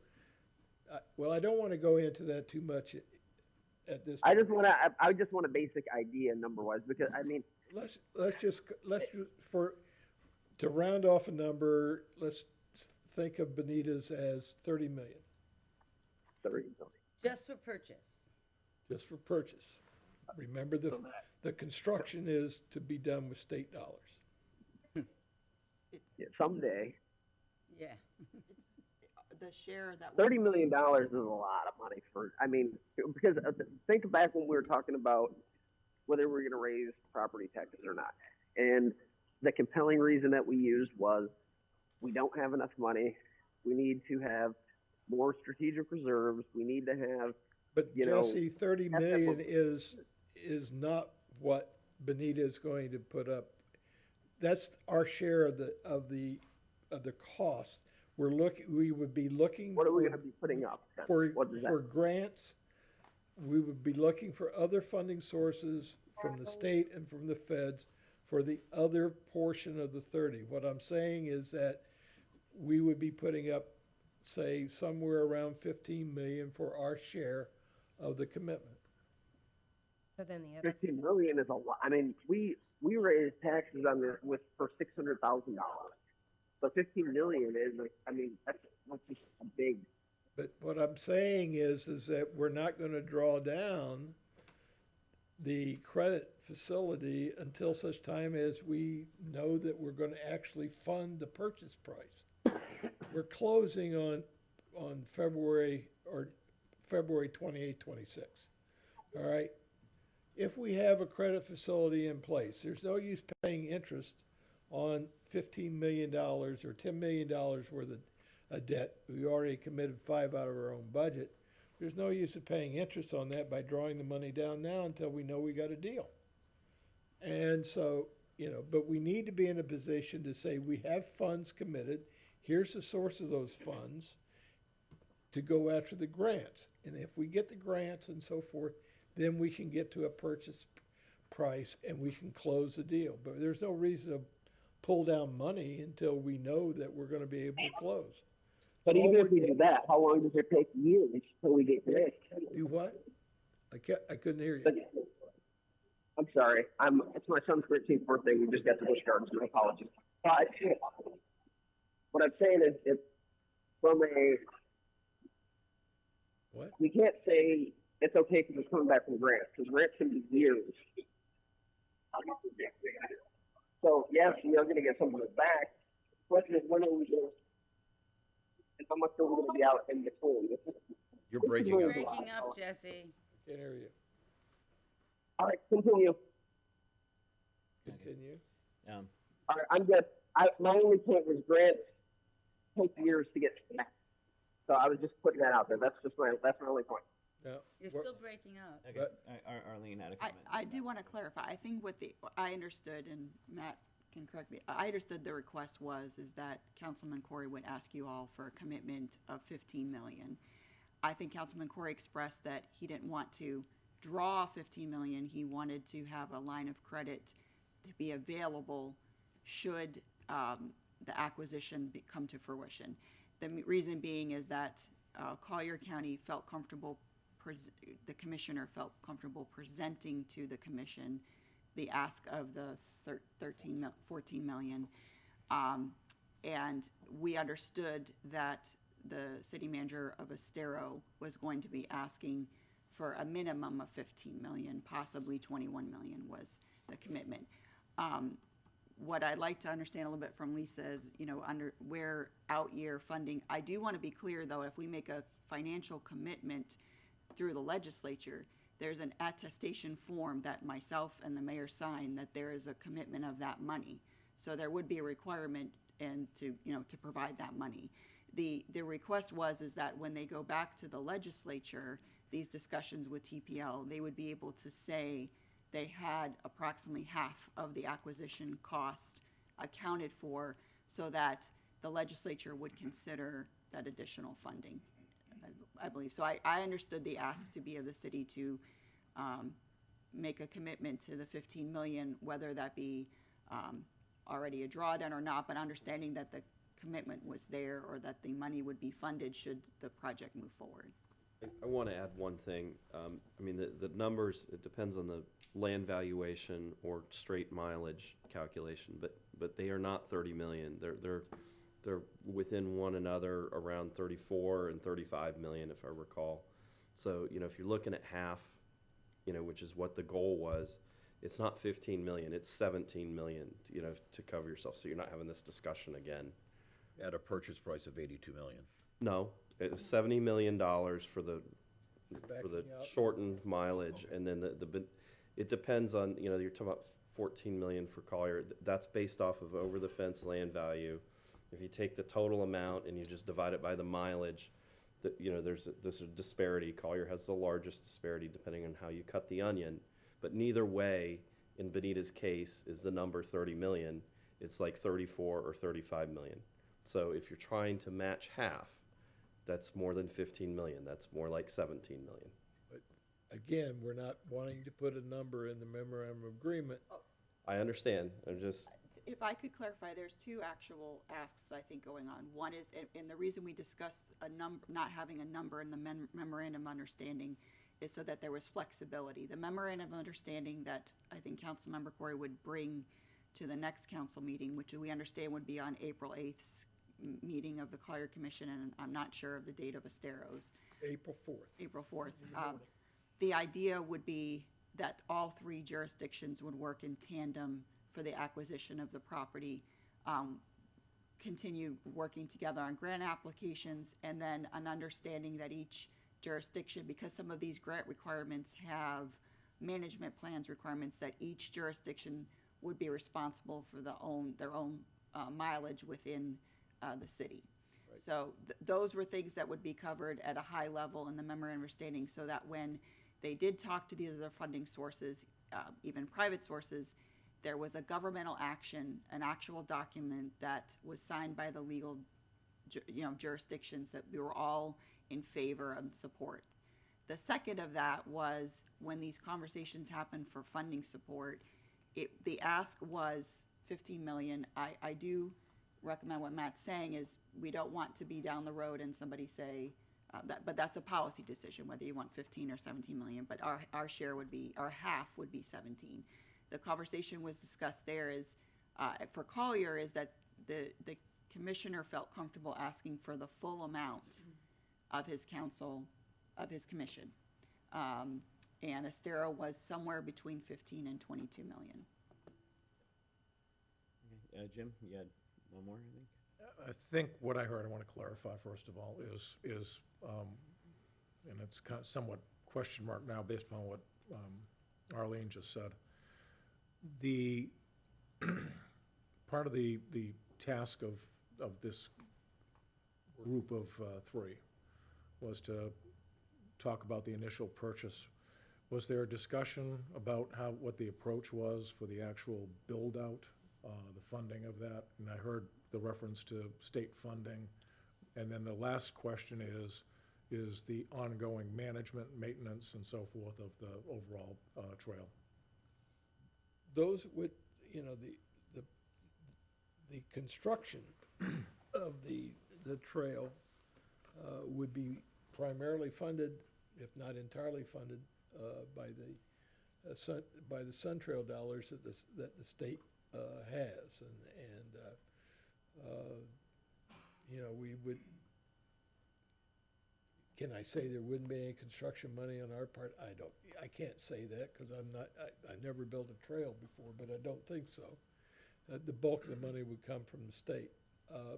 well, I don't want to go into that too much at this point. I just want a basic idea number-wise, because, I mean. To round off a number, let's think of Bonita's as 30 million. 30 million. Just for purchase. Just for purchase. Remember, the construction is to be done with state dollars. Yeah, someday. Yeah. the share that. $30 million is a lot of money for, I mean, because think back when we were talking about whether we're going to raise property taxes or not. And the compelling reason that we used was we don't have enough money. We need to have more strategic reserves. We need to have, But you know, Jesse, 30 that's million what- is not what Bonita is going to put up. That's our share of the cost. We would be looking. what are we going to be putting up? then? For, What is that? for grants, we would be looking for other funding sources from the state and from the feds for the other portion of the 30. What I'm saying is that we would be putting up, say, somewhere around 15 million for our share of the commitment. So then the other, 15 million is a lot. I mean, we raised taxes on this for $600,000. So 15 million is, I mean, that's just a big. But what I'm saying is that we're not gonna draw down the credit facility until such time as we know that we're gonna actually fund the purchase price. We're closing on February 28, 26. All right? If we have a credit facility in place, there's no use paying interest on $15 million or $10 million worth of debt. We already committed 5 out of our own budget. There's no use of paying interest on that by drawing the money down now until we know we got a deal. And so, but we need to be in a position to say we have funds committed. Here's the source of those funds to go after the grants. And if we get the grants and so forth, then we can get to a purchase price and we can close the deal. But there's no reason to pull down money until we know that we're going to be able to close. But So even all if we do that, how long does it take years until we get this? Do what? I couldn't hear you. I'm sorry. It's my son's 13th birthday. We just got the bush gardens. My apologies. What I'm saying is, if from a, What? we can't say it's okay because it's coming back from grants, because grants can be years. So yes, we are going to get some of it back. The question is, when are we going to, and how much are we going to be out in between? You're breaking up. Breaking up, Jesse. Can't hear you. All right, continue. Continue. All right, I'm good. My only point was grants take years to get back. So I was just putting that out there. That's my only point. Yeah. You're still breaking up. Okay, Arlene had a comment. I do want to clarify. I think I understood, and Matt can correct me, I understood the request is that Councilman Corey would ask you all for a commitment of 15 million. I think Councilman Corey expressed that he didn't want to draw 15 million. He wanted to have a line of credit to be available should the acquisition come to fruition. The reason being is that Collier County felt comfortable, the commissioner felt comfortable presenting to the commission the ask of the 14 million. And we understood that the city manager of Estero was going to be asking for a minimum of 15 million, possibly 21 million was the commitment. What I'd like to understand a little bit from Lisa is, under where out year funding, I do want to be clear though, if we make a financial commitment through the legislature, there's an attestation form that myself and the mayor sign that there is a commitment of that money. So there would be a requirement to provide that money. The request is that when they go back to the legislature, these discussions with TPL, they would be able to say they had approximately half of the acquisition cost accounted for so that the legislature would consider that additional funding, I believe. So I understood the ask to be of the city to make a commitment to the 15 million, whether that be already a drawdown or not, but understanding that the commitment was there or that the money would be funded should the project move forward. I want to add one thing. I mean, the numbers, it depends on the land valuation or straight mileage calculation, but they are not 30 million. They're within one another around 34 and 35 million, if I recall. So, if you're looking at half, which is what the goal was, it's not 15 million, it's 17 million, to cover yourself. So you're not having this discussion again. at a purchase price of 82 million. No, it was $70 million for the Backing out. shortened mileage, and then it depends on, you're talking about 14 million for Collier. That's based off of over the fence land value. If you take the total amount and you just divide it by the mileage, there's a disparity. Collier has the largest disparity depending on how you cut the onion, but neither way, in Bonita's case, is the number 30 million. It's like 34 or 35 million. So if you're trying to match half, that's more than 15 million. That's more like 17 million. But again, we're not wanting to put a number in the memorandum of agreement. I understand. I'm just, If I could clarify, there's two actual asks, I think, going on. One is, and the reason we discussed not having a number in the memorandum of understanding is so that there was flexibility. The memorandum of understanding that I think Councilmember Corey would bring to the next council meeting, which we understand would be on April 8th's meeting of the Collier Commission, and I'm not sure of the date of Estero's. April 4th. April 4th. The idea would be that all three jurisdictions would work in tandem for the acquisition of the property, continue working together on grant applications, and then an understanding that each jurisdiction, because some of these grant requirements have management plans requirements, that each jurisdiction would be responsible for their own mileage within the city. Right. So those were things that would be covered at a high level in the memorandum of understanding, so that when they did talk to these other funding sources, even private sources, there was a governmental action, an actual document that was signed by the legal jurisdictions that we were all in favor and support. The second of that was when these conversations happened for funding support, the ask was 15 million. I do recommend what Matt's saying is we don't want to be down the road and somebody say, but that's a policy decision, whether you want 15 or 17 million, but our share would be, our half would be 17. The conversation was discussed there is, for Collier, is that the commissioner felt comfortable asking for the full amount of his council, of his commission. And Estero was somewhere between 15 and 22 million. Okay. Jim, you had one more, I think? I think what I heard, I want to clarify first of all, is and it's kind of somewhat question mark now based upon what Arlene just said. The part of the task of this group of three was to talk about the initial purchase. Was there a discussion about what the approach was for the actual build-out, the funding of that? And I heard the reference to state funding. And then the last question is the ongoing management, maintenance, and so forth of the overall trail. Those would, the construction of the trail would be primarily funded, if not entirely funded, by the Sun Trail dollars that the state has, we would. Can I say there wouldn't be any construction money on our part? I can't say that because I never built a trail before, but I don't think so. The bulk of the money would come from the state. I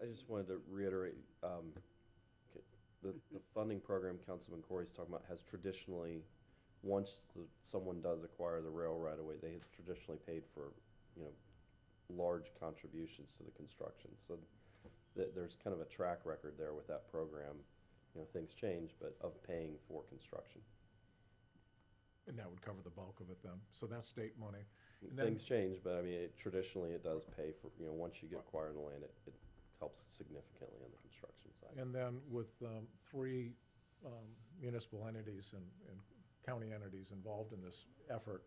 just wanted to reiterate, the funding program Councilman Corey's talking about has traditionally, once someone does acquire the rail right away, they have traditionally paid for, large contributions to the construction. So there's kind of a track record there with that program. Things change, but of paying for construction. And that would cover the bulk of it then. So that's state money. And then- Things change, but I mean, traditionally it does pay for, once you get acquired the land, it helps significantly on the construction side. And then with three municipal entities and county entities involved in this effort,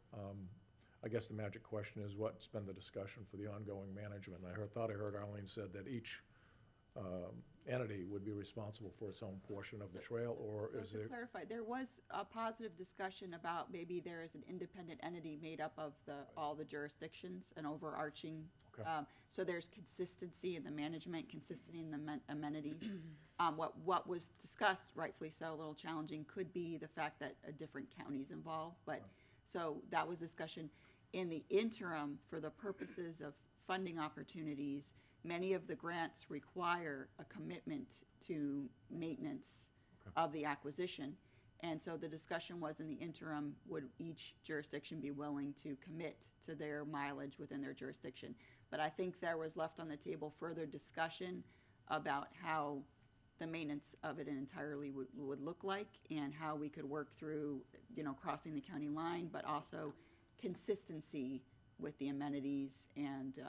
I guess the magic question is what's been the discussion for the ongoing management? I thought I heard Arlene said that each entity would be responsible for its own portion of the trail, or is So to it? clarify, there was a positive discussion about maybe there is an independent entity made up of all the jurisdictions, an overarching. Okay. So there's consistency in the management, consistency in the amenities. What was discussed, rightfully so, a little challenging, could be the fact that a different county's involved, but, so that was discussion. In the interim, for the purposes of funding opportunities, many of the grants require a commitment to maintenance of the acquisition. And so the discussion was, in the interim, would each jurisdiction be willing to commit to their mileage within their jurisdiction? But I think there was left on the table further discussion about how the maintenance of it entirely would look like, and how we could work through, crossing the county line, but also consistency with the amenities and,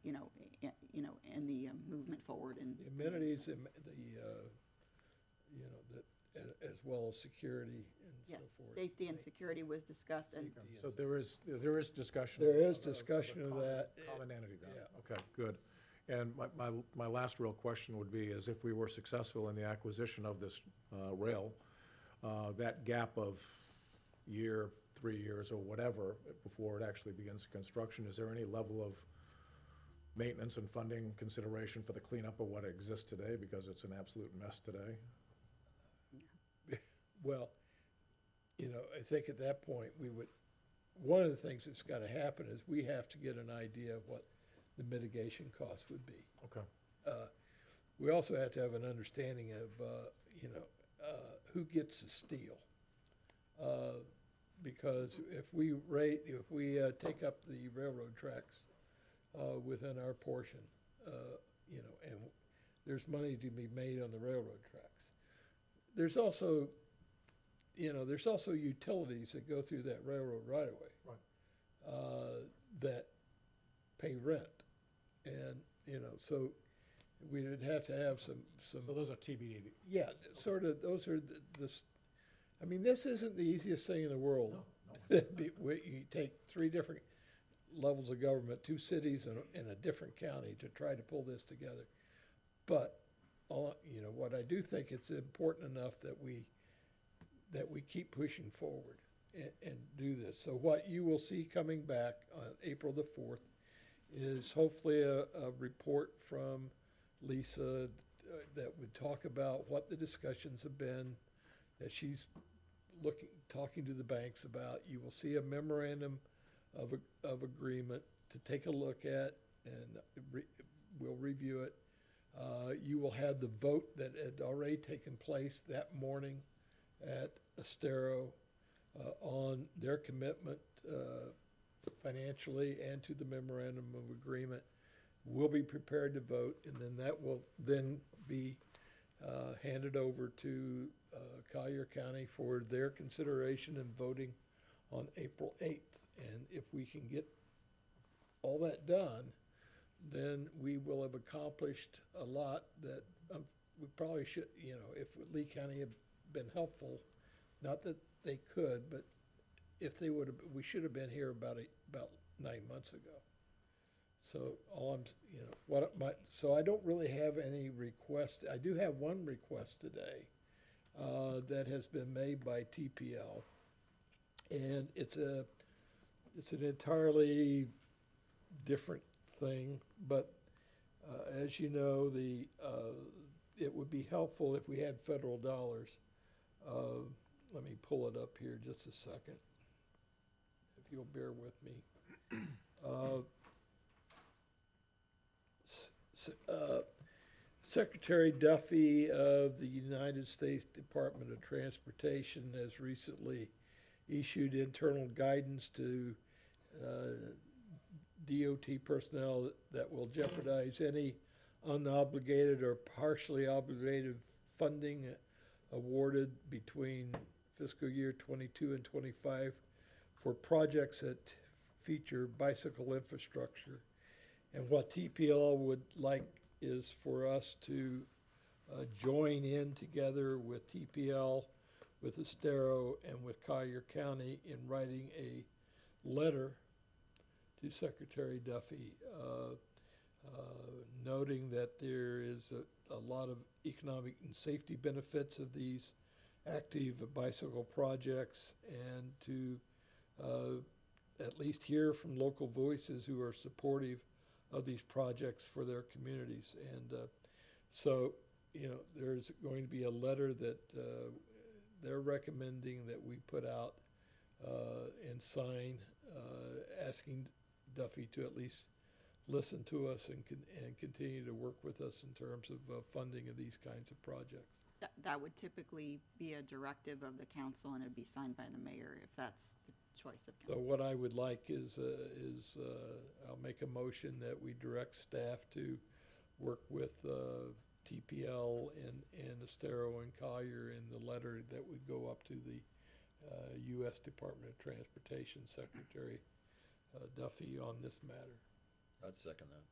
and the movement forward. And The amenities, as well as security and yes, so forth. safety and security was discussed, and So there is discussion. There is discussion of that. Common entity then. Yeah. Okay, good. And my last real question would be, is if we were successful in the acquisition of this rail, that gap of year, 3 years, or whatever, before it actually begins construction, is there any level of maintenance and funding consideration for the cleanup of what exists today, because it's an absolute mess today? Well, I think at that point, one of the things that's got to happen is we have to get an idea of what the mitigation costs would be. Okay. We also have to have an understanding of, who gets the steel. Because if we take up the railroad tracks within our portion, and there's money to be made on the railroad tracks. There's also utilities that go through that railroad right away. Right. That pay rent. And, so we would have to have some. So those are TBD. Yeah, sort of, those are this isn't the easiest thing in the world. No. You take 3 different levels of government, 2 cities and a different county to try to pull this together. But, what I do think, it's important enough that we keep pushing forward and do this. So what you will see coming back on April the 4th is hopefully a report from Lisa that would talk about what the discussions have been, that she's talking to the banks about. You will see a memorandum of agreement to take a look at, and we'll review it. You will have the vote that had already taken place that morning at Estero on their commitment financially and to the memorandum of agreement. We'll be prepared to vote, and then that will then be handed over to Collier County for their consideration and voting on April 8th. And if we can get all that done, then we will have accomplished a lot that we probably should, if Lee County had been helpful, not that they could, but if they would have, we should have been here about 9 months ago. So so I don't really have any requests. I do have one request today that has been made by TPL, and it's an entirely different thing. But as you know, it would be helpful if we had federal dollars. Let me pull it up here just a second, if you'll bear with me. Secretary Duffy of the United States Department of Transportation has recently issued internal guidance to DOT personnel that will jeopardize any unobligated or partially obligated funding awarded between fiscal year 22 and 25 for projects that feature bicycle infrastructure. And what TPL would like is for us to join in together with TPL, with Estero, and with Collier County in writing a letter to Secretary Duffy noting that there is a lot of economic and safety benefits of these active bicycle projects, and to at least hear from local voices who are supportive of these projects for their communities. And so, there's going to be a letter that they're recommending that we put out and sign, asking Duffy to at least listen to us and continue to work with us in terms of funding of these kinds of projects. That would typically be a directive of the council, and it'd be signed by the mayor if that's the choice of So council. what I would like is I'll make a motion that we direct staff to work with TPL and Estero and Collier in the letter that would go up to the U.S. Department of Transportation Secretary Duffy on this matter. I'd second that.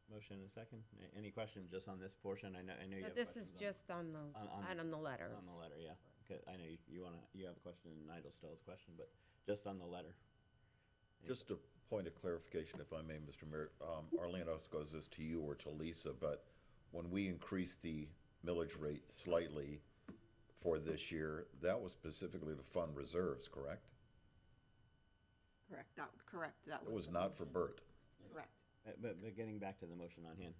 Motion and a second. Any questions just on this portion? I know you So have this is questions just on the, on the letter. on the letter, yeah. 'Cause I know you have a question and Nigel still has a question, but just on the letter. Just a point of clarification, if I may, Mr. Mayor. Arlene, goes this to you or to Lisa, but when we increased the millage rate slightly for this year, that was specifically to fund reserves, correct? Correct, that was. It was the not for motion. Bert. Correct. But getting back to the motion on hand,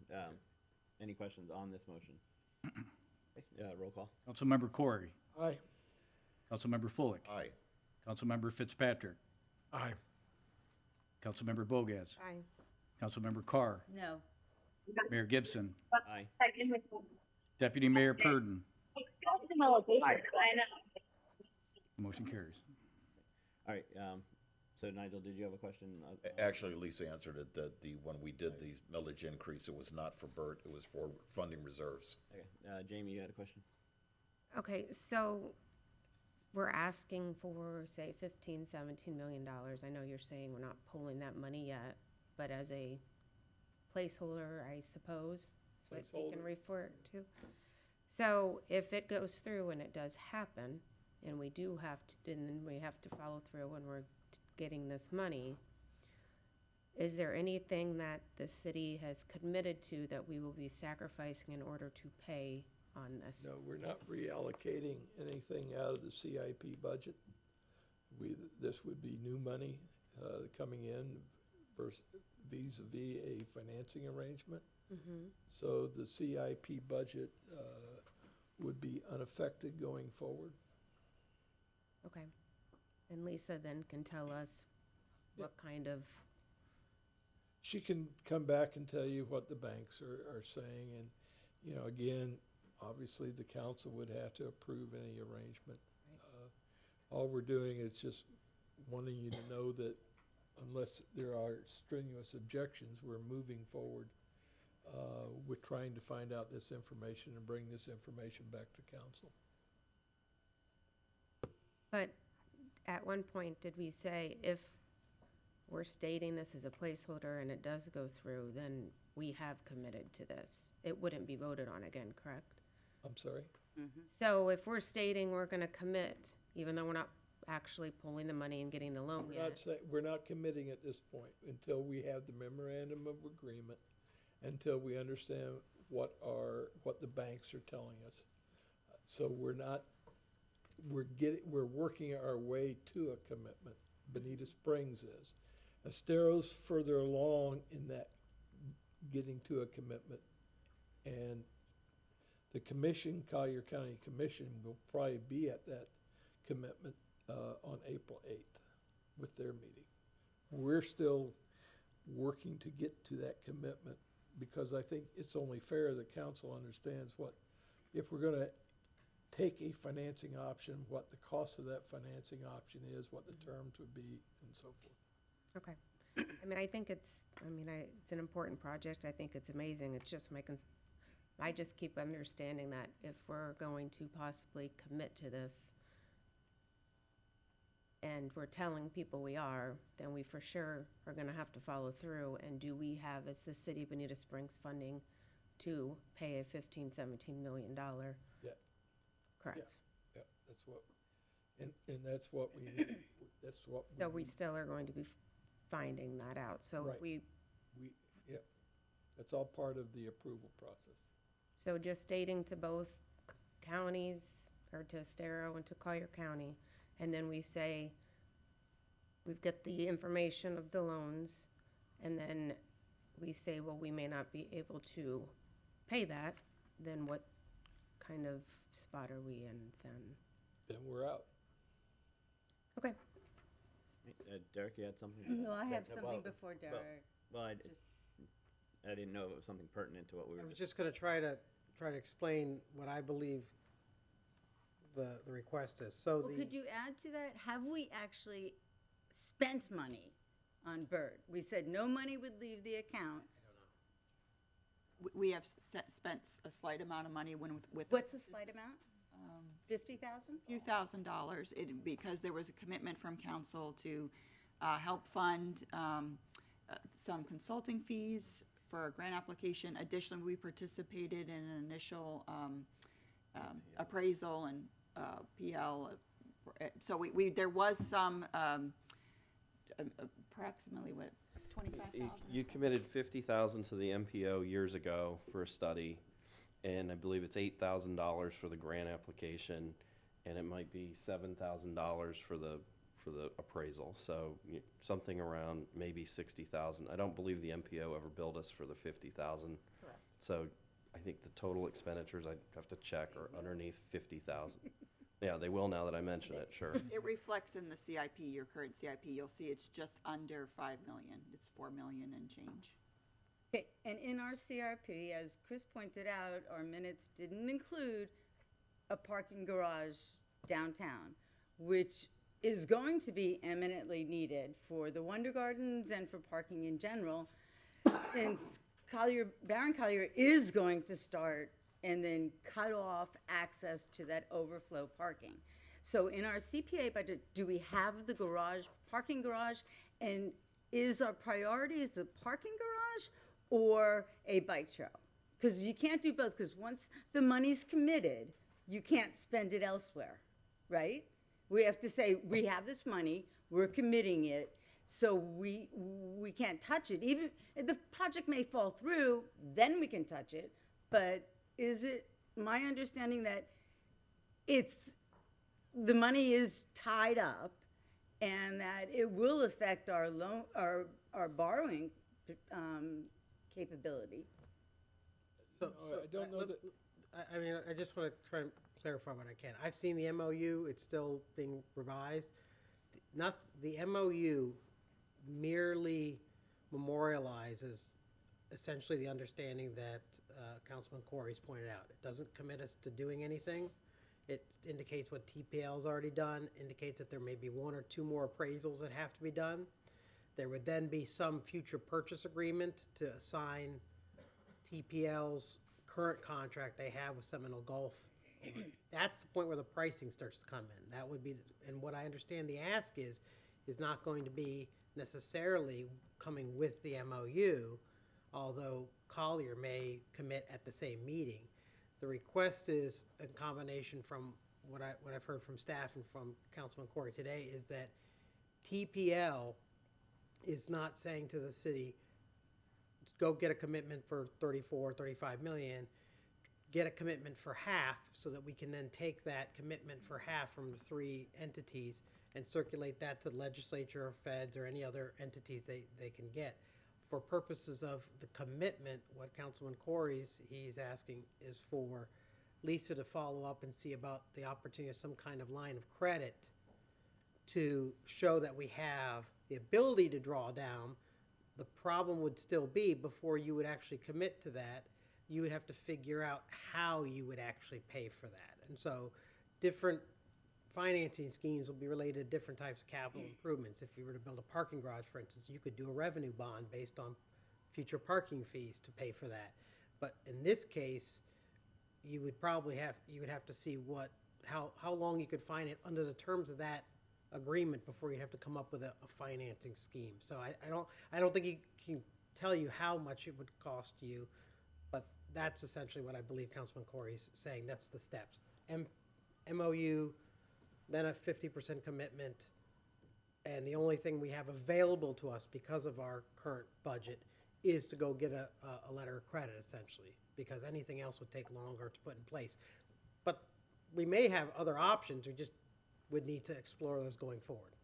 any questions on this motion? Roll call. Councilmember Corey. Aye. Councilmember Fullick. Aye. Councilmember Fitzpatrick. Aye. Councilmember Bogas. Aye. Councilmember Carr. No. Mayor Gibson. Aye. Deputy Mayor Purdon. Motion carries. All right, so Nigel, did you have a question? Actually, Lisa answered it, that when we did the millage increase, it was not for Bert, it was for funding reserves. Okay, Jamie, you had a question? Okay, so we're asking for, say, $15-17 million. I know you're saying we're not pulling that money yet, but as a placeholder, I suppose, is what we can Placeholder. refer to. So if it goes through and it does happen, and we do have to, and then we have to follow through when we're getting this money, is there anything that the city has committed to that we will be sacrificing in order to pay on this? No, we're not reallocating anything out of the CIP budget. This would be new money coming in vis-a-vis a financing arrangement. Mhm. So the CIP budget would be unaffected going forward. Okay. And Lisa then can tell us what kind of, She can come back and tell you what the banks are saying, and, you know, again, obviously, the council would have to approve any arrangement. All we're doing is just wanting you to know that unless there are strenuous objections, we're moving forward. We're trying to find out this information and bring this information back to council. but at one point, did we say if we're stating this as a placeholder and it does go through, then we have committed to this? It wouldn't be voted on again, correct? I'm sorry? So if we're stating we're gonna commit, even though we're not actually pulling the money and getting the loan yet, We're not committing at this point until we have the memorandum of agreement, until we understand what the banks are telling us. So we're working our way to a commitment. Bonita Springs is. Estero's further along in that getting to a commitment. And the commission, Collier County Commission, will probably be at that commitment on April 8th with their meeting. We're still working to get to that commitment because I think it's only fair that council understands if we're gonna take a financing option, what the cost of that financing option is, what the terms would be, and so forth. okay. I mean, I think it's an important project. I think it's amazing. It's just I just keep understanding that if we're going to possibly commit to this and we're telling people we are, then we for sure are gonna have to follow through. And do we have, as the city of Bonita Springs, funding to pay a $15-17 million? Yeah. Correct. Yeah, that's what, and that's what we need. That's what. So we still are going to be finding that out. So if Right. Yeah, that's all part of the approval process. So just stating to both counties, or to Estero and to Collier County, and then we say, we've got the information of the loans, and then we say, well, we may not be able to pay that, then what kind of spot are we in then? Then we're out. Okay. Derek, you had something? Well, I have Yeah, something before Derek. Well, I Just, didn't know if it was something pertinent to what we I were was just gonna try to explain what I believe the request is. So well, could you add to that? Have we actually spent money on Bird? We said no money would leave the account. We have spent a slight amount of money with. What's the slight amount? 50,000? Few $1,000s, because there was a commitment from council to help fund some consulting fees for a grant application. Additionally, we participated in an initial appraisal and PL. So there was some, approximately what, 25,000? You committed 50,000 to the MPO years ago for a study, and I believe it's $8,000 for the grant application, and it might be $7,000 for the appraisal. So something around maybe 60,000. I don't believe the MPO ever billed us for the 50,000. Correct. So I think the total expenditures, I'd have to check, are underneath 50,000. Yeah, they will now that I mention it, sure. It reflects in the CIP, your current CIP. You'll see it's just under 5 million. It's 4 million and change. Okay, and in our CRP, as Chris pointed out, our minutes didn't include a parking garage downtown, which is going to be eminently needed for the Wonder Gardens and for parking in general, since Baron Collier is going to start and then cut off access to that overflow parking. So in our CPA budget, do we have the parking garage, and is our priority the parking garage or a bike trail? Because you can't do both, because once the money's committed, you can't spend it elsewhere, right? We have to say, we have this money, we're committing it, so we can't touch it. Even if the project may fall through, then we can touch it. But is it my understanding that the money is tied up and that it will affect our loan, our borrowing capability? So, I don't know that. I mean, I just want to try and clarify what I can. I've seen the MOU, it's still being revised. The MOU merely memorializes essentially the understanding that Councilman Corey's pointed out. It doesn't commit us to doing anything. It indicates what TPL's already done, indicates that there may be one or two more appraisals that have to be done. There would then be some future purchase agreement to assign TPL's current contract they have with Seminole Gulf. That's the point where the pricing starts to come in. That would be, and what I understand the ask is not going to be necessarily coming with the MOU, although Collier may commit at the same meeting. The request is a combination from what I've heard from staff and from Councilman Corey today, is that TPL is not saying to the city, go get a commitment for 34, 35 million, get a commitment for half so that we can then take that commitment for half from the three entities and circulate that to the legislature or feds or any other entities they can get. For purposes of the commitment, what Councilman he's asking is for Lisa to follow up and see about the opportunity of some kind of line of credit to show that we have the ability to draw down. The problem would still be, before you would actually commit to that, you would have to figure out how you would actually pay for that. And so different financing schemes will be related to different types of capital improvements. If you were to build a parking garage, for instance, you could do a revenue bond based on future parking fees to pay for that. But in this case, you would probably have to see how long you could finance under the terms of that agreement before you have to come up with a financing scheme. So I don't think he can tell you how much it would cost you, but that's essentially what I believe Councilman Corey's saying. That's the steps. MOU, then a 50% commitment, and the only thing we have available to us because of our current budget is to go get a letter of credit, essentially, because anything else would take longer to put in place. But we may have other options. We just would need to explore those going forward.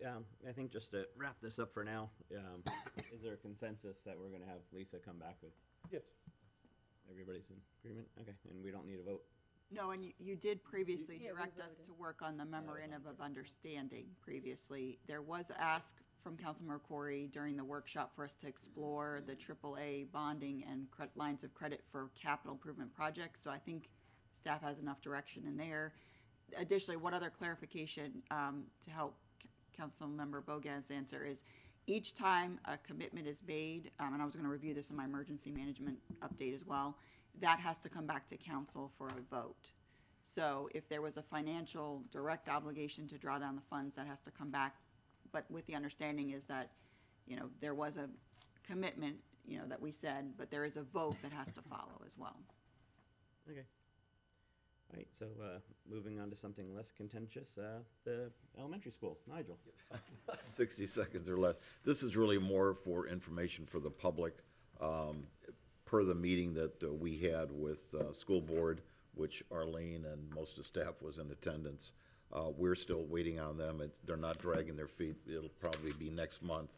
Okay. I think just to wrap this up for now, is there a consensus that we're going to have Lisa come back with? Yes. Everybody's in agreement? Okay, and we don't need a vote? No, and you did previously Yeah, we direct us voted. to work on the memorandum of understanding previously. There was ask from Councilmember Corey during the workshop for us to explore the AAA bonding and lines of credit for capital improvement projects. So I think staff has enough direction in there. Additionally, one other clarification to help Councilmember Bogan's answer is each time a commitment is made, and I was going to review this in my emergency management update as well, that has to come back to council for a vote. So if there was a financial direct obligation to draw down the funds, that has to come back. But with the understanding is that, you know, there was a commitment, you know, that we said, but there is a vote that has to follow as well. Okay. All right, so moving on to something less contentious, the elementary school. Nigel. 60 seconds or less. This is really more for information for the public. Per the meeting that we had with school board, which Arlene and most of staff was in attendance, we're still waiting on them. They're not dragging their feet. It'll probably be next month.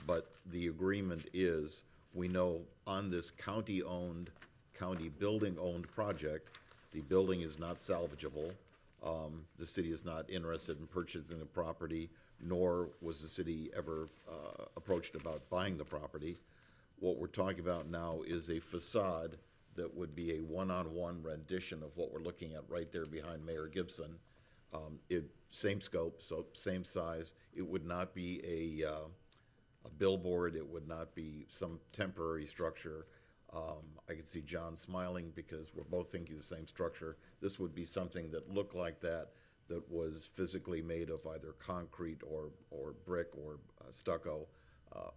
But the agreement is, we know on this county-owned, county building-owned project, the building is not salvageable. The city is not interested in purchasing the property, nor was the city ever approached about buying the property. What we're talking about now is a facade that would be a one-on-one rendition of what we're looking at right there behind Mayor Gibson. Same scope, so same size. It would not be a billboard. It would not be some temporary structure. I can see John smiling because we're both thinking the same structure. This would be something that looked like that was physically made of either concrete or brick or stucco,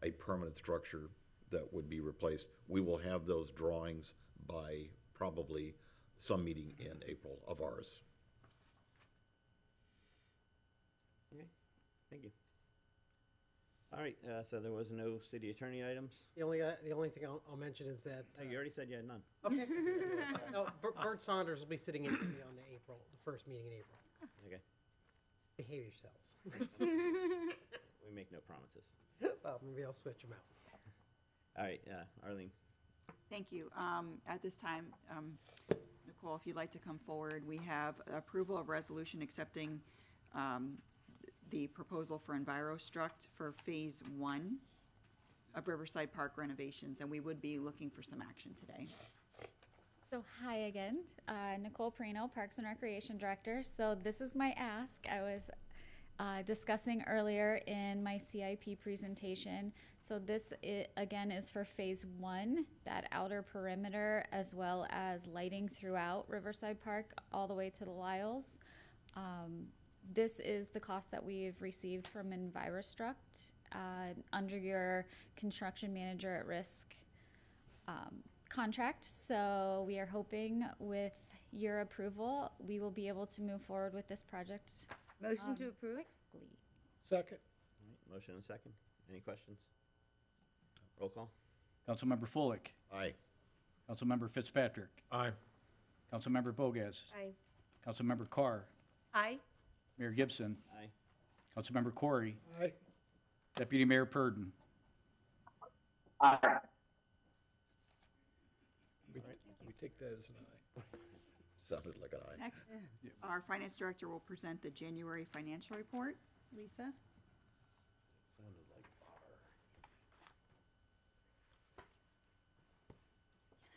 a permanent structure that would be replaced. We will have those drawings by probably some meeting in April of ours. Okay, thank you. All right, so there was no city attorney items? The only thing I'll mention is that. Oh, you already said you had none. Okay. No, Bert Saunders will be sitting in on the first meeting in April. Okay. Behave yourselves. We make no promises. Well, maybe I'll switch them out. All right, Arlene. Thank you. At this time, Nicole, if you'd like to come forward, we have approval of resolution accepting the proposal for EnviroStruct for Phase 1 of Riverside Park renovations, and we would be looking for some action today. So hi again, Nicole Perino, Parks and Recreation Director. So this is my ask. I was discussing earlier in my CIP presentation. So this, again, is for Phase 1, that outer perimeter, as well as lighting throughout Riverside Park all the way to the Lyles. This is the cost that we've received from EnviroStruct under your construction manager at risk contract. So we are hoping with your approval, we will be able to move forward with this project. Motion to approve? Quickly. Second. All right, motion and second. Any questions? Roll call. Councilmember Fullick. Aye. Councilmember Fitzpatrick. Aye. Councilmember Bogas. Aye. Councilmember Carr. Aye. Mayor Gibson. Aye. Councilmember Corey. Aye. Deputy Mayor Purdon. Aye. We take that as an aye. Sounded like an aye. Next, our finance director will present the January financial report. Lisa?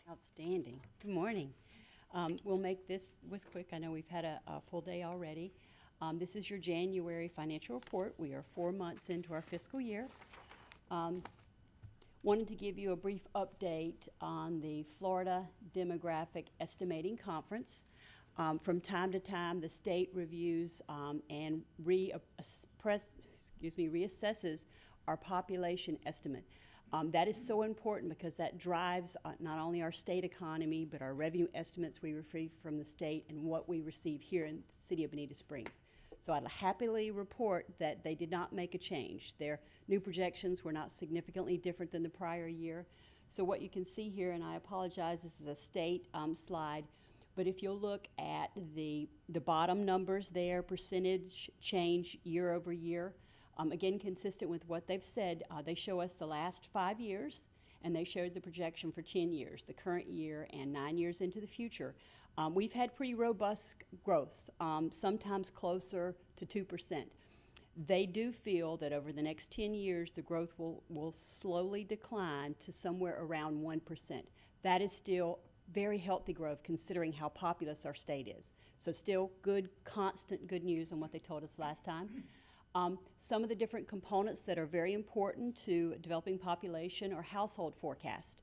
Outstanding. Good morning. We'll make this quick. I know we've had a full day already. This is your January financial report. We are 4 months into our fiscal year. Wanted to give you a brief update on the Florida Demographic Estimating Conference. From time to time, the state reviews and reassesses our population estimate. That is so important because that drives not only our state economy, but our revenue estimates we receive from the state and what we receive here in the city of Bonita Springs. So I'd happily report that they did not make a change. Their new projections were not significantly different than the prior year. So what you can see here, and I apologize, this is a state slide, but if you'll look at the bottom numbers there, percentage change year over year, again, consistent with what they've said, they show us the last 5 years, and they showed the projection for 10 years, the current year and 9 years into the future. We've had pretty robust growth, sometimes closer to 2%. They do feel that over the next 10 years, the growth will slowly decline to somewhere around 1%. That is still very healthy growth considering how populous our state is. So still good, constant good news on what they told us last time. Some of the different components that are very important to developing population are household forecast.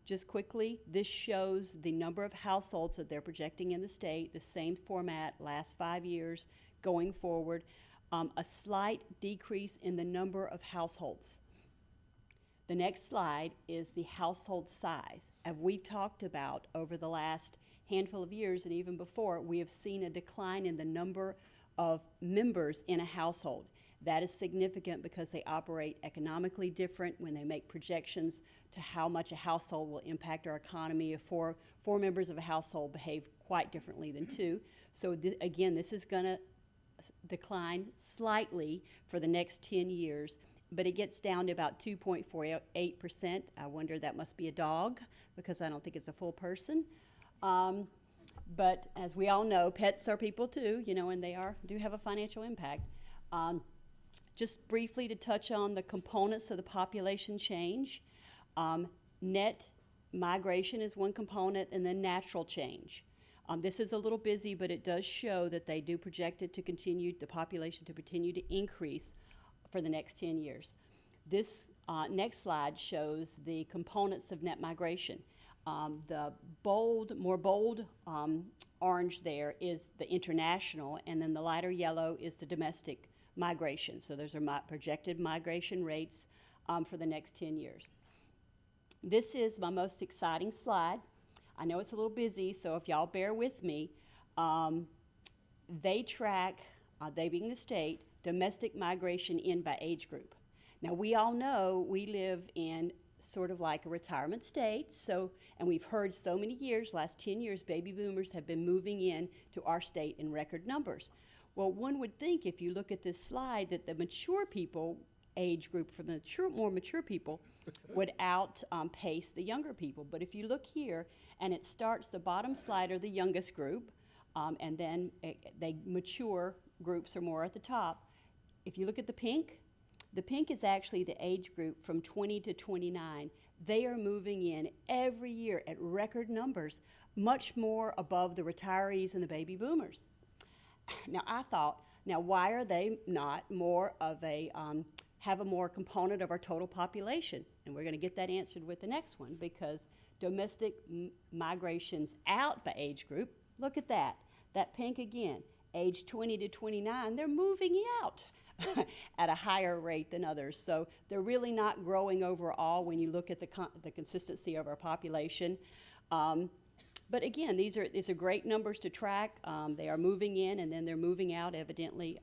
Just quickly, this shows the number of households that they're projecting in the state, the same format, last 5 years, going forward. A slight decrease in the number of households. The next slide is the household size. As we've talked about over the last handful of years and even before, we have seen a decline in the number of members in a household. That is significant because they operate economically different when they make projections to how much a household will impact our economy. If four members of a household behave quite differently than two. So again, this is going to decline slightly for the next 10 years, but it gets down to about 2.48%. I wonder, that must be a dog because I don't think it's a full person. But as we all know, pets are people too, you know, and they do have a financial impact. Just briefly to touch on the components of the population change. Net migration is one component, and then natural change. This is a little busy, but it does show that they do project it to continue, the population to continue to increase for the next 10 years. This next slide shows the components of net migration. The more bold orange there is the international, and then the lighter yellow is the domestic migration. So those are projected migration rates for the next 10 years. This is my most exciting slide. I know it's a little busy, so if y'all bear with me, they track, they being the state, domestic migration in by age group. Now we all know we live in sort of like a retirement state, and we've heard so many years, last 10 years, baby boomers have been moving in to our state in record numbers. Well, one would think if you look at this slide that the mature people age group from the more mature people would outpace the younger people. But if you look here, and it starts, the bottom slide are the youngest group, and then they mature groups are more at the top. If you look at the pink is actually the age group from 20 to 29. They are moving in every year at record numbers, much more above the retirees and the baby boomers. Now I thought, why are they not more of a, have a more component of our total population? And we're going to get that answered with the next one, because domestic migrations out by age group, look at that pink again, age 20 to 29, they're moving out at a higher rate than others. So they're really not growing overall when you look at the consistency of our population. But again, these are great numbers to track. They are moving in and then they're moving out, evidently,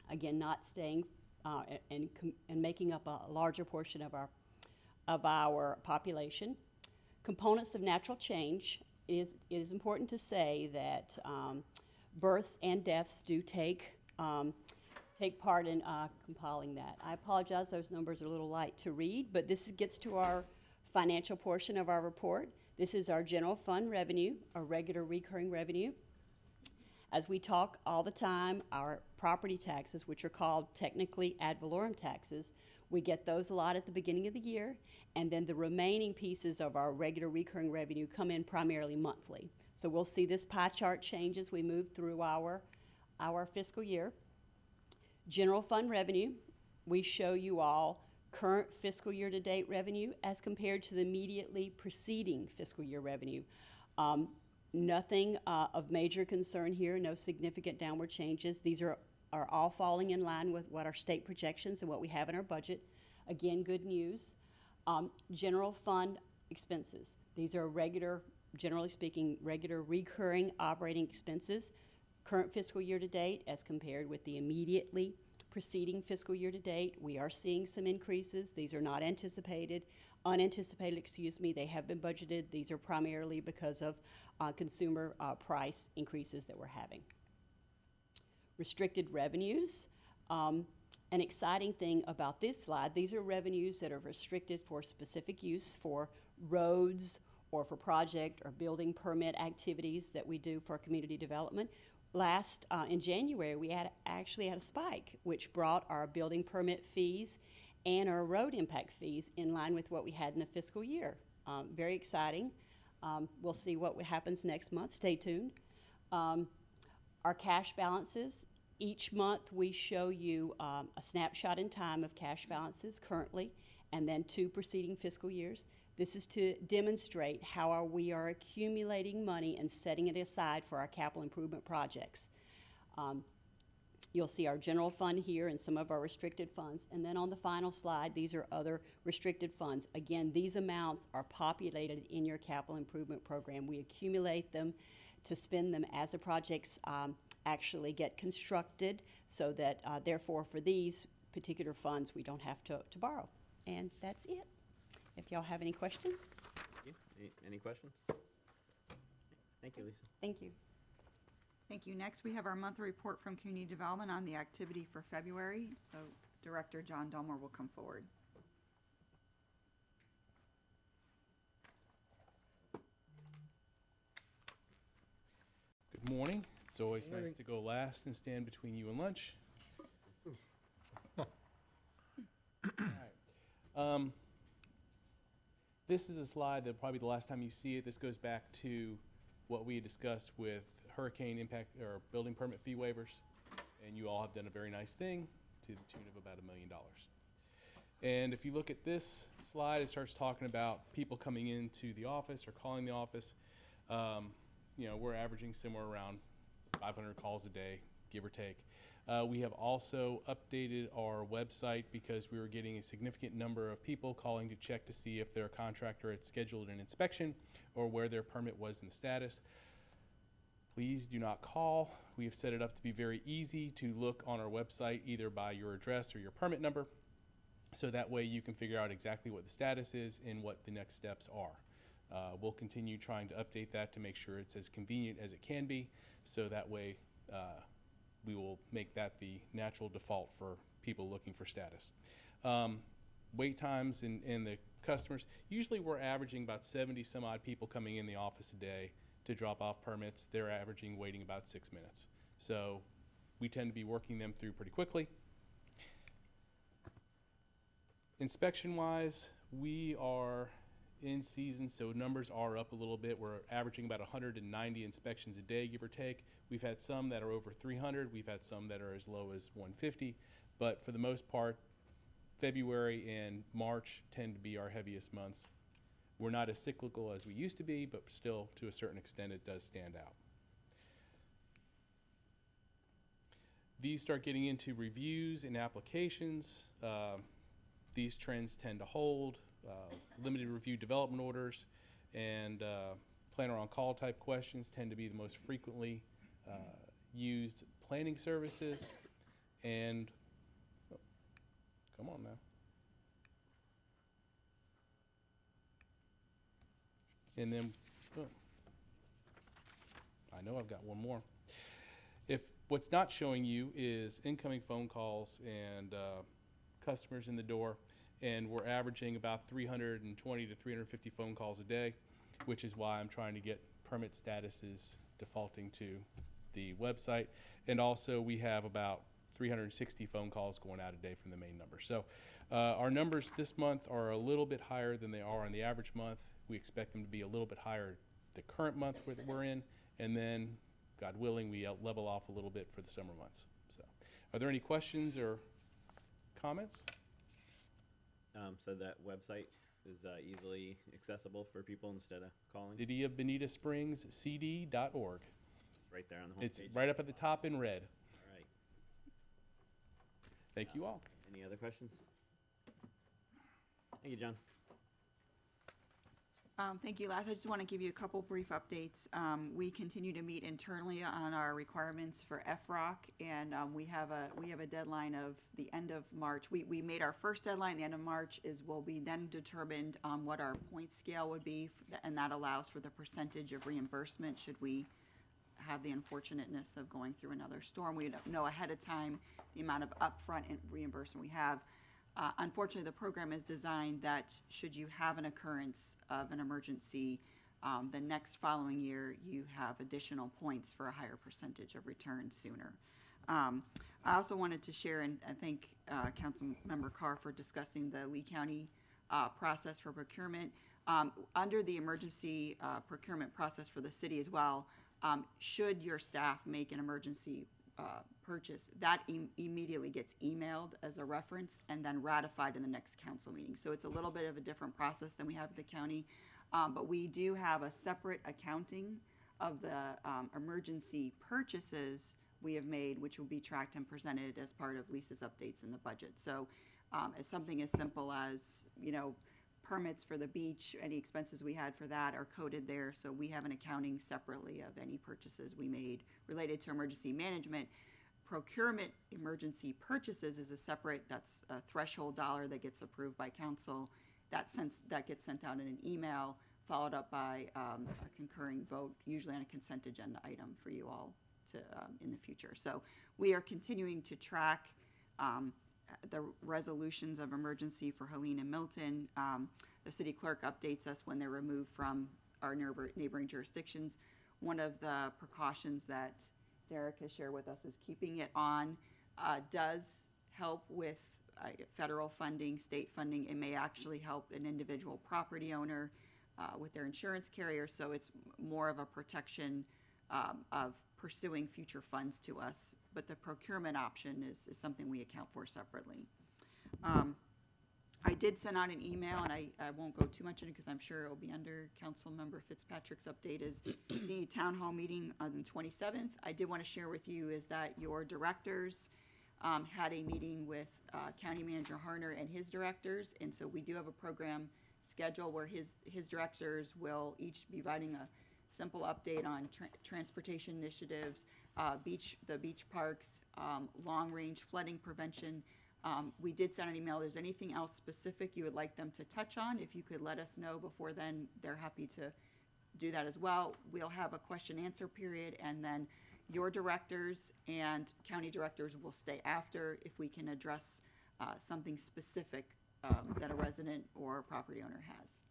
again, not staying and making up a larger portion of our population. Components of natural change, it is important to say that births and deaths do take part in compiling that. I apologize, those numbers are a little light to read, but this gets to our financial portion of our report. This is our general fund revenue, our regular recurring revenue. As we talk all the time, our property taxes, which are called technically ad valorem taxes, we get those a lot at the beginning of the year, and then the remaining pieces of our regular recurring revenue come in primarily monthly. So we'll see this pie chart change as we move through our fiscal year. General fund revenue, we show you all current fiscal year to date revenue as compared to the immediately preceding fiscal year revenue. Nothing of major concern here, no significant downward changes. These are all falling in line with what our state projections and what we have in our budget. Again, good news. General fund expenses. These are regular, generally speaking, regular recurring operating expenses. Current fiscal year to date as compared with the immediately preceding fiscal year to date, we are seeing some increases. These are not unanticipated, excuse me, they have been budgeted. These are primarily because of consumer price increases that we're having. Restricted revenues. An exciting thing about this slide, these are revenues that are restricted for specific use for roads or for project or building permit activities that we do for community development. In January, we actually had a spike, which brought our building permit fees and our road impact fees in line with what we had in the fiscal year. Very exciting. We'll see what happens next month. Stay tuned. Our cash balances, each month we show you a snapshot in time of cash balances currently and then 2 preceding fiscal years. This is to demonstrate how we are accumulating money and setting it aside for our capital improvement projects. You'll see our general fund here and some of our restricted funds. And then on the final slide, these are other restricted funds. Again, these amounts are populated in your capital improvement program. We accumulate them to spend them as the projects actually get constructed, so that therefore for these particular funds we don't have to borrow. And that's it. If y'all have any questions. Thank you. Any questions? Thank you, Lisa. Thank you. Thank you. Next, we have our monthly report from Community Development on the activity for February. So Director John Dulmer will come forward. Good morning. It's always nice to go last and stand between you and lunch. All right. This is a slide that probably the last time you see it, this goes back to what we had discussed with hurricane impact or building permit fee waivers. And you all have done a very nice thing to the tune of about $1 million. And if you look at this slide, it starts talking about people coming into the office or calling the office. You know, we're averaging somewhere around 500 calls a day, give or take. We have also updated our website because we were getting a significant number of people calling to check to see if their contractor had scheduled an inspection or where their permit was in the status. Please do not call. We have set it up to be very easy to look on our website either by your address or your permit number, so that way you can figure out exactly what the status is and what the next steps are. We'll continue trying to update that to make sure it's as convenient as it can be, so that way we will make that the natural default for people looking for status. Wait times and the customers, usually we're averaging about 70 some odd people coming in the office a day to drop off permits. They're averaging waiting about 6 minutes. So we tend to be working them through pretty quickly. Inspection wise, we are in season, so numbers are up a little bit. We're averaging about 190 inspections a day, give or take. We've had some that are over 300. We've had some that are as low as 150. But for the most part, February and March tend to be our heaviest months. We're not as cyclical as we used to be, but still, to a certain extent, it does stand out. These start getting into reviews and applications. These trends tend to hold. Limited review development orders and planner on call type questions tend to be the most frequently used planning services. And oh, come on now. And then I know I've got one more. If what's not showing you is incoming phone calls and customers in the door, and we're averaging about 320 to 350 phone calls a day, which is why I'm trying to get permit statuses defaulting to the website. And also we have about 360 phone calls going out a day from the main number. So our numbers this month are a little bit higher than they are on the average month. We expect them to be a little bit higher the current month that we're in, and then, God willing, we level off a little bit for the summer months. So are there any questions or comments? So that website is easily accessible for people instead of calling? City of Bonita Springs, cd.org. Right there on the homepage. It's right up at the top in red. All right. Thank you all. Any other questions? Thank you, John. Thank you, Laz. I just want to give you a couple brief updates. We continue to meet internally on our requirements for FROC, and we have a deadline of the end of March. We made our first deadline. The end of March will be then determined what our point scale would be, and that allows for the percentage of reimbursement should we have the unfortunateness of going through another storm. We know ahead of time the amount of upfront reimbursement we have. Unfortunately, the program is designed that should you have an occurrence of an emergency, the next following year, you have additional points for a higher percentage of return sooner. I also wanted to share and thank Councilmember Carr for discussing the Lee County process for procurement. Under the emergency procurement process for the city as well, should your staff make an emergency purchase, that immediately gets emailed as a reference and then ratified in the next council meeting. So it's a little bit of a different process than we have at the county, but we do have a separate accounting of the emergency purchases we have made, which will be tracked and presented as part of Lisa's updates in the budget. So as something as simple as, permits for the beach, any expenses we had for that are coded there. So we have an accounting separately of any purchases we made related to emergency management. Procurement emergency purchases is a separate, that's a threshold dollar that gets approved by council. That gets sent out in an email, followed up by a concurring vote, usually on a consent agenda item for you all to in the future. So we are continuing to track the resolutions of emergency for Helene and Milton. The city clerk updates us when they're removed from our neighboring jurisdictions. One of the precautions that Derek has shared with us is keeping it on does help with federal funding, state funding. It may actually help an individual property owner with their insurance carrier, so it's more of a protection of pursuing future funds to us. But the procurement option is something we account for separately. I did send out an email, and I won't go too much into it because I'm sure it will be under Councilmember Fitzpatrick's update, is the town hall meeting on the 27th. I did want to share with you is that your directors had a meeting with County Manager Harner and his directors, and so we do have a program schedule where his directors will each be providing a simple update on transportation initiatives, the beach parks, long-range flooding prevention. We did send an email. If there's anything else specific you would like them to touch on, if you could let us know before then, they're happy to do that as well. We'll have a question-answer period, and then your directors and county directors will stay after if we can address something specific that a resident or a property owner has.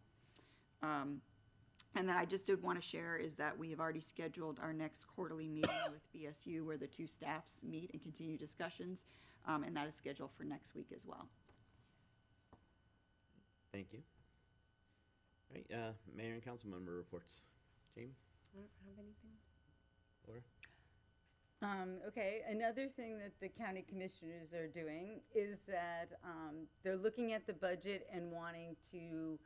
And then I just did want to share is that we have already scheduled our next quarterly meeting with BSU where the two staffs meet and continue discussions, and that is scheduled for next week as well. Thank you. All right, Mayor and council member reports. Jamie? I don't have anything. Laura? Okay, another thing that the county commissioners are doing is that they're looking at the budget and wanting to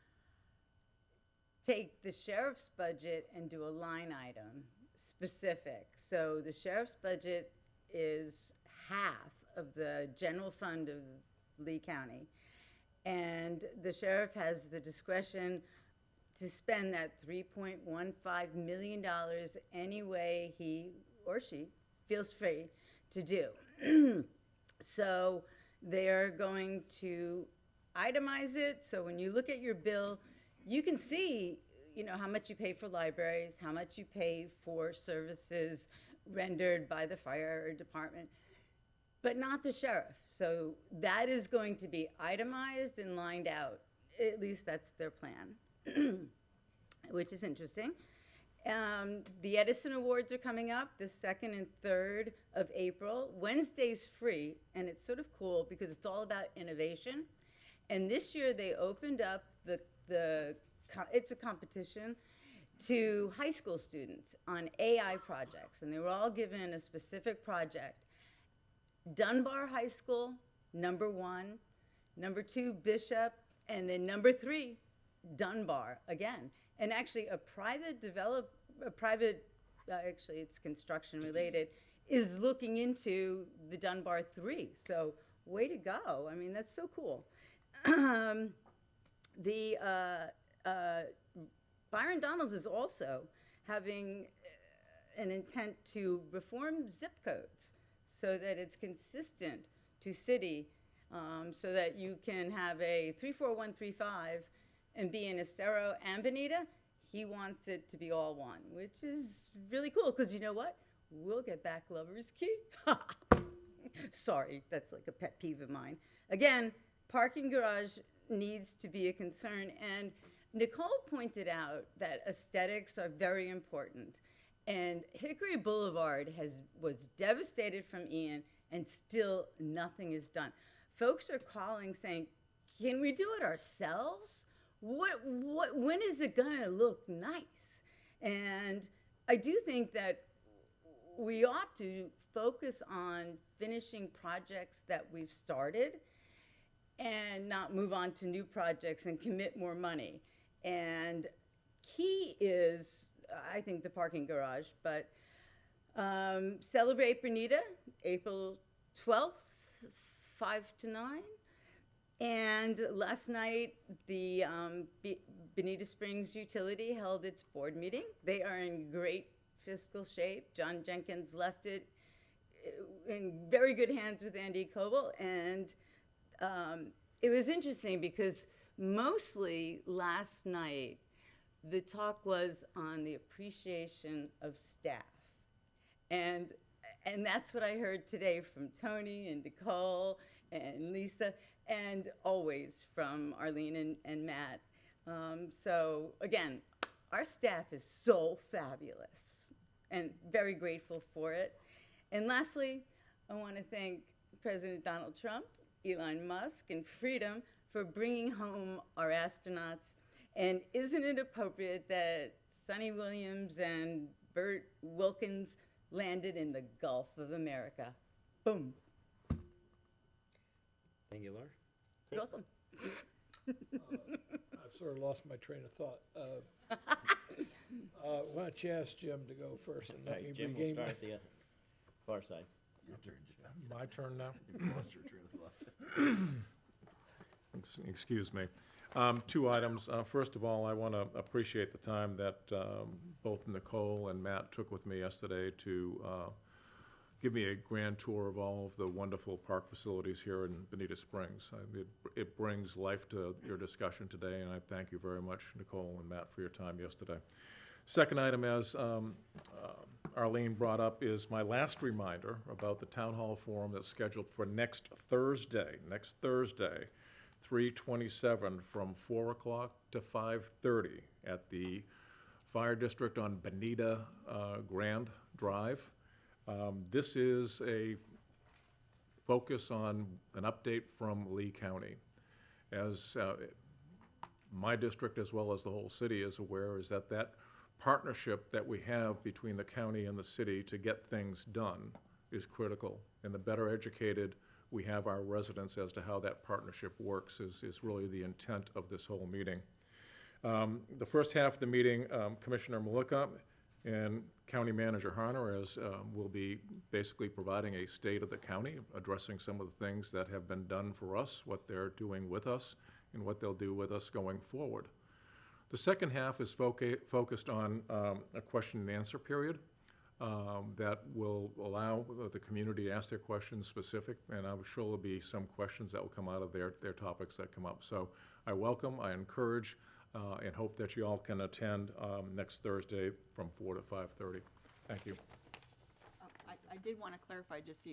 take the sheriff's budget and do a line item specific. So the sheriff's budget is half of the general fund of Lee County, and the sheriff has the discretion to spend that $3.15 million any way he or she feels free to do. So they're going to itemize it. So when you look at your bill, you can see, how much you pay for libraries, how much you pay for services rendered by the fire department, but not the sheriff. So that is going to be itemized and lined out. At least that's their plan, which is interesting. The Edison Awards are coming up the 2nd and 3rd of April. Wednesday's free, and it's sort of cool because it's all about innovation. And this year they opened up it's a competition to high school students on AI projects, and they were all given a specific project. Dunbar High School, number 1, number 2, Bishop, and then number 3, Dunbar again. And actually actually it's construction related, is looking into the Dunbar 3. So way to go. I mean, that's so cool. Byron Donalds is also having an intent to reform zip codes so that it's consistent to city, so that you can have a 34135 and be in Estero and Bonita. He wants it to be all one, which is really cool because you know what? We'll get back Lover's Key. Sorry, that's like a pet peeve of mine. Again, parking garage needs to be a concern, and Nicole pointed out that aesthetics are very important, and Hickory Boulevard was devastated from Ian, and still nothing is done. Folks are calling saying, "Can we do it ourselves? When is it gonna look nice?" And I do think that we ought to focus on finishing projects that we've started and not move on to new projects and commit more money. And key is, I think, the parking garage, but Celebrate Bonita, April 12th, 5 to 9. And last night, the Bonita Springs Utility held its board meeting. They are in great fiscal shape. John Jenkins left it in very good hands with Andy Coble. And it was interesting because mostly last night, the talk was on the appreciation of staff. And that's what I heard today from Tony and Nicole and Lisa, and always from Arlene and Matt. So again, our staff is so fabulous and very grateful for it. And lastly, I want to thank President Donald Trump, Elon Musk, and Freedom for bringing home our astronauts. And isn't it appropriate that Sonny Williams and Burt Wilkins landed in the Gulf of America? Boom. Thank you, Laura. You're welcome. I've sort of lost my train of thought. Why don't you ask Jim to go first and let me Jim will regain start my... at the far side. Your turn, Jim. My turn now? You lost your train of thought. Excuse me. Two items. First of all, I want to appreciate the time that both Nicole and Matt took with me yesterday to give me a grand tour of all of the wonderful park facilities here in Bonita Springs. It brings life to your discussion today, and I thank you very much, Nicole and Matt, for your time yesterday. Second item, as Arlene brought up, is my last reminder about the Town Hall Forum that's scheduled for next Thursday, 3/27, from 4 o'clock to 5:30 at the Fire District on Bonita Grand Drive. This is a focus on an update from Lee County. As my district, as well as the whole city, is aware, is that partnership that we have between the county and the city to get things done is critical. And the better educated we have our residents as to how that partnership works is really the intent of this whole meeting. The first half of the meeting, Commissioner Malika and County Manager Harner will be basically providing a state of the county, addressing some of the things that have been done for us, what they're doing with us, and what they'll do with us going forward. The second half is focused on a question and answer period that will allow the community to ask their questions specific, and I'm sure there'll be some questions that will come out of their topics that come up. So I welcome, I encourage, and hope that you all can attend next Thursday from 4 to 5:30. Thank you. I did want to clarify, just so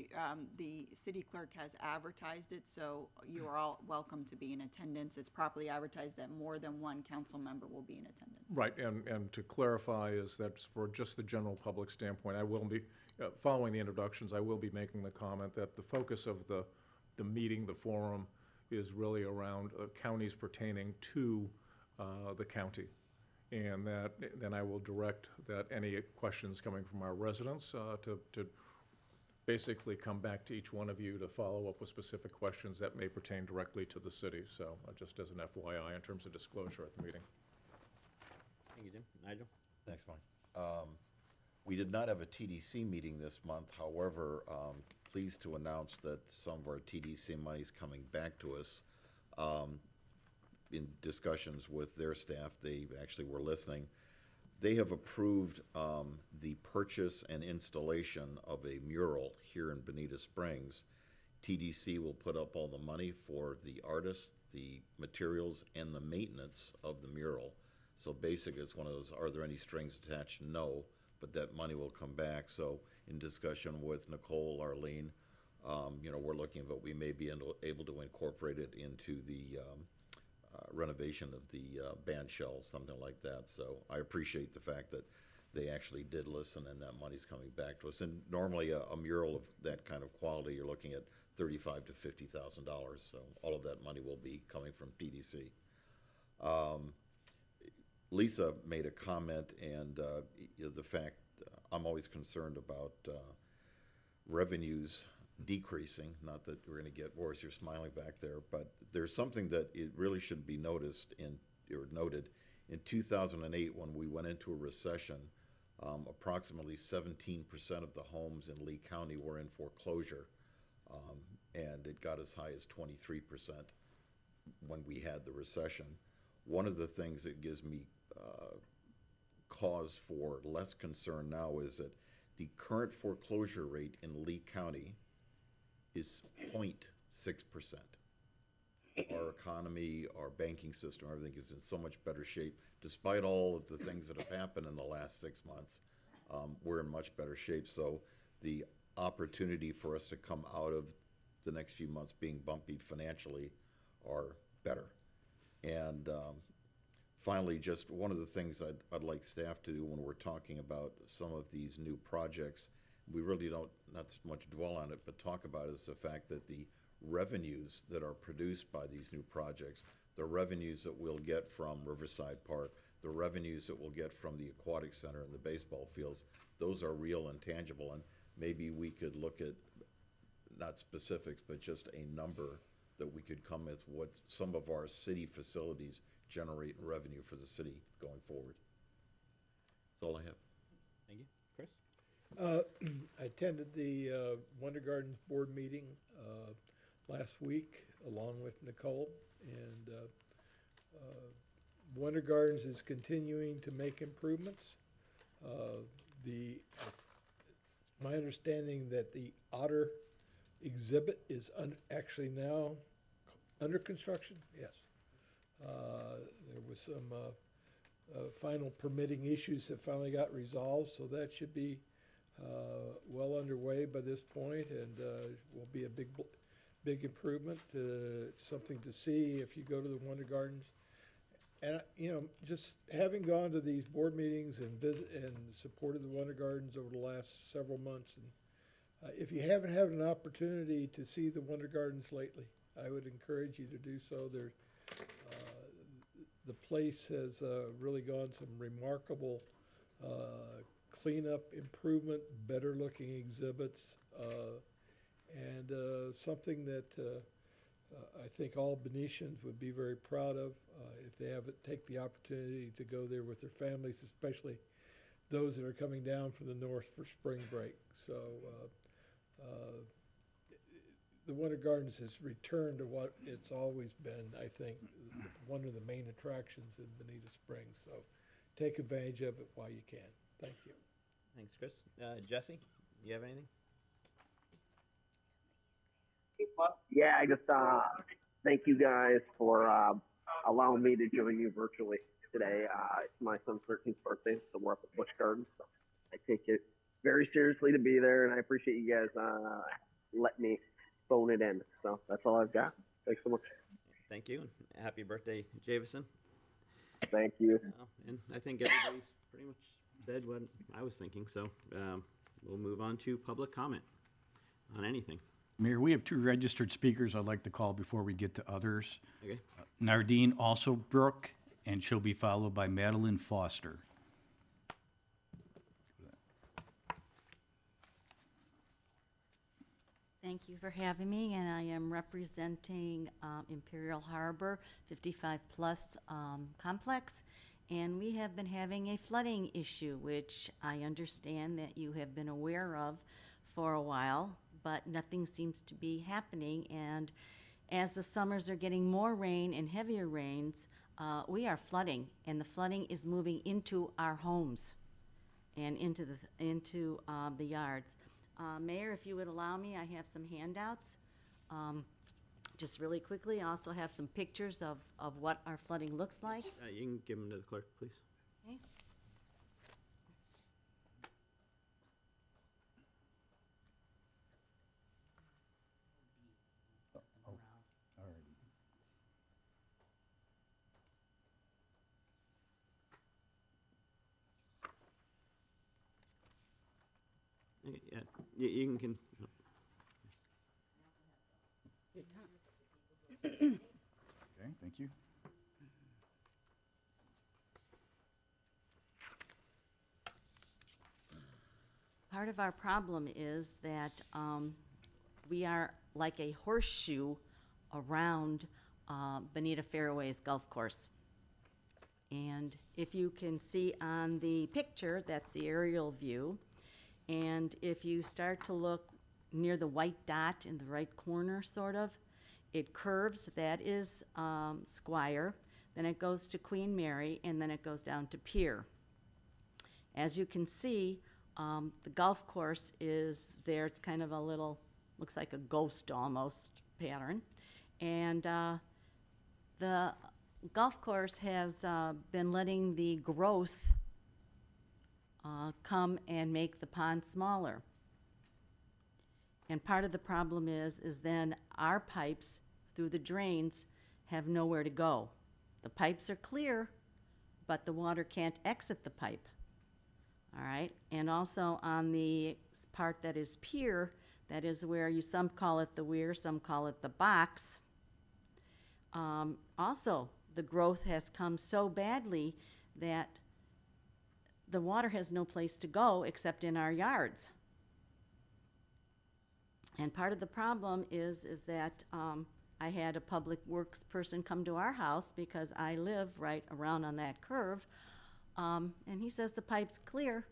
the city clerk has advertised it, so you are all welcome to be in attendance. It's properly advertised that more than one council member will be in attendance. Right, and to clarify is that for just the general public standpoint, I will be, following the introductions, I will be making the comment that the focus of the meeting, the forum, is really around counties pertaining to the county. And that then I will direct that any questions coming from our residents to basically come back to each one of you to follow up with specific questions that may pertain directly to the city. So just as an FYI in terms of disclosure at the meeting. Thank you, Jim. Nigel? Thanks, Mike. We did not have a TDC meeting this month. However, pleased to announce that some of our TDC money is coming back to us. In discussions with their staff, they actually were listening. They have approved the purchase and installation of a mural here in Bonita Springs. TDC will put up all the money for the artist, the materials, and the maintenance of the mural. So basically, it's one of those, are there any strings attached? No, but that money will come back. So in discussion with Nicole, Arlene, we're looking at what we may be able to incorporate it into the renovation of the band shell, something like that. So I appreciate the fact that they actually did listen and that money's coming back to us. And normally a mural of that kind of quality, you're looking at $35,000 to $50,000. So all of that money will be coming from PDC. Lisa made a comment, and the fact I'm always concerned about revenues decreasing. Not that we're going to get worse. You're smiling back there, but there's something that it really should be noticed or noted. In 2008, when we went into a recession, approximately 17% of the homes in Lee County were in foreclosure, and it got as high as 23% when we had the recession. One of the things that gives me cause for less concern now is that the current foreclosure rate in Lee County is 0.6%. Our economy, our banking system, everything is in so much better shape. Despite all of the things that have happened in the last 6 months, we're in much better shape. So the opportunity for us to come out of the next few months being bumpy financially are better. And finally, just one of the things I'd like staff to do when we're talking about some of these new projects, we really don't, not so much dwell on it, but talk about is the fact that the revenues that are produced by these new projects, the revenues that we'll get from Riverside Park, the revenues that we'll get from the aquatic center and the baseball fields, those are real and tangible. And maybe we could look at, not specifics, but just a number that we could come with what some of our city facilities generate in revenue for the city going forward. That's all I have. Thank you. Chris? I attended the Wonder Gardens board meeting last week along with Nicole, and Wonder Gardens is continuing to make improvements. It's my understanding that the otter exhibit is actually now under construction. Yes. There was some final permitting issues that finally got resolved, so that should be well underway by this point, and will be a big improvement. Something to see if you go to the Wonder Gardens. And just having gone to these board meetings and supported the Wonder Gardens over the last several months, and if you haven't had an opportunity to see the Wonder Gardens lately, I would encourage you to do so. The place has really gone some remarkable cleanup, improvement, better looking exhibits, and something that I think all Benetians would be very proud of if they take the opportunity to go there with their families, especially those that are coming down from the north for spring break. So the Wonder Gardens has returned to what it's always been, I think, one of the main attractions in Bonita Springs. So take advantage of it while you can. Thank you. Thanks, Chris. Jesse, you have anything? Yeah, I just thank you guys for allowing me to join you virtually today. It's my son's 13th birthday, so we're up at Busch Gardens. So I take it very seriously to be there, and I appreciate you guys letting me phone it in. So that's all I've got. Thanks so much. Thank you. Happy birthday, Javison. Thank you. And I think everybody's pretty much said what I was thinking, so we'll move on to public comment on anything. Mayor, we have 2 registered speakers I'd like to call before we get to others. Okay. Nardine Alsobrook, and she'll be followed by Madeline Foster. Thank you for having me, and I am representing Imperial Harbor 55 Plus Complex, and we have been having a flooding issue, which I understand that you have been aware of for a while, but nothing seems to be happening, and as the summers are getting more rain and heavier rains, we are flooding, and the flooding is moving into our homes and into the yards. Mayor, if you would allow me, I have some handouts. Just really quickly, I also have some pictures of what our flooding looks like. You can give them to the clerk, please. Okay. Yeah, you can. Okay, thank you. Part of our problem is that we are like a horseshoe around Bonita Fairways Golf Course. And if you can see on the picture, that's the aerial view. And if you start to look near the white dot in the right corner, sort of, it curves. That is Squire. Then it goes to Queen Mary, and then it goes down to Pier. As you can see, the golf course is there. It's kind of a little, looks like a ghost almost pattern. And the golf course has been letting the growth come and make the pond smaller. And part of the problem is then our pipes through the drains have nowhere to go. The pipes are clear, but the water can't exit the pipe. All right, and also on the part that is pier, that is where some call it the weir, some call it the box. Also, the growth has come so badly that the water has no place to go except in our yards. And part of the problem is that I had a public works person come to our house because I live right around on that curve. And he says the pipe's clear,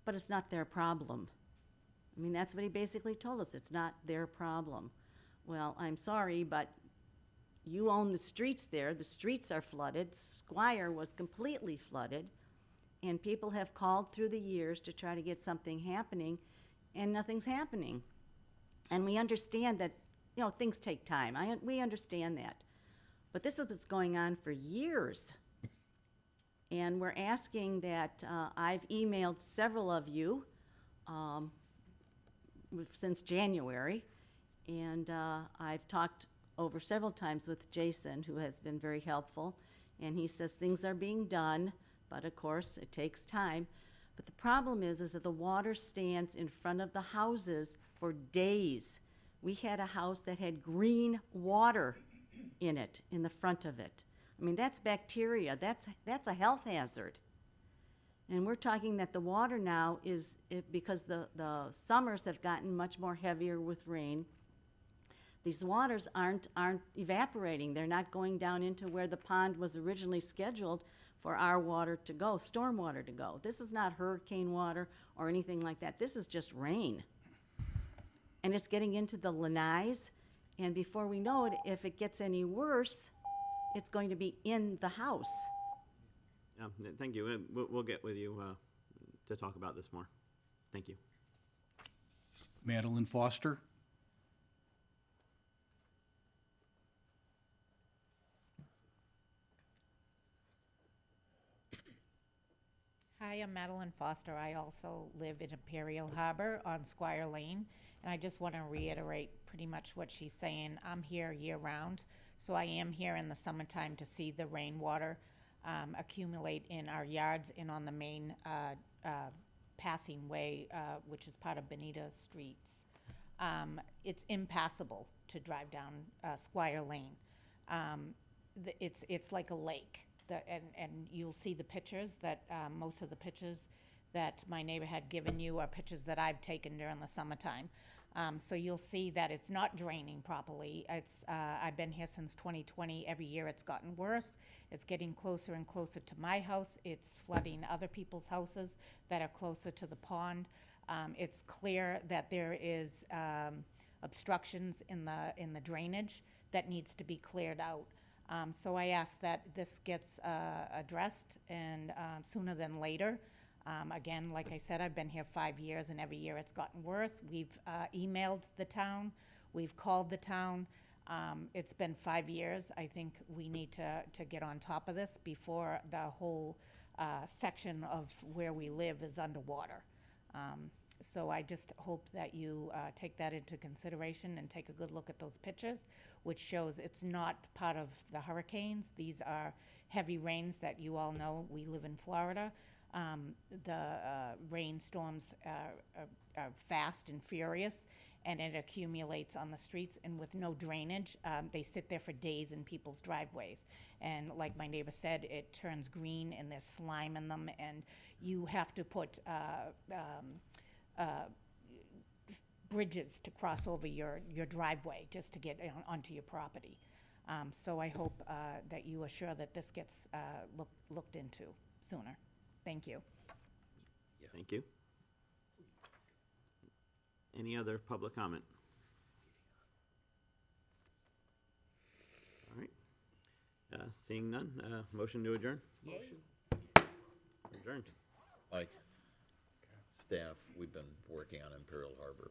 but it's not their problem. I mean, that's what he basically told us. It's not their problem. Well, I'm sorry, but you own the streets there. The streets are flooded. Squire was completely flooded. And people have called through the years to try to get something happening, and nothing's happening. And we understand that, things take time. We understand that. But this is what's going on for years. And we're asking that, I've emailed several of you since January, and I've talked over several times with Jason, who has been very helpful, and he says things are being done, but of course it takes time. But the problem is that the water stands in front of the houses for days. We had a house that had green water in it, in the front of it. I mean, that's bacteria. That's a health hazard. And we're talking that the water now is, because the summers have gotten much more heavier with rain, these waters aren't evaporating. They're not going down into where the pond was originally scheduled for our water to go, storm water to go. This is not hurricane water or anything like that. This is just rain. And it's getting into the lanais, and before we know it, if it gets any worse, it's going to be in the house. Yeah, thank you. We'll get with you to talk about this more. Thank you. Madeline Foster. Hi, I'm Madeline Foster. I also live in Imperial Harbor on Squire Lane, and I just want to reiterate pretty much what she's saying. I'm here year-round, so I am here in the summertime to see the rainwater accumulate in our yards and on the main passing way, which is part of Bonita Streets. It's impassable to drive down Squire Lane. It's like a lake. And you'll see the pictures that most of the pictures that my neighbor had given you are pictures that I've taken during the summertime. So you'll see that it's not draining properly. I've been here since 2020. Every year it's gotten worse. It's getting closer and closer to my house. It's flooding other people's houses that are closer to the pond. It's clear that there is obstructions in the drainage that needs to be cleared out. So I ask that this gets addressed and sooner than later. Again, like I said, I've been here 5 years, and every year it's gotten worse. We've emailed the town. We've called the town. It's been 5 years. I think we need to get on top of this before the whole section of where we live is underwater. So I just hope that you take that into consideration and take a good look at those pictures, which shows it's not part of the hurricanes. These are heavy rains that you all know. We live in Florida. The rainstorms are fast and furious, and it accumulates on the streets, and with no drainage, they sit there for days in people's driveways. And like my neighbor said, it turns green and there's slime in them, and you have to put bridges to cross over your driveway just to get onto your property. So I hope that you are sure that this gets looked into sooner. Thank you. Thank you. Any other public comment? All right. Seeing none, motion to adjourn? Yay. Adjourned. Mike, staff, we've been working on Imperial Harbor